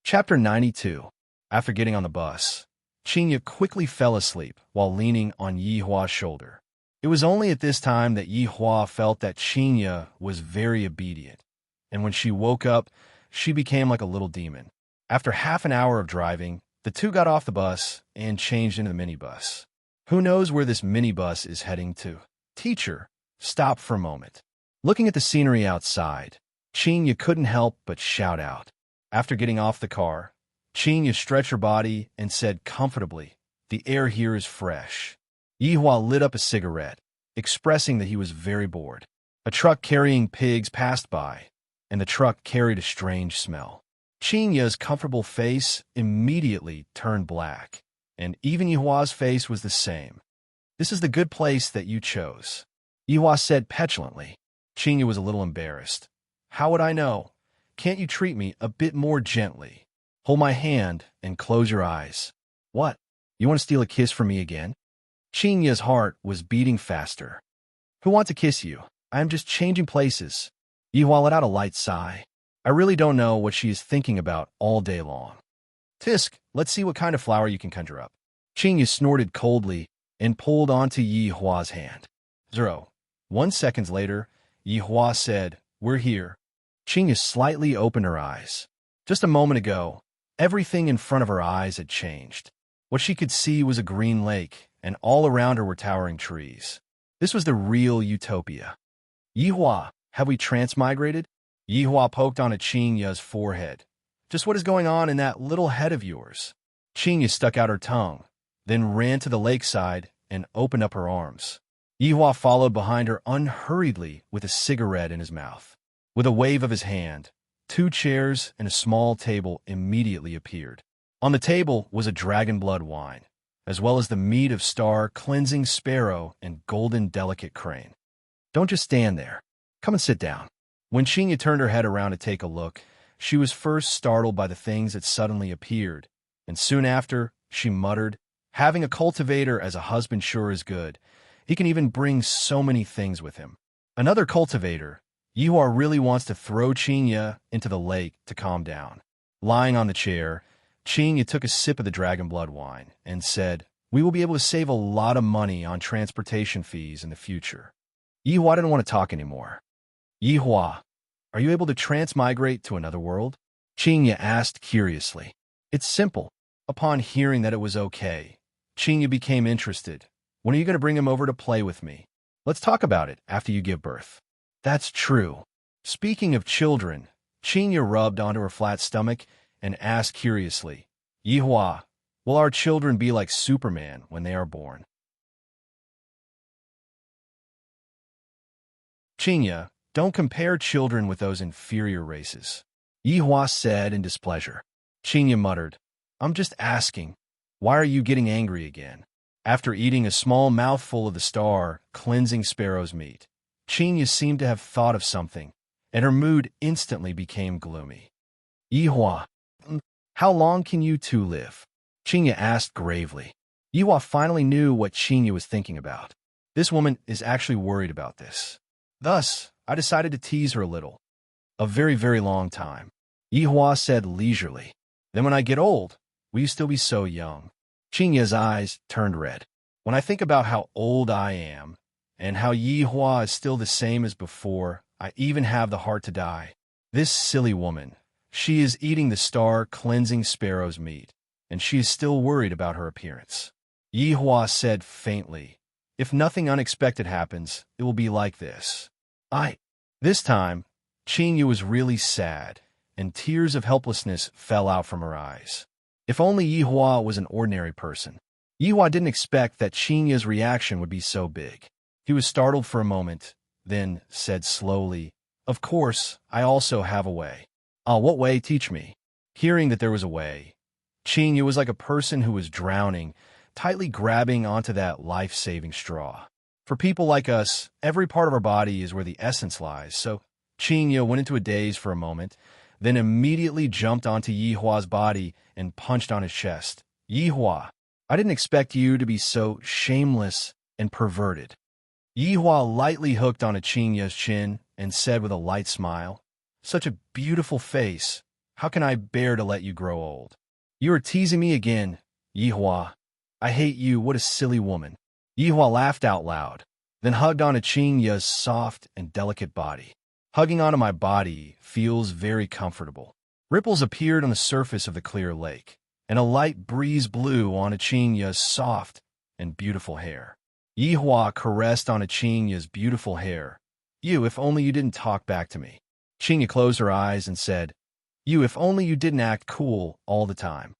Chapter 92. After getting on the bus, Qingya quickly fell asleep while leaning on Yihua's shoulder. It was only at this time that Yihua felt that Qingya was very obedient, and when she woke up, she became like a little demon. After half an hour of driving, the two got off the bus and changed into the minibus. Who knows where this minibus is heading to? Teacher, stop for a moment. Looking at the scenery outside, Qingya couldn't help but shout out. After getting off the car, Qingya stretched her body and said comfortably, "The air here is fresh." Yihua lit up a cigarette, expressing that he was very bored. A truck carrying pigs passed by, and the truck carried a strange smell. Qingya's comfortable face immediately turned black, and even Yihua's face was the same. "This is the good place that you chose," Yihua said petulantly. Qingya was a little embarrassed. "How would I know? Can't you treat me a bit more gently? Hold my hand and close your eyes." "What? You want to steal a kiss from me again?" Qingya's heart was beating faster. "Who wants to kiss you? I am just changing places." Yihua let out a light sigh. "I really don't know what she is thinking about all day long." "Tisk, let's see what kind of flower you can conjure up." Qingya snorted coldly and pulled onto Yihua's hand. 1 second later, Yihua said, "We're here." Qingya slightly opened her eyes. Just a moment ago, everything in front of her eyes had changed. What she could see was a green lake, and all around her were towering trees. This was the real utopia. "Yihua, have we transmigrated?" Yihua poked on Qingya's forehead. "Just what is going on in that little head of yours?" Qingya stuck out her tongue, then ran to the lakeside and opened up her arms. Yihua followed behind her unhurriedly with a cigarette in his mouth. With a wave of his hand, 2 chairs and a small table immediately appeared. On the table was a dragon blood wine, as well as the mead of star cleansing sparrow and golden delicate crane. "Don't just stand there. Come and sit down." When Qingya turned her head around to take a look, she was first startled by the things that suddenly appeared, and soon after, she muttered, "Having a cultivator as a husband sure is good. He can even bring so many things with him." Another cultivator. Yihua really wants to throw Qingya into the lake to calm down. Lying on the chair, Qingya took a sip of the dragon blood wine and said, "We will be able to save a lot of money on transportation fees in the future." Yihua didn't want to talk anymore. "Yihua, are you able to transmigrate to another world?" Qingya asked curiously. "It's simple." Upon hearing that it was okay, Qingya became interested. "When are you going to bring him over to play with me? Let's talk about it after you give birth." "That's true." Speaking of children, Qingya rubbed onto her flat stomach and asked curiously, "Yihua, will our children be like Superman when they are born?" "Qingya, don't compare children with those inferior races," Yihua said in displeasure. Qingya muttered, "I'm just asking. Why are you getting angry again?" After eating a small mouthful of the star cleansing sparrow's meat, Qingya seemed to have thought of something, and her mood instantly became gloomy. "Yihua, how long can you two live?" Qingya asked gravely. Yihua finally knew what Qingya was thinking about. This woman is actually worried about this. Thus, I decided to tease her a little. "A very, very long time," Yihua said leisurely. "Then when I get old, will you still be so young?" Qingya's eyes turned red. "When I think about how old I am, and how Yihua is still the same as before, I even have the heart to die. This silly woman, she is eating the star cleansing sparrow's meat, and she is still worried about her appearance. Yihua said faintly, "If nothing unexpected happens, it will be like this." This time, Qingyu was really sad, and tears of helplessness fell out from her eyes. If only Yihua was an ordinary person. Yihua didn't expect that Qingyu's reaction would be so big. He was startled for a moment, then said slowly, "Of course, I also have a way." What way? Teach me." Hearing that there was a way, Qingyu was like a person who was drowning, tightly grabbing onto that life-saving straw. For people like us, every part of our body is where the essence lies, so Qingyu went into a daze for a moment, then immediately jumped onto Yihua's body and punched on his chest. "Yihua, I didn't expect you to be so shameless and perverted." Yihua lightly hooked onto Qingyu's chin and said with a light smile, "Such a beautiful face. How can I bear to let you grow old?" "You are teasing me again, Yihua. I hate you. What a silly woman." Yihua laughed out loud, then hugged onto Qingyu's soft and delicate body. "Hugging onto my body feels very comfortable." Ripples appeared on the surface of the clear lake, and a light breeze blew onto Qingyu's soft and beautiful hair. Yihua caressed onto Qingyu's beautiful hair. If only you didn't talk back to me." Qingyu closed her eyes and said, If only you didn't act cool all the time."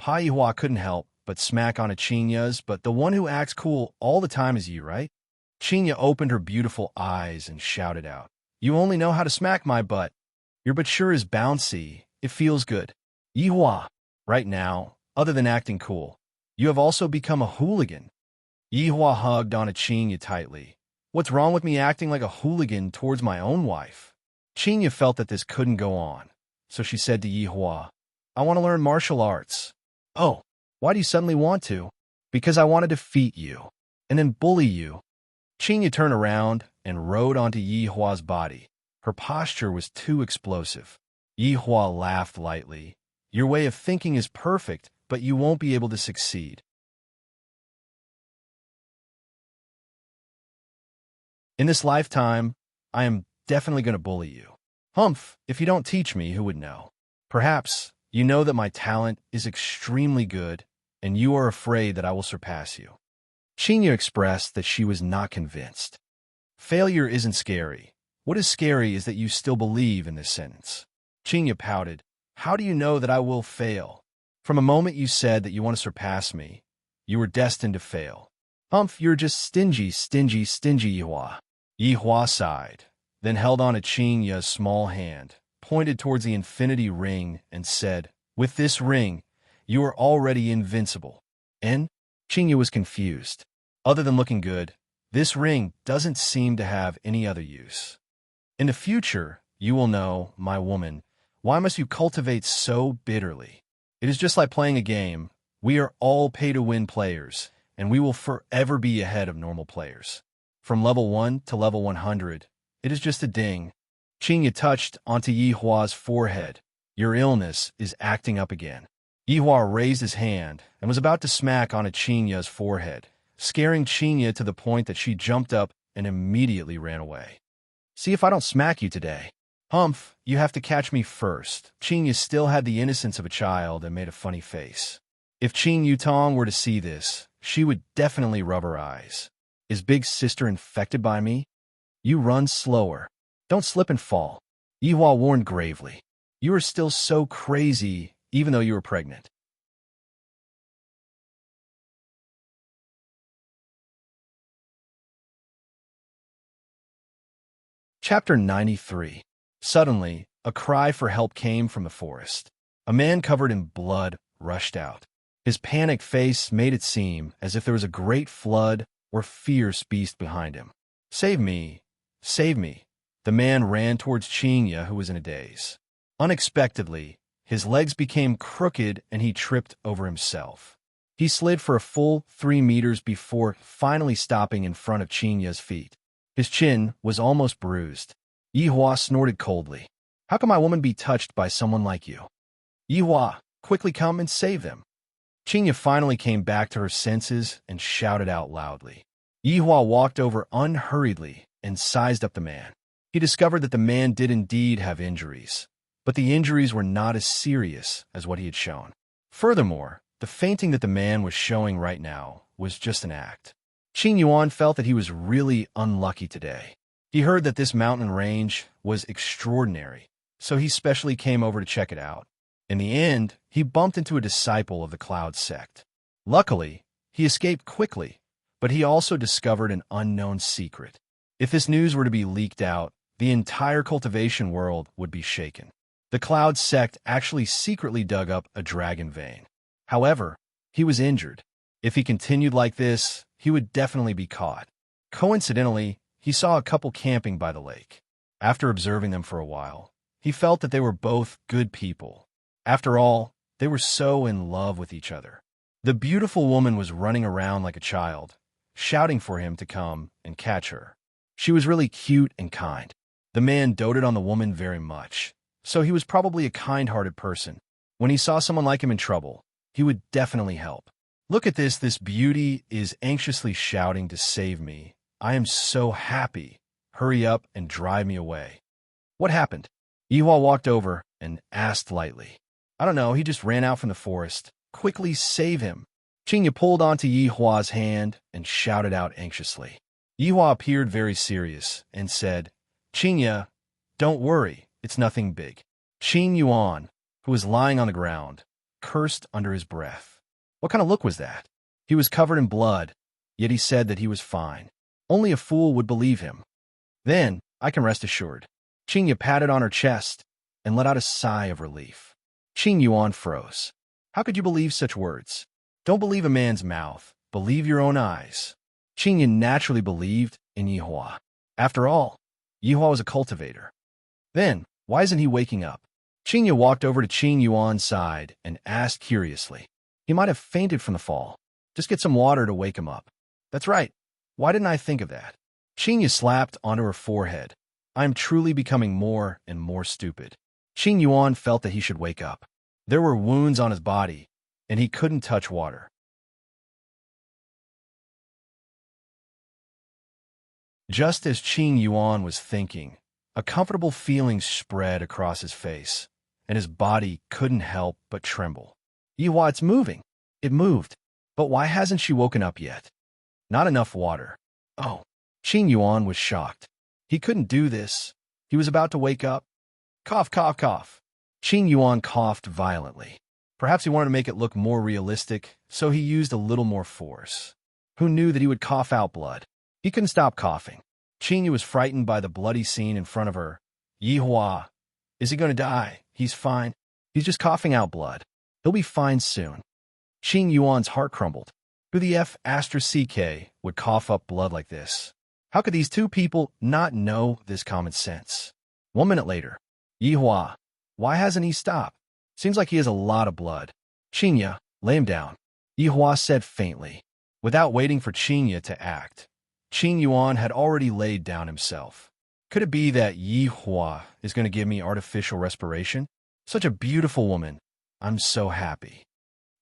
Yihua couldn't help but smack onto Qingyu's, "But the one who acts cool all the time is you, right?" Qingyu opened her beautiful eyes and shouted out, "You only know how to smack my butt. Your butt sure is bouncy. It feels good." "Yihua, right now, other than acting cool, you have also become a hooligan." Yihua hugged onto Qingyu tightly. "What's wrong with me acting like a hooligan towards my own wife?" Qingyu felt that this couldn't go on, so she said to Yihua, "I want to learn martial arts." "Oh, why do you suddenly want to?" "Because I want to defeat you, and then bully you." Qingyu turned around and rode onto Yihua's body. Her posture was too explosive. Yihua laughed lightly. "Your way of thinking is perfect, but you won't be able to succeed." "In this lifetime, I am definitely going to bully you." "Humph, if you don't teach me, who would know?" "Perhaps you know that my talent is extremely good, and you are afraid that I will surpass you." Qingyu expressed that she was not convinced. "Failure isn't scary. What is scary is that you still believe in this sentence." Qingyu pouted. "How do you know that I will fail? From a moment you said that you want to surpass me, you were destined to fail." "Humph, you're just stingy, Yihua." Yihua sighed, then held on to Qingyu's small hand, pointed towards the infinity ring, and said, "With this ring, you are already invincible." And Qingyu was confused. Other than looking good, this ring doesn't seem to have any other use. "In the future, you will know, my woman, why must you cultivate so bitterly? It is just like playing a game. We are all pay-to-win players, and we will forever be ahead of normal players. From level 1 to level 100, it is just a ding." Qingyu touched onto Yihua's forehead. "Your illness is acting up again." Yihua raised his hand and was about to smack onto Qingyu's forehead, scaring Qingyu to the point that she jumped up and immediately ran away. "See if I don't smack you today." "Humph, you have to catch me first." Qingyu still had the innocence of a child and made a funny face. If Qing Yutong were to see this, she would definitely rub her eyes. "Is big sister infected by me?" "You run slower. Don't slip and fall." Yihua warned gravely. "You are still so crazy, even though you were pregnant." Chapter 93. Suddenly, a cry for help came from the forest. A man covered in blood rushed out. His panicked face made it seem as if there was a great flood or fierce beast behind him. "Save me! Save me!" The man ran towards Qingyu, who was in a daze. Unexpectedly, his legs became crooked and he tripped over himself. He slid for a full 3 meters before finally stopping in front of Qingyu's feet. His chin was almost bruised. Yihua snorted coldly. "How can my woman be touched by someone like you?" "Yihua, quickly come and save them." Qingyu finally came back to her senses and shouted out loudly. Yihua walked over unhurriedly and sized up the man. He discovered that the man did indeed have injuries, but the injuries were not as serious as what he had shown. Furthermore, The fainting that the man was showing right now was just an act. Qing Yuan felt that he was really unlucky today. He heard that this mountain range was extraordinary, so he specially came over to check it out. In the end, he bumped into a disciple of the Cloud sect. Luckily, he escaped quickly, but he also discovered an unknown secret. If this news were to be leaked out, the entire cultivation world would be shaken. The Cloud sect actually secretly dug up a dragon vein. However, he was injured. If he continued like this, he would definitely be caught. Coincidentally, he saw a couple camping by the lake. After observing them for a while, he felt that they were both good people. After all, they were so in love with each other. The beautiful woman was running around like a child, shouting for him to come and catch her. She was really cute and kind. The man doted on the woman very much, so he was probably a kind-hearted person. When he saw someone like him in trouble, he would definitely help. Look at this beauty is anxiously shouting to save me. I am so happy. Hurry up and drive me away. What happened? Yihua walked over and asked lightly. I don't know, he just ran out from the forest. Quickly save him. Qingya pulled onto Yihua's hand and shouted out anxiously. Yihua appeared very serious and said, Qingya, don't worry, it's nothing big. Qing Yuan, who was lying on the ground, cursed under his breath. What kind of look was that? He was covered in blood, yet he said that he was fine. Only a fool would believe him. Then, I can rest assured. Qingya patted on her chest and let out a sigh of relief. Qing Yuan froze. How could you believe such words? Don't believe a man's mouth. Believe your own eyes. Qingya naturally believed in Yihua. After all, Yihua was a cultivator. Then, why isn't he waking up? Qingya walked over to Qing Yuan's side and asked curiously. He might have fainted from the fall. Just get some water to wake him up. That's right. Why didn't I think of that? Qingya slapped onto her forehead. I am truly becoming more and more stupid. Qing Yuan felt that he should wake up. There were wounds on his body, and he couldn't touch water. Just as Qing Yuan was thinking, a comfortable feeling spread across his face, and his body couldn't help but tremble. Yihua, it's moving. It moved. But why hasn't she woken up yet? Not enough water. Oh. Qing Yuan was shocked. He couldn't do this. He was about to wake up. Cough, cough, cough. Qing Yuan coughed violently. Perhaps he wanted to make it look more realistic, so he used a little more force. Who knew that he would cough out blood? He couldn't stop coughing. Qingya was frightened by the bloody scene in front of her. Yihua, is he going to die? He's fine. He's just coughing out blood. He'll be fine soon. Qing Yuan's heart crumbled. Who the F*** would cough up blood like this? How could these two people not know this common sense? 1 minute later. Yihua, why hasn't he stopped? Seems like he has a lot of blood. Qingya, lay him down. Yihua said faintly. Without waiting for Qingya to act, Qing Yuan had already laid down himself. Could it be that Yihua is going to give me artificial respiration? Such a beautiful woman. I'm so happy.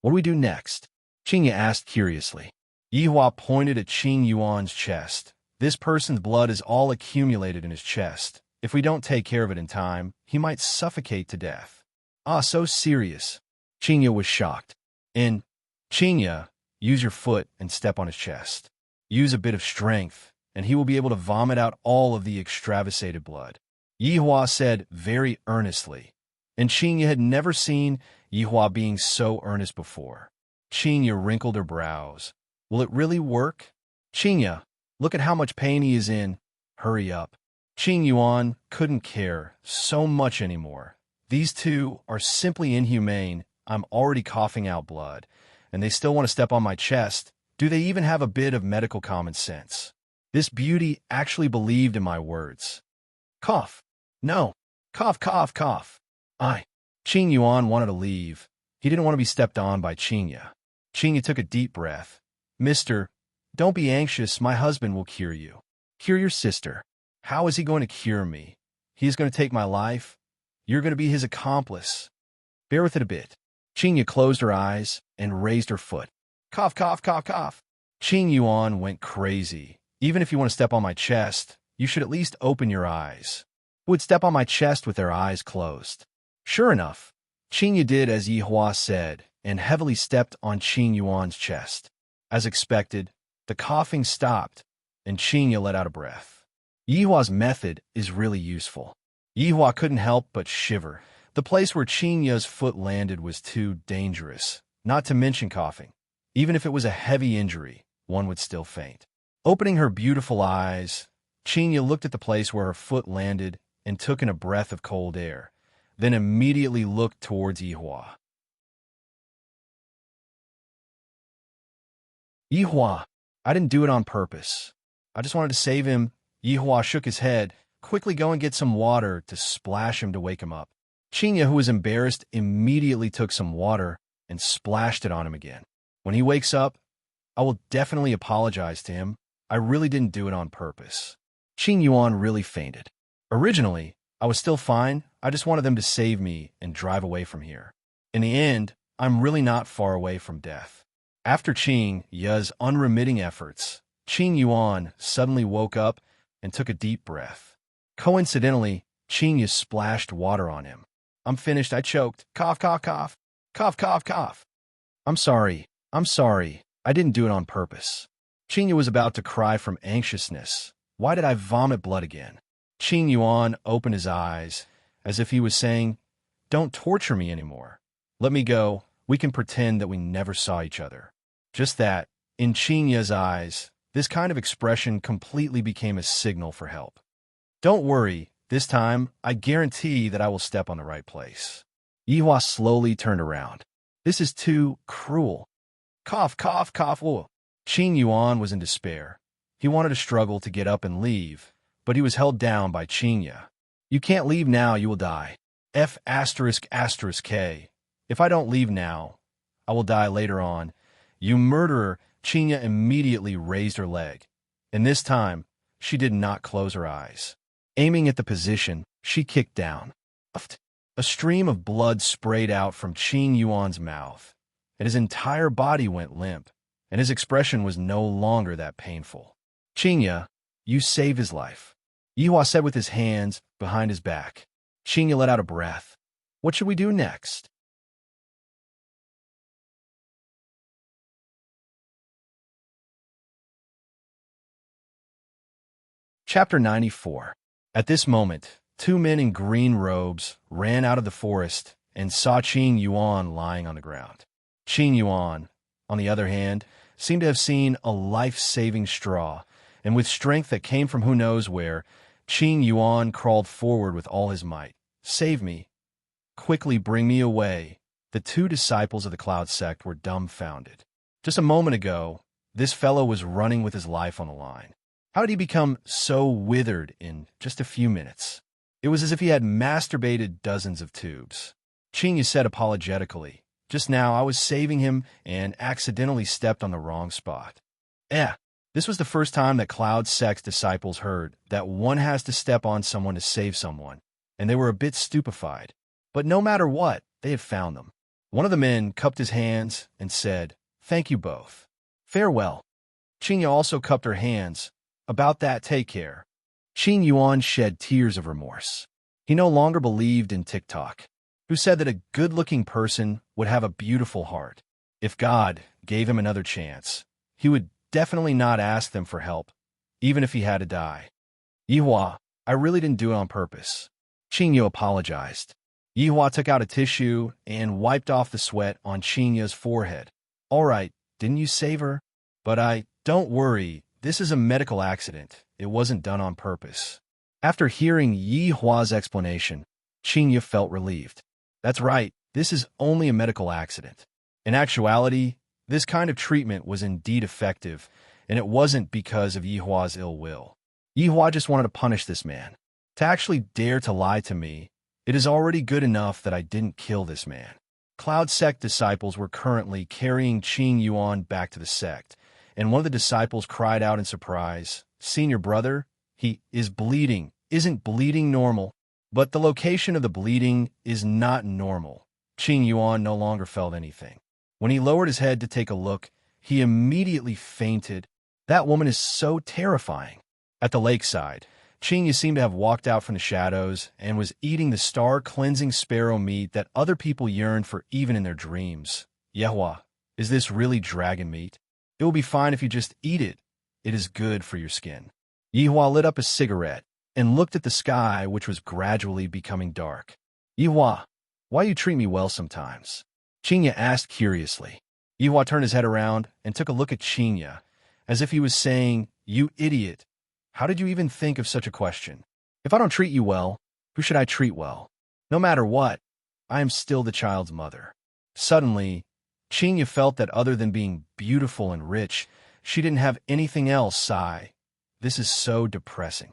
What do we do next? Qingya asked curiously. Yihua pointed at Qing Yuan's chest. This person's blood is all accumulated in his chest. If we don't take care of it in time, he might suffocate to death. Ah, so serious. Qingya was shocked. Qingya, use your foot and step on his chest. Use a bit of strength, and he will be able to vomit out all of the extravasated blood. Yihua said very earnestly, and Qingya had never seen Yihua being so earnest before. Qingya wrinkled her brows. Will it really work? Qingya, look at how much pain he is in. Hurry up. Qing Yuan couldn't care so much anymore. These two are simply inhumane. I'm already coughing out blood, and they still want to step on my chest. Do they even have a bit of medical common sense? This beauty actually believed in my words. Cough. No. Cough, cough, cough. Qing Yuan wanted to leave. He didn't want to be stepped on by Qingya. Qingya took a deep breath. Mister, don't be anxious. My husband will cure you. Cure your sister. How is he going to cure me? He is going to take my life. You're going to be his accomplice. Bear with it a bit. Qingya closed her eyes and raised her foot. Cough, cough, cough, cough. Qing Yuan went crazy. Even if you want to step on my chest, you should at least open your eyes. Who would step on my chest with their eyes closed? Sure enough, Qingya did as Yihua said, and heavily stepped on Qing Yuan's chest. As expected, the coughing stopped, and Qing let out a breath. Yihua's method is really useful. Yihua couldn't help but shiver. The place where Qing's foot landed was too dangerous, not to mention coughing. Even if it was a heavy injury, one would still faint. Opening her beautiful eyes, Qing looked at the place where her foot landed and took in a breath of cold air, then immediately looked towards Yihua. Yihua, I didn't do it on purpose. I just wanted to save him. Yihua shook his head. Quickly go and get some water to splash him to wake him up. Qing, who was embarrassed, immediately took some water and splashed it on him again. When he wakes up, I will definitely apologize to him. I really didn't do it on purpose. Qing Yuan really fainted. Originally, I was still fine. I just wanted them to save me and drive away from here. In the end, I'm really not far away from death. After Qing Yu's unremitting efforts, Qing Yuan suddenly woke up and took a deep breath. Coincidentally, Qing Yu splashed water on him. I'm finished, I choked. Cough, cough, cough. Cough, cough, cough. I'm sorry. I didn't do it on purpose. Qing Yu was about to cry from anxiousness. Why did I vomit blood again? Qing Yuan opened his eyes, as if he was saying, don't torture me anymore. Let me go. We can pretend that we never saw each other. Just that, in Qing Yu's eyes, this kind of expression completely became a signal for help. Don't worry, this time, I guarantee that I will step on the right place. Yihua slowly turned around. This is too cruel. Cough, cough, cough. Whoa. Qing Yuan was in despair. He wanted to struggle to get up and leave, but he was held down by Qing Yu. You can't leave now, you will die. F***K. If I don't leave now, I will die later on. You murderer. Qing Yu immediately raised her leg, and this time, she did not close her eyes. Aiming at the position, she kicked down. A stream of blood sprayed out from Qing Yuan's mouth, and his entire body went limp, and his expression was no longer that painful. Qing Yu, you saved his life. Yihua said with his hands behind his back. Qing Yu let out a breath. What should we do next? Chapter 94. At this moment, two men in green robes ran out of the forest and saw Qing Yuan lying on the ground. Qing Yuan, on the other hand, seemed to have seen a life-saving straw, and with strength that came from who knows where, Qing Yuan crawled forward with all his might. Save me. Quickly bring me away. The two disciples of the Cloud sect were dumbfounded. Just a moment ago, this fellow was running with his life on the line. How did he become so withered in just a few minutes? It was as if he had masturbated dozens of tubes. Qing Yu said apologetically, just now I was saving him and accidentally stepped on the wrong spot. This was the first time that Cloud Sect's disciples heard that one has to step on someone to save someone, and they were a bit stupefied. But no matter what, they had found them. One of the men cupped his hands and said, Thank you both. Farewell. Qing Yu also cupped her hands. About that, take care. Qing Yuan shed tears of remorse. He no longer believed in TikTok, who said that a good-looking person would have a beautiful heart. If God gave him another chance, he would definitely not ask them for help, even if he had to die. Yihua, I really didn't do it on purpose. Qing Yu apologized. Yihua took out a tissue and wiped off the sweat on Qing Yu's forehead. All right, didn't you save her? But don't worry. This is a medical accident. It wasn't done on purpose. After hearing Yihua's explanation, Qing Yu felt relieved. That's right, this is only a medical accident. In actuality, this kind of treatment was indeed effective, and it wasn't because of Yihua's ill will. Yihua just wanted to punish this man. To actually dare to lie to me, it is already good enough that I didn't kill this man. Cloud Sect disciples were currently carrying Qing Yuan back to the sect, and one of the disciples cried out in surprise, Senior brother, he is bleeding. Isn't bleeding normal? But the location of the bleeding is not normal. Qing Yuan no longer felt anything. When he lowered his head to take a look, he immediately fainted. That woman is so terrifying. At the lakeside, Qing Yu seemed to have walked out from the shadows and was eating the star-cleansing sparrow meat that other people yearned for even in their dreams. Yehua, is this really dragon meat? It will be fine if you just eat it. It is good for your skin. Yehua lit up a cigarette and looked at the sky, which was gradually becoming dark. Yehua, why you treat me well sometimes? Chinya asked curiously. Yehua turned his head around and took a look at Chinya, as if he was saying, "You idiot. How did you even think of such a question? If I don't treat you well, who should I treat well? No matter what, I am still the child's mother." Suddenly, Chinya felt that other than being beautiful and rich, she didn't have anything else. Sigh. This is so depressing.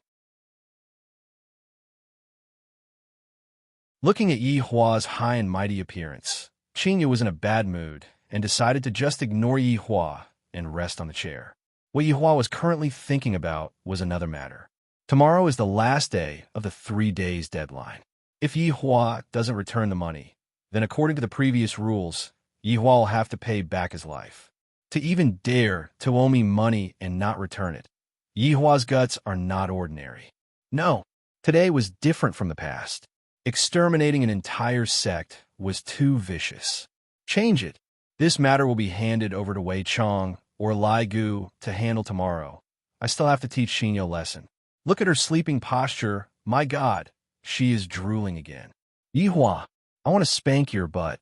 Looking at Yihua's high and mighty appearance, Chinya was in a bad mood and decided to just ignore Yihua and rest on the chair. What Yihua was currently thinking about was another matter. Tomorrow is the last day of the 3 days deadline. If Yihua doesn't return the money, then according to the previous rules, Yihua will have to pay back his life. To even dare to owe me money and not return it, Yihua's guts are not ordinary. No, today was different from the past. Exterminating an entire sect was too vicious. Change it. This matter will be handed over to Wei Chong or Lai Gu to handle tomorrow. I still have to teach Xinyo a lesson. Look at her sleeping posture. My God, she is drooling again. Yihua, I want to spank your butt.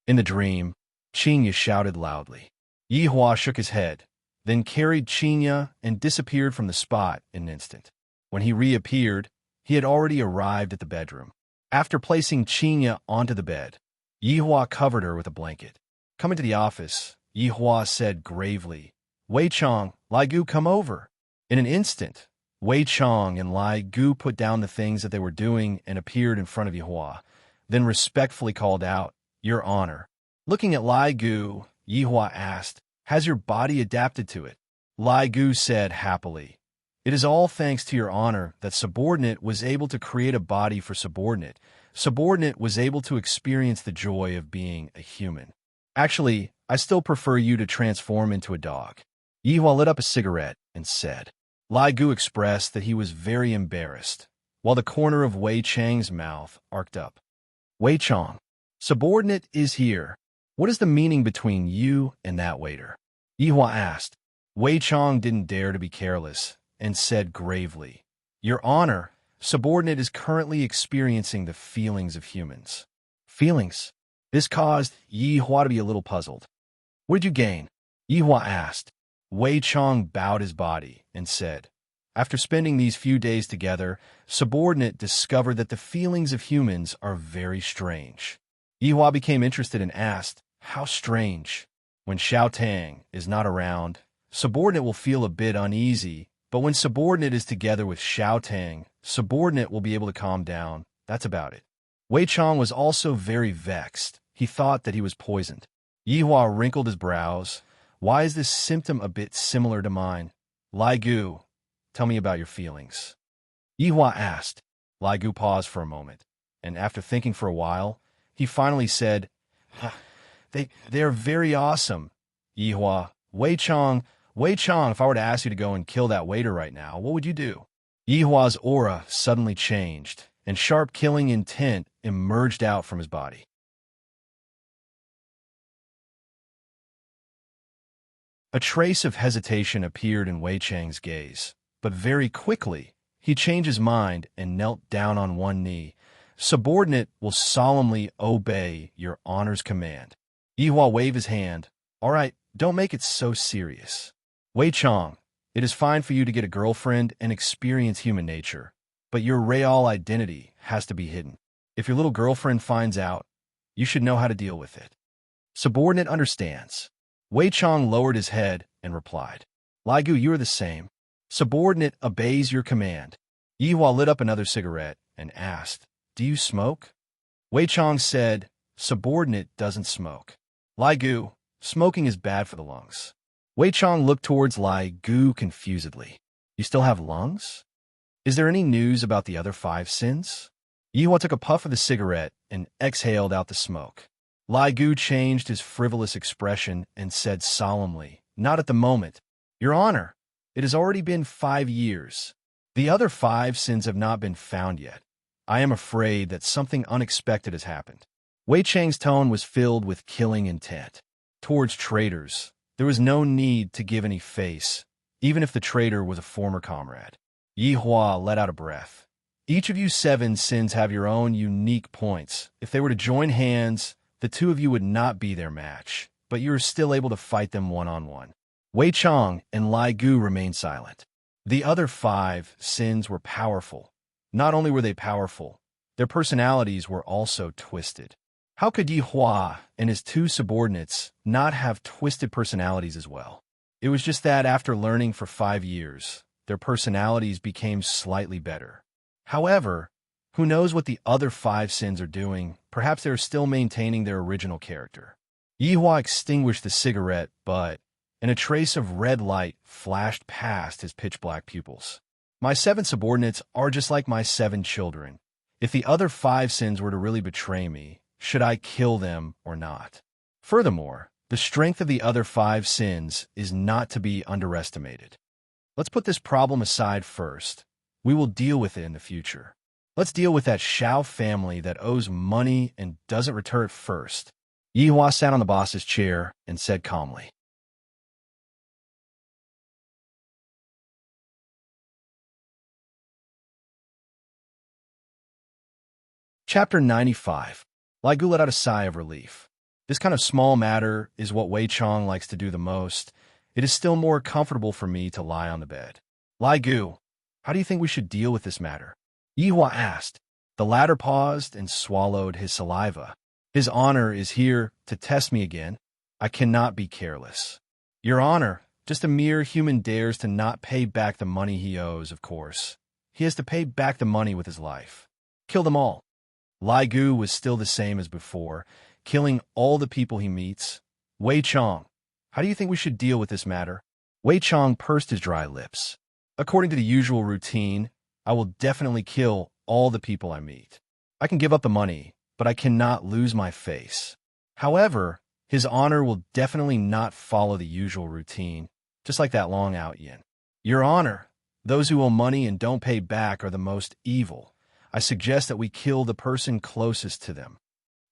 In the dream, Chinya shouted loudly. Yihua shook his head, then carried Chinya and disappeared from the spot in an instant. When he reappeared, he had already arrived at the bedroom. After placing Chinya onto the bed, Yihua covered her with a blanket. Coming to the office, Yihua said gravely, "Wei Chong, Lai Gu, come over." In an instant, Wei Chong and Lai Gu put down the things that they were doing and appeared in front of Yihua, then respectfully called out, "Your Honor." Looking at Lai Gu, Yihua asked, "Has your body adapted to it?" Lai Gu said happily, "It is all thanks to your honor that Subordinate was able to create a body for Subordinate. Subordinate was able to experience the joy of being a human. Actually, I still prefer you to transform into a dog." Yihua lit up a cigarette and said. Lai Gu expressed that he was very embarrassed, while the corner of Wei Chang's mouth arced up. "Wei Chong, Subordinate is here. What is the meaning between you and that waiter?" Yihua asked. Wei Chong didn't dare to be careless and said gravely, "Your Honor, Subordinate is currently experiencing the feelings of humans." Feelings? This caused Yihua to be a little puzzled. "What did you gain?" Yihua asked. Wei Chong bowed his body and said, "After spending these few days together, Subordinate discovered that the feelings of humans are very strange." Yihua became interested and asked, "How strange?" "When Xiao Tang is not around, Subordinate will feel a bit uneasy, but when Subordinate is together with Xiao Tang, Subordinate will be able to calm down. That's about it." Wei Chong was also very vexed. He thought that he was poisoned. Yihua wrinkled his brows. "Why is this symptom a bit similar to mine?" "Lai Gu, tell me about your feelings." Yihua asked. Lai Gu paused for a moment, and after thinking for a while, he finally said, They are very awesome." Yihua, Wei Chong, if I were to ask you to go and kill that waiter right now, what would you do?" Yihua's aura suddenly changed, and sharp killing intent emerged out from his body. A trace of hesitation appeared in Wei Chang's gaze, but very quickly, he changed his mind and knelt down on one knee. "Subordinate will solemnly obey your honor's command." Yihua waved his hand. "All right, don't make it so serious. Wei Chong, it is fine for you to get a girlfriend and experience human nature, but your real identity has to be hidden. If your little girlfriend finds out, you should know how to deal with it." Subordinate understands. Wei Chong lowered his head and replied. "Lai Gu, you are the same. Subordinate obeys your command." Yihua lit up another cigarette and asked, "Do you smoke?" Wei Chong said, "Subordinate doesn't smoke." Lai Gu, smoking is bad for the lungs. Wei Chong looked towards Lai Gu confusedly. "You still have lungs? Is there any news about the other 5 sins?" Yihua took a puff of the cigarette and exhaled out the smoke. Lai Gu changed his frivolous expression and said solemnly, "Not at the moment. Your Honor, it has already been 5 years. The other 5 sins have not been found yet. I am afraid that something unexpected has happened." Wei Chang's tone was filled with killing intent. Towards traitors, there was no need to give any face, even if the traitor was a former comrade. Yi Hua let out a breath. Each of you 7 sins have your own unique points. If they were to join hands, the 2 of you would not be their match, but you are still able to fight them one-on-one. Wei Chang and Lai Gu remained silent. The other 5 sins were powerful. Not only were they powerful, their personalities were also twisted. How could Yi Hua and his 2 subordinates not have twisted personalities as well? It was just that after learning for 5 years, their personalities became slightly better. However, who knows what the other 5 sins are doing? Perhaps they're still maintaining their original character. Yi Hua extinguished the cigarette butt, and a trace of red light flashed past his pitch-black pupils. My 7 subordinates are just like my 7 children. If the other 5 sins were to really betray me, should I kill them or not? Furthermore, the strength of the other 5 sins is not to be underestimated. Let's put this problem aside first. We will deal with it in the future. Let's deal with that Xiao family that owes money and doesn't return it first. Yi Hua sat on the boss's chair and said calmly. Chapter 95. Lai Gu let out a sigh of relief. This kind of small matter is what Wei Chang likes to do the most. It is still more comfortable for me to lie on the bed. Lai Gu, how do you think we should deal with this matter? Yi Hua asked. The latter paused and swallowed his saliva. His honor is here to test me again. I cannot be careless. Your honor, just a mere human dares to not pay back the money he owes, of course. He has to pay back the money with his life. Kill them all. Lai Gu was still the same as before, killing all the people he meets. Wei Chang, how do you think we should deal with this matter? Wei Chang pursed his dry lips. According to the usual routine, I will definitely kill all the people I meet. I can give up the money, but I cannot lose my face. However, his honor will definitely not follow the usual routine, just like that long out yin. Your honor, those who owe money and don't pay back are the most evil. I suggest that we kill the person closest to them.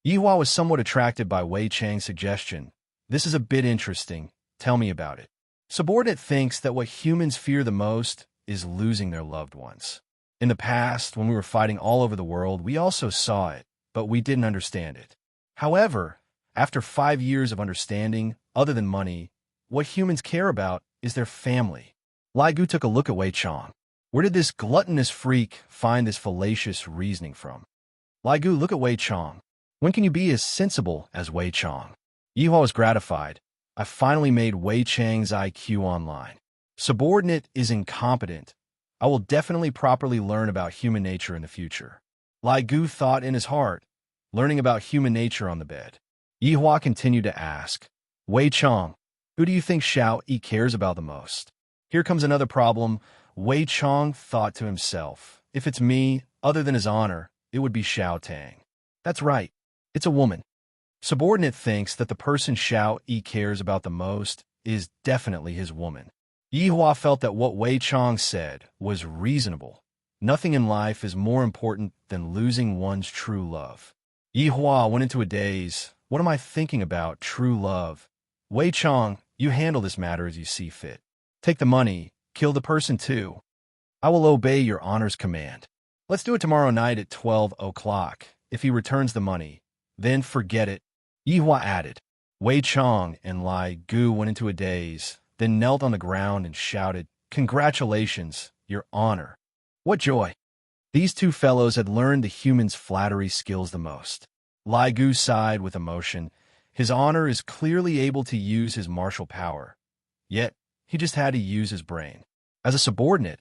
Yi Hua was somewhat attracted by Wei Chang's suggestion. This is a bit interesting. Tell me about it. Subordinate thinks that what humans fear the most is losing their loved ones. In the past, when we were fighting all over the world, we also saw it, but we didn't understand it. However, after 5 years of understanding, other than money, what humans care about is their family. Lai Gu took a look at Wei Chang. Where did this gluttonous freak find this fallacious reasoning from? Lai Gu, look at Wei Chang. When can you be as sensible as Wei Chang? Yi Hua was gratified. I finally made Wei Chang's IQ online. Subordinate is incompetent. I will definitely properly learn about human nature in the future. Lai Gu thought in his heart, learning about human nature on the bed. Yi Hua continued to ask, Wei Chang, who do you think Xiao Yi cares about the most? Here comes another problem. Wei Chang thought to himself, if it's me, other than his honor, it would be Xiao Tang. That's right, it's a woman. Subordinate thinks that the person Xiao Yi cares about the most is definitely his woman. Yi Hua felt that what Wei Chang said was reasonable. Nothing in life is more important than losing one's true love. Yi Hua went into a daze. What am I thinking about? True love. Wei Chang, you handle this matter as you see fit. Take the money. Kill the person too. I will obey your honor's command. Let's do it tomorrow night at 12 o'clock. If he returns the money, then forget it. Yi Hua added. Wei Chang and Lai Gu went into a daze, then knelt on the ground and shouted, Congratulations, your honor. What joy! These 2 fellows had learned the human's flattery skills the most. Lai Gu sighed with emotion. His honor is clearly able to use his martial power. Yet, he just had to use his brain. As a subordinate,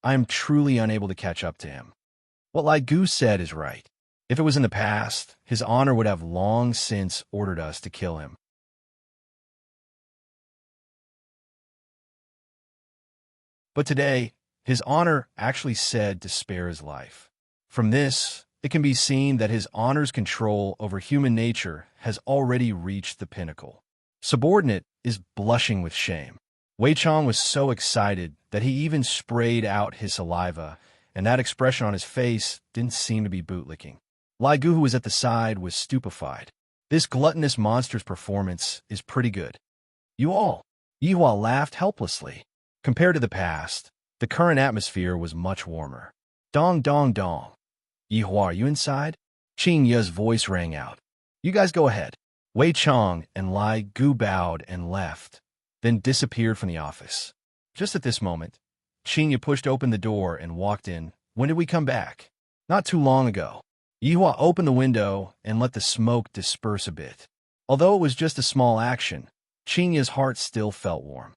I am truly unable to catch up to him. What Lai Gu said is right. If it was in the past, his honor would have long since ordered us to kill him. But today, his honor actually said to spare his life. From this, it can be seen that his honor's control over human nature has already reached the pinnacle. Subordinate is blushing with shame. Wei Chang was so excited that he even sprayed out his saliva, and that expression on his face didn't seem to be bootlicking. Lai Gu, who was at the side, was stupefied. This gluttonous monster's performance is pretty good. You all. Yihua laughed helplessly. Compared to the past, the current atmosphere was much warmer. Dong dong dong. Yihua, are you inside? Qing Ye's voice rang out. You guys go ahead. Wei Chong and Lai Gu bowed and left, then disappeared from the office. Just at this moment, Qing Ye pushed open the door and walked in. When did we come back? Not too long ago. Yihua opened the window and let the smoke disperse a bit. Although it was just a small action, Qing Ye's heart still felt warm.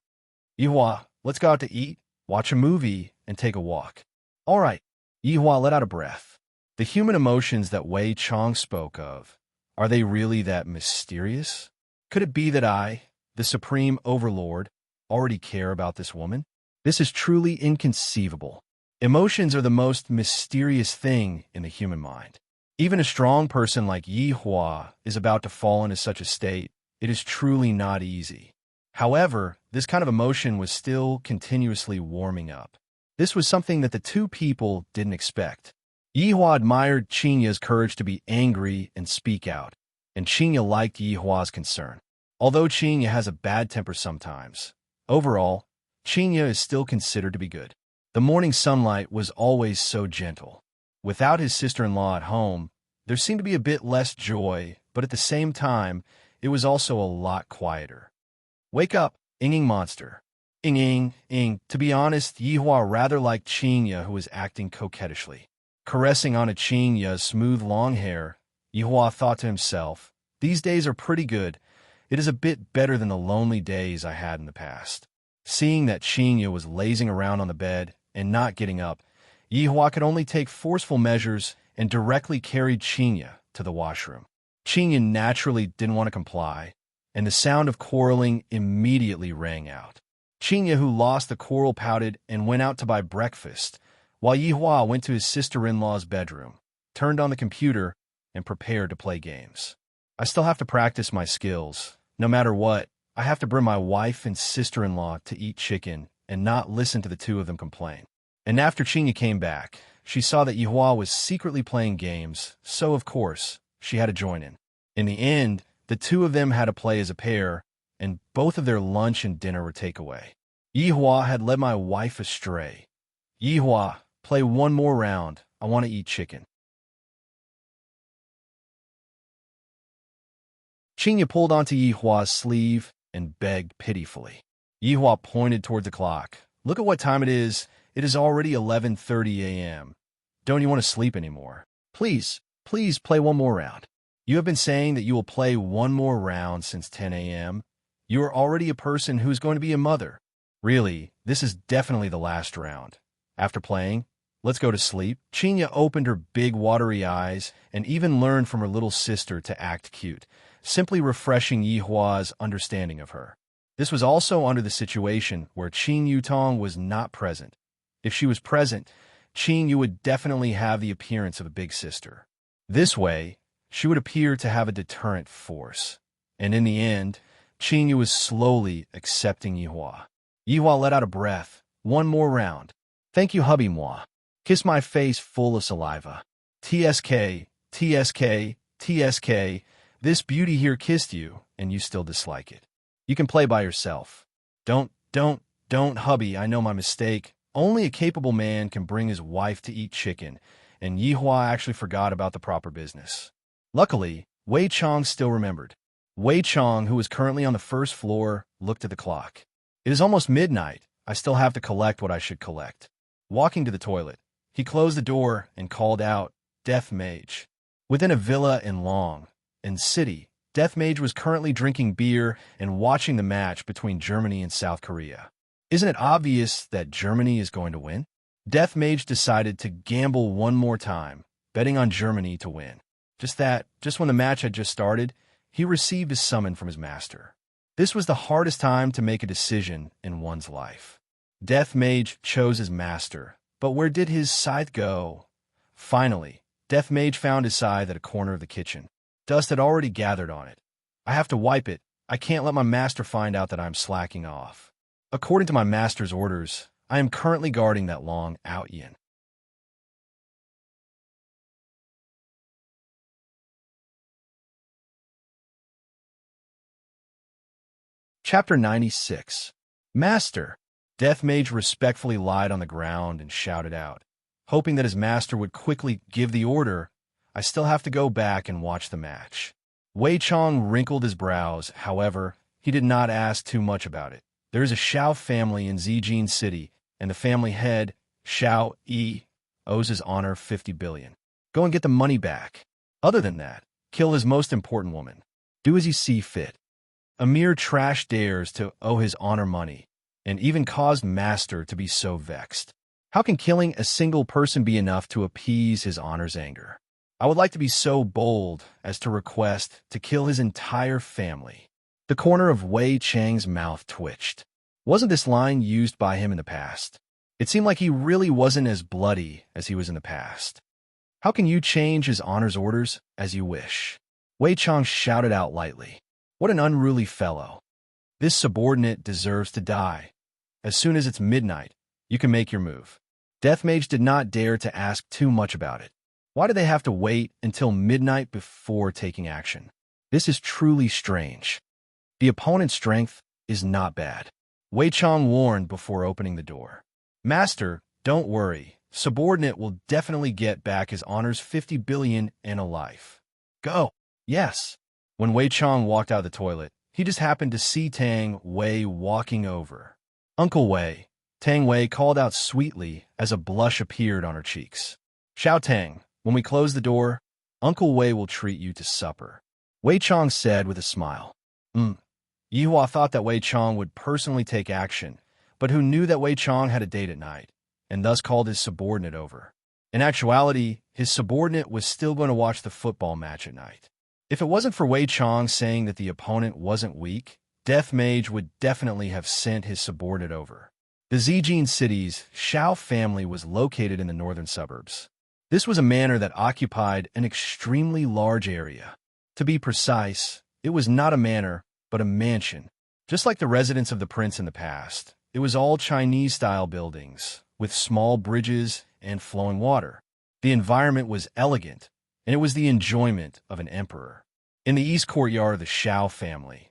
Yihua, let's go out to eat, watch a movie, and take a walk. All right. Yihua let out a breath. The human emotions that Wei Chong spoke of, are they really that mysterious? Could it be that I, the supreme overlord, already care about this woman? This is truly inconceivable. Emotions are the most mysterious thing in the human mind. Even a strong person like Yihua is about to fall into such a state. It is truly not easy. However, this kind of emotion was still continuously warming up. This was something that the two people didn't expect. Yihua admired Qing Ye's courage to be angry and speak out, and Qing Ye liked Yihua's concern. Although Qing Ye has a bad temper sometimes, overall, Qing Ye is still considered to be good. The morning sunlight was always so gentle. Without his sister-in-law at home, there seemed to be a bit less joy, but at the same time, it was also a lot quieter. Wake up, Inging monster. Ing. To be honest, Yihua rather liked Qing Ye, who was acting coquettishly. Caressing on Qing Ye's smooth long hair, Yihua thought to himself, these days are pretty good. It is a bit better than the lonely days I had in the past. Seeing that Qing Ye was lazing around on the bed and not getting up, Yihua could only take forceful measures and directly carried Qing Ye to the washroom. Qing Ye naturally didn't want to comply, and the sound of quarreling immediately rang out. Qing Ye, who lost the quarrel, pouted and went out to buy breakfast, while Yihua went to his sister-in-law's bedroom, turned on the computer, and prepared to play games. I still have to practice my skills. No matter what, I have to bring my wife and sister-in-law to eat chicken and not listen to the two of them complain. And after Qing Ye came back, she saw that Yihua was secretly playing games, so of course, she had to join in. In the end, the two of them had to play as a pair, and both of their lunch and dinner were takeaway. Yihua had led my wife astray. Yihua, play one more round. I want to eat chicken. Qing Ye pulled onto Yihua's sleeve and begged pitifully. Yihua pointed toward the clock. Look at what time it is. It is already 11:30 a.m. Don't you want to sleep anymore? Please play one more round. You have been saying that you will play one more round since 10 a.m. You are already a person who is going to be a mother. Really, this is definitely the last round. After playing, let's go to sleep. Qing Ye opened her big watery eyes and even learned from her little sister to act cute, simply refreshing Yihua's understanding of her. This was also under the situation where Qing Yutong was not present. If she was present, Qing Yu would definitely have the appearance of a big sister. This way, she would appear to have a deterrent force. And in the end, Qing Yu was slowly accepting Yihua. Yihua let out a breath. One more round. Thank you, hubby moi. Kiss my face full of saliva. TSK. This beauty here kissed you, and you still dislike it. You can play by yourself. Don't, hubby, I know my mistake. Only a capable man can bring his wife to eat chicken, and Yihua actually forgot about the proper business. Luckily, Wei Chong still remembered. Wei Chong, who was currently on the first floor, looked at the clock. It is almost midnight. I still have to collect what I should collect. Walking to the toilet, he closed the door and called out, Death Mage. Within a villa in Long and City, Death Mage was currently drinking beer and watching the match between Germany and South Korea. Isn't it obvious that Germany is going to win? Death Mage decided to gamble one more time, betting on Germany to win. Just when the match had just started, he received a summon from his master. This was the hardest time to make a decision in one's life. Death Mage chose his master, but where did his scythe go? Finally, Death Mage found his scythe at a corner of the kitchen. Dust had already gathered on it. I have to wipe it. I can't let my master find out that I'm slacking off. According to my master's orders, I am currently guarding that long out yin. Chapter 96. Master. Death Mage respectfully lied on the ground and shouted out, hoping that his master would quickly give the order. I still have to go back and watch the match. Wei Chong wrinkled his brows. However, he did not ask too much about it. There is a Xiao family in Zijin City, and the family head, Xiao Yi, owes his honor 50 billion. Go and get the money back. Other than that, kill his most important woman. Do as you see fit. A mere trash dares to owe his honor money, and even caused Master to be so vexed. How can killing a single person be enough to appease his honor's anger? I would like to be so bold as to request to kill his entire family. The corner of Wei Chang's mouth twitched. Wasn't this line used by him in the past? It seemed like he really wasn't as bloody as he was in the past. How can you change his honor's orders as you wish? Wei Chang shouted out lightly. What an unruly fellow. This subordinate deserves to die. As soon as it's midnight, you can make your move. Death Mage did not dare to ask too much about it. Why do they have to wait until midnight before taking action? This is truly strange. The opponent's strength is not bad. Wei Chang warned before opening the door. Master, don't worry. Subordinate will definitely get back his honors 50 billion and a life. Go. Yes. When Wei Chang walked out of the toilet, he just happened to see Tang Wei walking over. Uncle Wei, Tang Wei called out sweetly as a blush appeared on her cheeks. Xiao Tang, when we close the door, Uncle Wei will treat you to supper. Wei Chang said with a smile. Yihua thought that Wei Chang would personally take action, but who knew that Wei Chang had a date at night, and thus called his subordinate over. In actuality, his subordinate was still going to watch the football match at night. If it wasn't for Wei Chang saying that the opponent wasn't weak, Death Mage would definitely have sent his subordinate over. The Zijin city's Xiao family was located in the northern suburbs. This was a manor that occupied an extremely large area. To be precise, it was not a manor, but a mansion. Just like the residence of the prince in the past, it was all Chinese-style buildings, with small bridges and flowing water. The environment was elegant, and it was the enjoyment of an emperor. In the east courtyard of the Xiao family,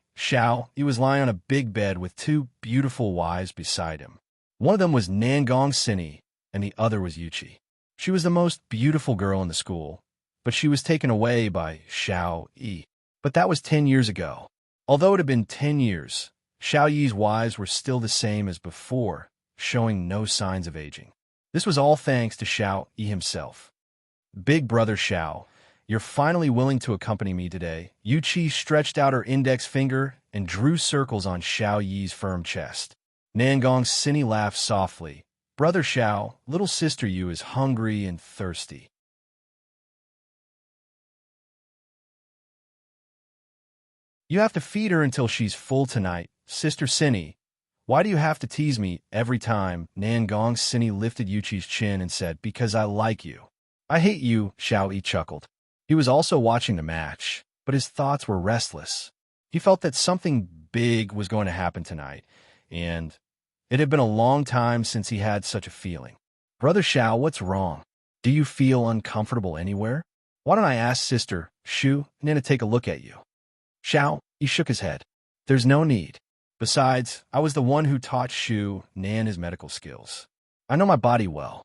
he was lying on a big bed with two beautiful wives beside him. One of them was Nangong Sini, and the other was Yuqi. She was the most beautiful girl in the school, but she was taken away by Xiao Yi. But that was 10 years ago. Although it had been 10 years, Xiao Yi's wives were still the same as before, showing no signs of aging. This was all thanks to Xiao Yi himself. Big brother Xiao, you're finally willing to accompany me today. Yuqi stretched out her index finger and drew circles on Xiao Yi's firm chest. Nangong Sini laughed softly. Brother Xiao, little sister Yu is hungry and thirsty. You have to feed her until she's full tonight, Sister Sini. Why do you have to tease me every time? Nangong Sini lifted Yuqi's chin and said, because I like you. I hate you, Xiao Yi chuckled. He was also watching the match, but his thoughts were restless. He felt that something big was going to happen tonight, and it had been a long time since he had such a feeling. Brother Xiao, what's wrong? Do you feel uncomfortable anywhere? Why don't I ask Sister Shu Nan to take a look at you? Xiao, he shook his head. There's no need. Besides, I was the one who taught Shu Nan his medical skills. I know my body well.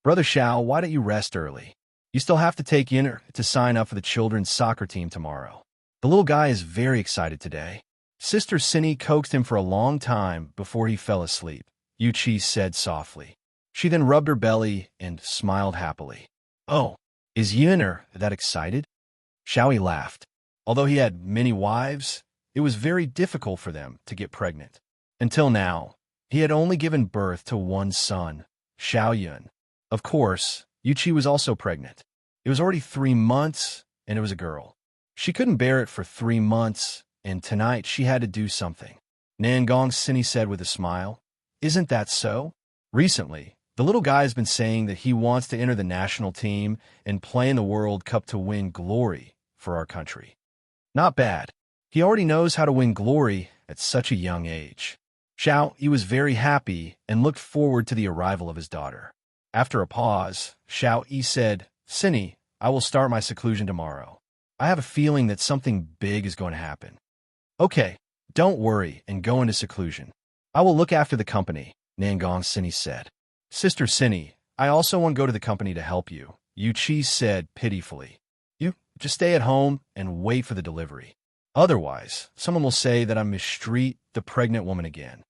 Brother Xiao, why don't you rest early? You still have to take in to sign up for the children's soccer team tomorrow. The little guy is very excited today. Sister Sini coaxed him for a long time before he fell asleep, Yuqi said softly. She then rubbed her belly and smiled happily. Oh, is Yun'er that excited? Xiao Yi laughed. Although he had many wives, it was very difficult for them to get pregnant. Until now, he had only given birth to one son, Xiao Yun. Of course, Yuqi was also pregnant. It was already 3 months, and it was a girl. She couldn't bear it for 3 months, and tonight she had to do something. Nangong Sini said with a smile, Isn't that so? Recently, the little guy has been saying that he wants to enter the national team and play in the World Cup to win glory for our country. Not bad. He already knows how to win glory at such a young age. Xiao Yi was very happy and looked forward to the arrival of his daughter. After a pause, Xiao Yi said, Sini, I will start my seclusion tomorrow. I have a feeling that something big is going to happen. Okay, Don't worry and go into seclusion. I will look after the company, Nangong Sini said. Sister Sini, I also want to go to the company to help you, Yu Chi said pitifully. You just stay at home and wait for the delivery. Otherwise, someone will say that I'm mistreat the pregnant woman again.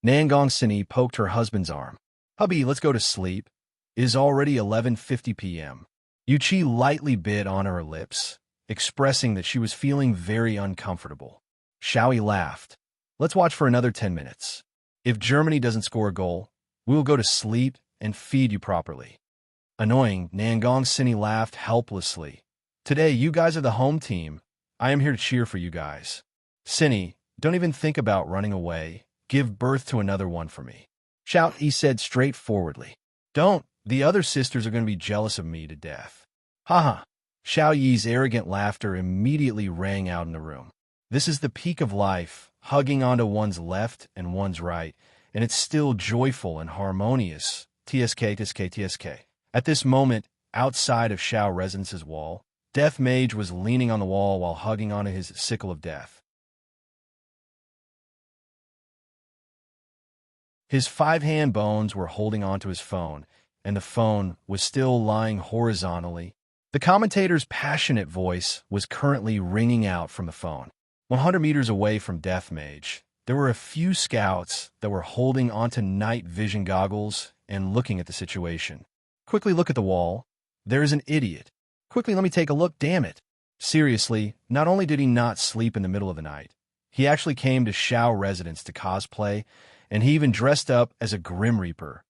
Nangong Sini poked her husband's arm. Hubby, let's go to sleep. It is already 11:50 p.m. Yu Chi lightly bit on her lips, expressing that she was feeling very uncomfortable. Xiaoyi laughed. Let's watch for another 10 minutes. If Germany doesn't score a goal, we will go to sleep and feed you properly. Annoying, Nangong Sini laughed helplessly. Today, you guys are the home team. I am here to cheer for you guys. Sini, don't even think about running away. Give birth to another one for me. Xiaoyi said straightforwardly. Don't. The other sisters are going to be jealous of me to death. Haha. Xiaoyi's arrogant laughter immediately rang out in the room. This is the peak of life, hugging onto one's left and one's right, and it's still joyful and harmonious. TSK. At this moment, outside of Xiao Residence's wall, Death Mage was leaning on the wall while hugging onto his sickle of death. His 5-hand bones were holding onto his phone, and the phone was still lying horizontally. The commentator's passionate voice was currently ringing out from the phone. 100 meters away from Death Mage, there were a few scouts that were holding onto night vision goggles and looking at the situation. Quickly look at the wall. There is an idiot. Quickly let me take a look, damn it. Seriously, not only did he not sleep in the middle of the night, he actually came to Xiao Residence to cosplay, and he even dressed up as a Grim Reaper.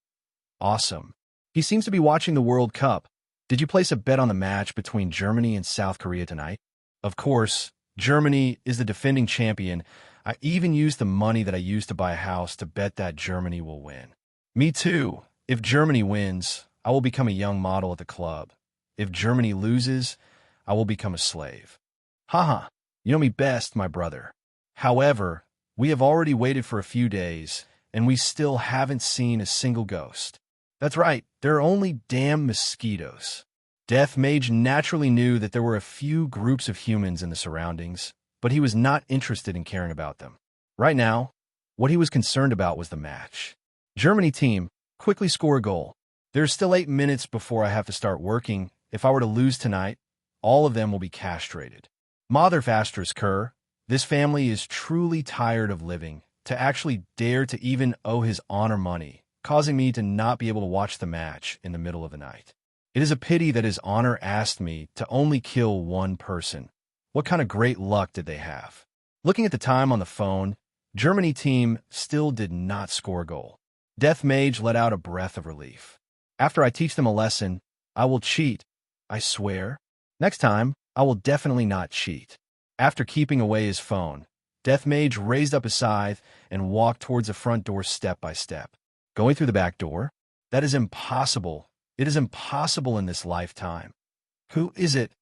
Awesome. He seems to be watching the World Cup. Did you place a bet on the match between Germany and South Korea tonight? Of course, Germany is the defending champion. I even used the money that I used to buy a house to bet that Germany will win. Me too. If Germany wins, I will become a young model at the club. If Germany loses, I will become a slave. Haha, you know me best, my brother. However, we have already waited for a few days, and we still haven't seen a single ghost. That's right, there are only damn mosquitoes. Death Mage naturally knew that there were a few groups of humans in the surroundings, but he was not interested in caring about them. Right now, what he was concerned about was the match. Germany team, quickly score a goal. There's still 8 minutes before I have to start working. If I were to lose tonight, all of them will be castrated. Mother Fasters Kerr, this family is truly tired of living, to actually dare to even owe his honor money, causing me to not be able to watch the match in the middle of the night. It is a pity that his honor asked me to only kill one person. What kind of great luck did they have? Looking at the time on the phone, Germany team still did not score a goal. Death Mage let out a breath of relief. After I teach them a lesson, I will cheat. I swear. Next time, I will definitely not cheat. After keeping away his phone, Death Mage raised up his scythe and walked towards the front door step by step. Going through the back door? That is impossible. It is impossible in this lifetime. Who is it?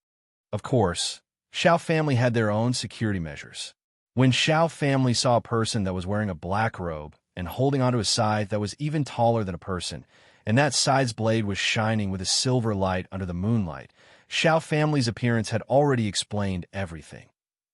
Of course, Xiao family had their own security measures. When Xiao family saw a person that was wearing a black robe and holding onto a scythe that was even taller than a person, and that scythe's blade was shining with a silver light under the moonlight, Xiao family's appearance had already explained everything.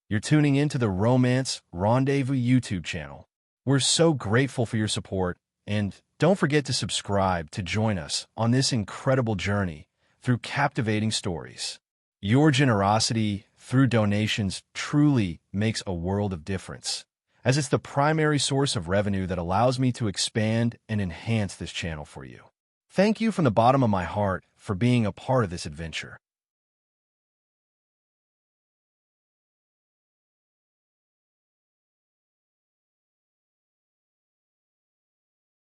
You're tuning into the Romance Rendezvous YouTube channel. We're so grateful for your support, and don't forget to subscribe to join us on this incredible journey through captivating stories. Your generosity through donations truly makes a world of difference, as it's the primary source of revenue that allows me to expand and enhance this channel for you. Thank you from the bottom of my heart for being a part of this adventure.